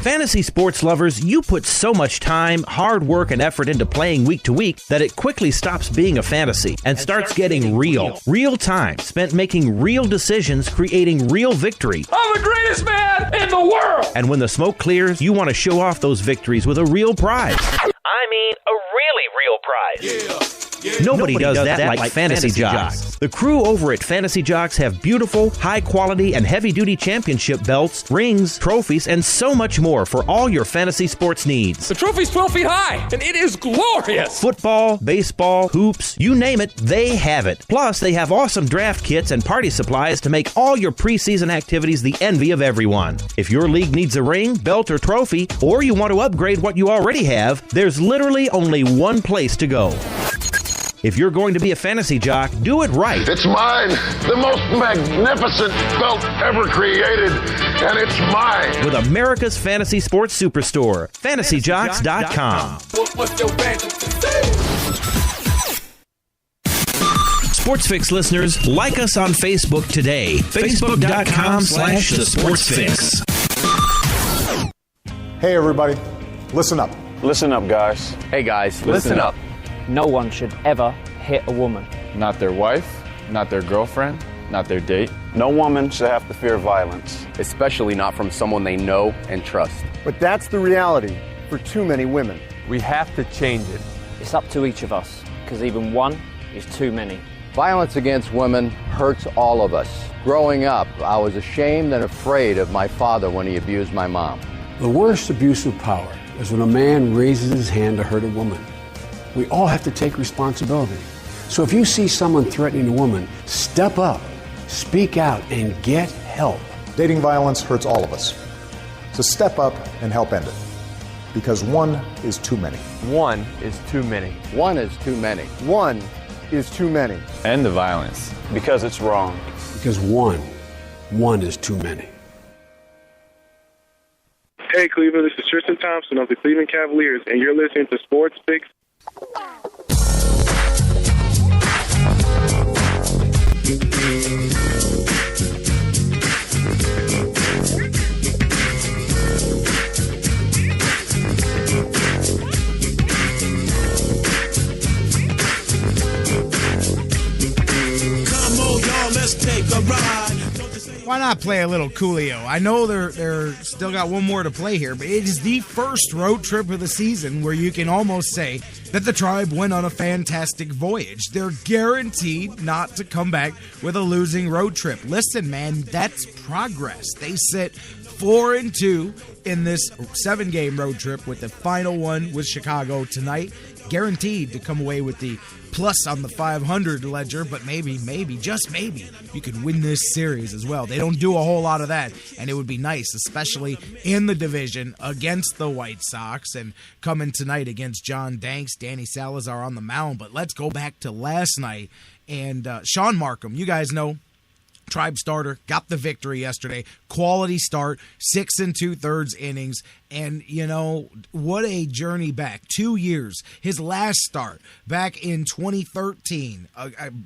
Fantasy sports lovers, you put so much time, hard work, and effort into playing week to week that it quickly stops being a fantasy and starts getting real. Real time spent making real decisions, creating real victory. I'm the greatest man in the world! And when the smoke clears, you want to show off those victories with a real prize. I mean, a really real prize. Nobody does that like Fantasy Jocks. The crew over at Fantasy Jocks have beautiful, high-quality, and heavy-duty championship belts, rings, trophies, and so much more for all your fantasy sports needs. The trophy's 12 feet high, and it is glorious! Football, baseball, hoops, you name it, they have it. Plus, they have awesome draft kits and party supplies to make all your preseason activities the envy of everyone. If your league needs a ring, belt, or trophy, or you want to upgrade what you already have, there's literally only one place to go. If you're going to be a fantasy jock, do it right. It's mine, the most magnificent belt ever created, and it's mine. With America's fantasy sports superstore, fantasyjocks.com. What's your fantasy? Sports Fix listeners, like us on Facebook today. Facebook.com/thesportsfix. Hey, everybody. Listen up. Listen up, guys. Hey, guys. Listen up. No one should ever hit a woman. Not their wife, not their girlfriend, not their date. No woman should have to fear violence, especially not from someone they know and trust. But that's the reality for too many women. We have to change it. It's up to each of us, because even one is too many. Violence against women hurts all of us. Growing up, I was ashamed and afraid of my father when he abused my mom. The worst abuse of power is when a man raises his hand to hurt a woman. We all have to take responsibility. So if you see someone threatening a woman, step up, speak out, and get help. Dating violence hurts all of us. So step up and help end it. Because one is too many. One is too many. One is too many. One is too many. End the violence. because it's wrong. Because one is too many. Hey, Cleveland, this is Tristan Thompson of the Cleveland Cavaliers, and you're listening to Sports Fix. Come on, y'all, let's take a ride. Why not play a little Coolio? I know they're still got one more to play here, but it is the first road trip of the season where you can almost say that the Tribe went on a fantastic voyage. They're guaranteed not to come back with a losing road trip. Listen, man, that's progress. They sit 4-2 in this 7-game road trip, with the final one with Chicago tonight. Guaranteed to come away with the plus on the 500 ledger, but maybe, just maybe, you could win this series as well. They don't do a whole lot of that, and it would be nice, especially in the division against the White Sox, and coming tonight against John Danks, Danny Salazar on the mound. But let's go back to last night, and Shawn Marcum, you guys know, Tribe starter, got the victory yesterday. Quality start, 6 2/3 innings. And, you know, what a journey back. 2 years. His last start back in 2013,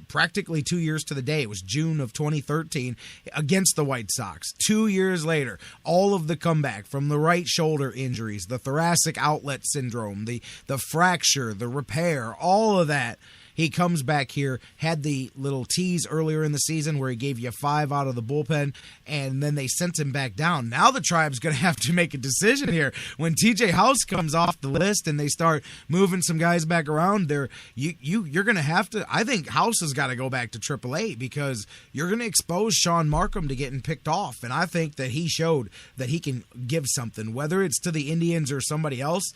practically 2 years to the day. It was June of 2013 against the White Sox. 2 years later, all of the comeback from the right shoulder injuries, the thoracic outlet syndrome, the fracture, the repair, all of that. He comes back here, had the little tease earlier in the season where he gave you 5 out of the bullpen, and then they sent him back down. Now the Tribe's going to have to make a decision here. When TJ House comes off the list and they start moving some guys back around, you're going to have to. I think House has got to go back to AAA, because you're going to expose Shawn Marcum to getting picked off. And I think that he showed that he can give something, whether it's to the Indians or somebody else.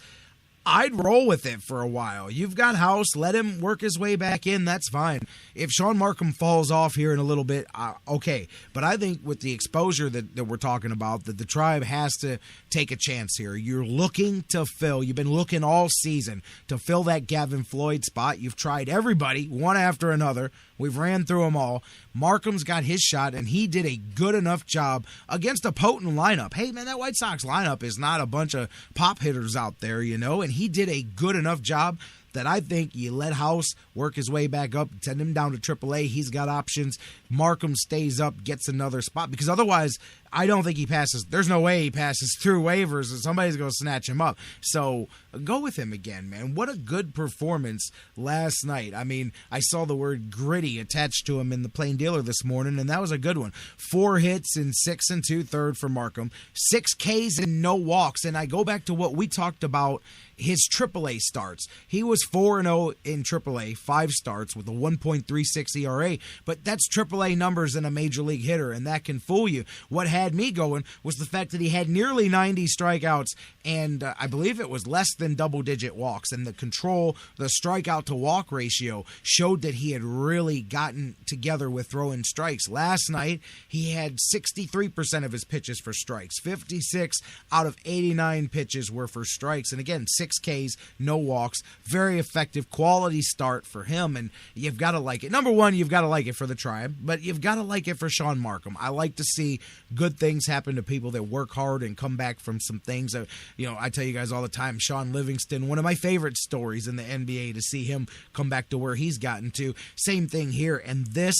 I'd roll with it for a while. You've got House. Let him work his way back in. That's fine. If Shawn Marcum falls off here in a little bit, okay. But I think with the exposure that we're talking about, that the Tribe has to take a chance here. You're looking to fill. You've been looking all season to fill that Gavin Floyd spot. You've tried everybody, one after another. We've ran through them all. Marcum's got his shot, and he did a good enough job against a potent lineup. Hey, man, that White Sox lineup is not a bunch of pop hitters out there, you know, and he did a good enough job that I think you let House work his way back up, send him down to AAA. He's got options. Marcum stays up, gets another spot, because otherwise I don't think he passes. There's no way he passes through waivers and somebody's going to snatch him up. So go with him again, man. What a good performance last night. I mean, I saw the word gritty attached to him in the Plain Dealer this morning, and that was a good one. 4 hits in 6 2/3 for Marcum, 6 Ks and no walks. And I go back to what we talked about, his AAA starts. He was 4-0 in AAA, 5 starts with a 1.36 ERA, but that's AAA numbers in a major league hitter, and that can fool you. What had me going was the fact that he had nearly 90 strikeouts, and I believe it was less than double-digit walks, and the strikeout to walk ratio showed that he had really gotten together with throwing strikes. Last night, he had 63% of his pitches for strikes. 56 out of 89 pitches were for strikes, and again, 6 Ks, no walks. Very effective, quality start for him, and you've got to like it. Number one, you've got to like it for the Tribe, but you've got to like it for Shawn Marcum. I like to see good things happen to people that work hard and come back from some things. I tell you guys all the time, Sean Livingston, one of my favorite stories in the NBA, to see him come back to where he's gotten to. Same thing here, and this,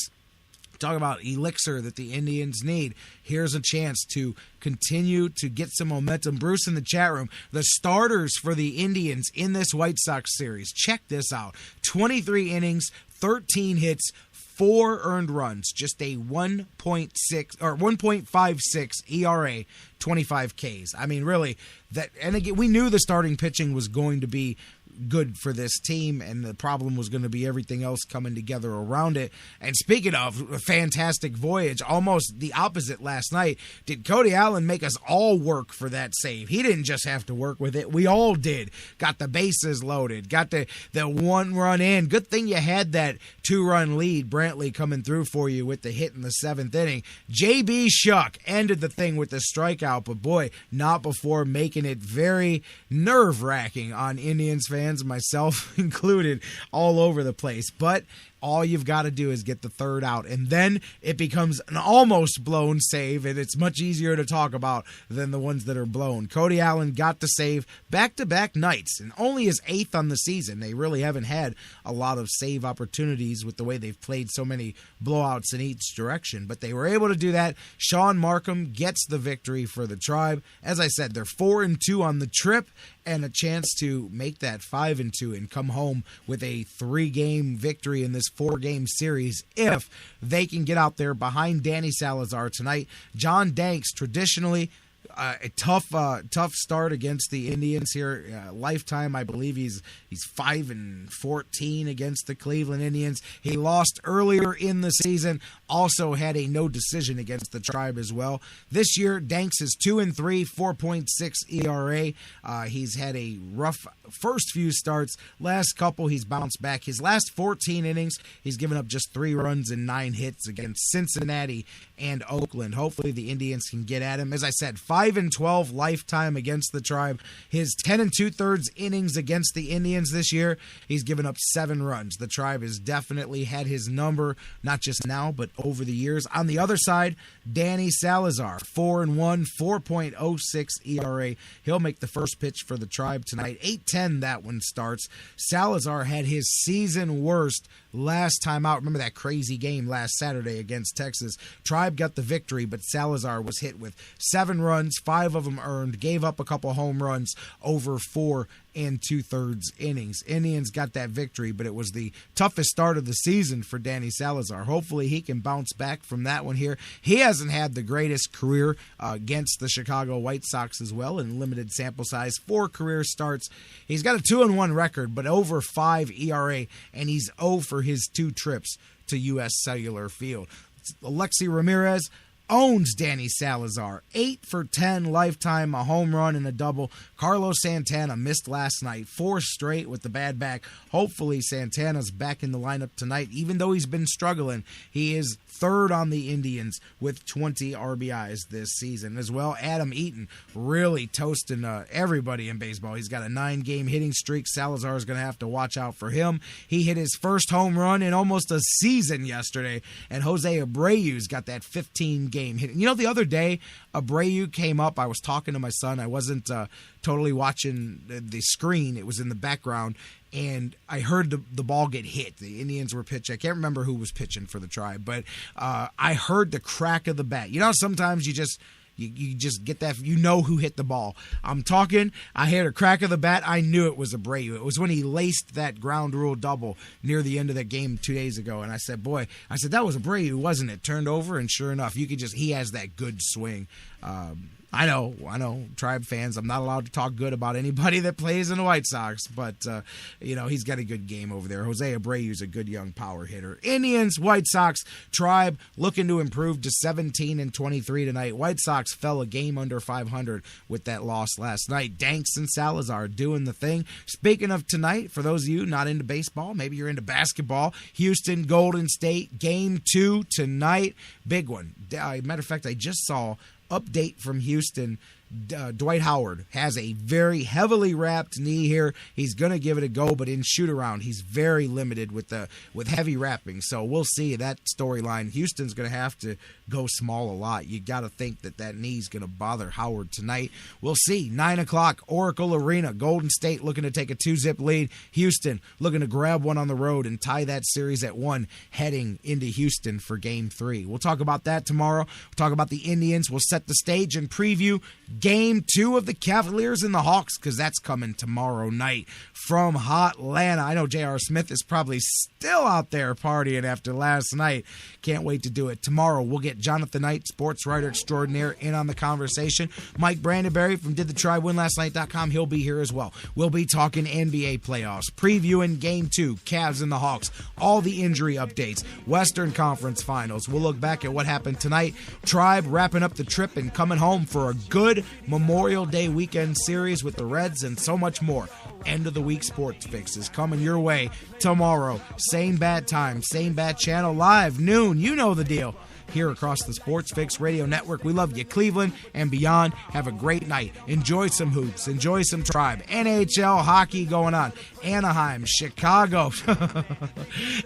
talk about elixir that the Indians need. Here's a chance to continue to get some momentum. Bruce in the chat room, the starters for the Indians in this White Sox series. Check this out. 23 innings, 13 hits, 4 earned runs, just a 1.56 ERA, 25 Ks. I mean, really, that. And again, we knew the starting pitching was going to be good for this team, and the problem was going to be everything else coming together around it. And speaking of a fantastic voyage, almost the opposite last night. Did Cody Allen make us all work for that save? He didn't just have to work with it. We all did. Got the bases loaded. Got the 1 run in. Good thing you had that 2-run lead. Brantley coming through for you with the hit in the 7th inning. J.B. Shuck ended the thing with the strikeout, but boy, not before making it very nerve-wracking on Indians fans, myself included, all over the place. But all you've got to do is get the 3rd out, and then it becomes an almost blown save, and it's much easier to talk about than the ones that are blown. Cody Allen got the save back-to-back nights, and only his 8th on the season. They really haven't had a lot of save opportunities with the way they've played so many blowouts in each direction, but they were able to do that. Shawn Marcum gets the victory for the Tribe. As I said, they're 4-2 on the trip, and a chance to make that 5-2 and come home with a 3-game victory in this 4-game series if they can get out there behind Danny Salazar tonight. John Danks, traditionally a tough start against the Indians here. Lifetime, I believe he's 5-14 against the Cleveland Indians. He lost earlier in the season. Also had a no decision against the Tribe as well. This year, Danks is 2-3, 4.6 ERA. He's had a rough first few starts. Last couple, he's bounced back. His last 14 innings, he's given up just 3 runs and 9 hits against Cincinnati and Oakland. Hopefully the Indians can get at him. As I said, 5-12 lifetime against the Tribe. His 10 2/3 innings against the Indians this year, he's given up 7 runs. The Tribe has definitely had his number, not just now, but over the years. On the other side, Danny Salazar, 4-1, 4.06 ERA. He'll make the first pitch for the Tribe tonight. 8:10 that one starts. Salazar had his season worst last time out. Remember that crazy game last Saturday against Texas? Tribe got the victory, but Salazar was hit with 7 runs, 5 of them earned, gave up a couple home runs over 4 2/3 innings. Indians got that victory, but it was the toughest start of the season for Danny Salazar. Hopefully he can bounce back from that one here. He hasn't had the greatest career against the Chicago White Sox as well in limited sample size. 4 career starts. He's got a 2-1 record, but over 5 ERA, and he's 0 for his 2 trips to U.S. Cellular Field. Alexi Ramirez owns Danny Salazar. 8 for 10 lifetime, a home run and a double. Carlos Santana missed last night, 4 straight with the bad back. Hopefully Santana's back in the lineup tonight. Even though he's been struggling, he is 3rd on the Indians with 20 RBIs this season as well. Adam Eaton really toasting everybody in baseball. He's got a 9-game hitting streak. Salazar is going to have to watch out for him. He hit his first home run in almost a season yesterday, and Jose Abreu's got that 15-game hit. You know, the other day, Abreu came up. I was talking to my son. I wasn't totally watching the screen. It was in the background, and I heard the ball get hit. The Indians were pitching. I can't remember who was pitching for the Tribe, but I heard the crack of the bat. You know, sometimes you just get that, you know who hit the ball. I'm talking, I heard a crack of the bat. I knew it was Abreu. It was when he laced that ground rule double near the end of that game 2 days ago. And I said, that was Abreu, wasn't it? Turned over, and sure enough, he has that good swing. I know, Tribe fans, I'm not allowed to talk good about anybody that plays in the White Sox, but, he's got a good game over there. Jose Abreu's a good young power hitter. Indians, White Sox, Tribe looking to improve to 17-23 tonight. White Sox fell a game under 500 with that loss last night. Danks and Salazar doing the thing. Speaking of tonight, for those of you not into baseball, maybe you're into basketball, Houston, Golden State, Game 2 tonight. Big one. Matter of fact, I just saw update from Houston. Dwight Howard has a very heavily wrapped knee here. He's going to give it a go, but in shoot-around, he's very limited with heavy wrapping. So we'll see that storyline. Houston's going to have to go small a lot. You got to think that knee's going to bother Howard tonight. We'll see. 9 o'clock, Oracle Arena. Golden State looking to take a 2-zip lead. Houston looking to grab one on the road and tie that series at 1, heading into Houston for Game 3. We'll talk about that tomorrow. We'll talk about the Indians. We'll set the stage and preview Game 2 of the Cavaliers and the Hawks, because that's coming tomorrow night from Hotlanta. I know J.R. Smith is probably still out there partying after last night. Can't wait to do it. Tomorrow, we'll get Jonathan Knight, sports writer extraordinaire, in on the conversation. Mike Brandenberry from DidTheTryWinLastNight.com, he'll be here as well. We'll be talking NBA playoffs, previewing Game 2, Cavs and the Hawks, all the injury updates, Western Conference Finals. We'll look back at what happened tonight. Tribe wrapping up the trip and coming home for a good Memorial Day weekend series with the Reds and so much more. End of the week sports fix is coming your way tomorrow. Same bad time, same bad channel, live, noon. You know the deal. Here across the Sports Fix Radio Network. We love you, Cleveland and beyond. Have a great night. Enjoy some hoops. Enjoy some Tribe. NHL hockey going on. Anaheim, Chicago.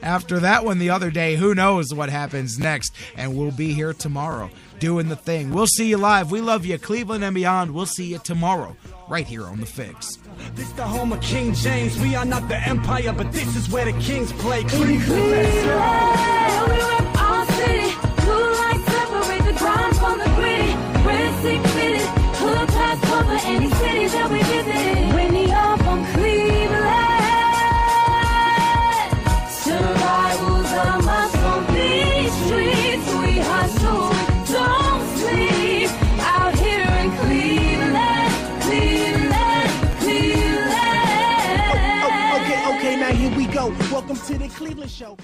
After that one the other day, who knows what happens next. And we'll be here tomorrow doing the thing. We'll see you live. We love you, Cleveland and beyond. We'll see you tomorrow right here on The Fix. This the home of King James. We are not the empire, but this is where the kings play. Cleveland. We rep our city. Blue lights separate the ground from the gritty. Red sick fitted. Hood pass cover any city that we visit. When the up on Cleveland. Survivals are must on these streets. We hustle, we don't sleep. Out here in Cleveland, Cleveland, Cleveland. Okay, now here we go. Welcome to the Cleveland Show.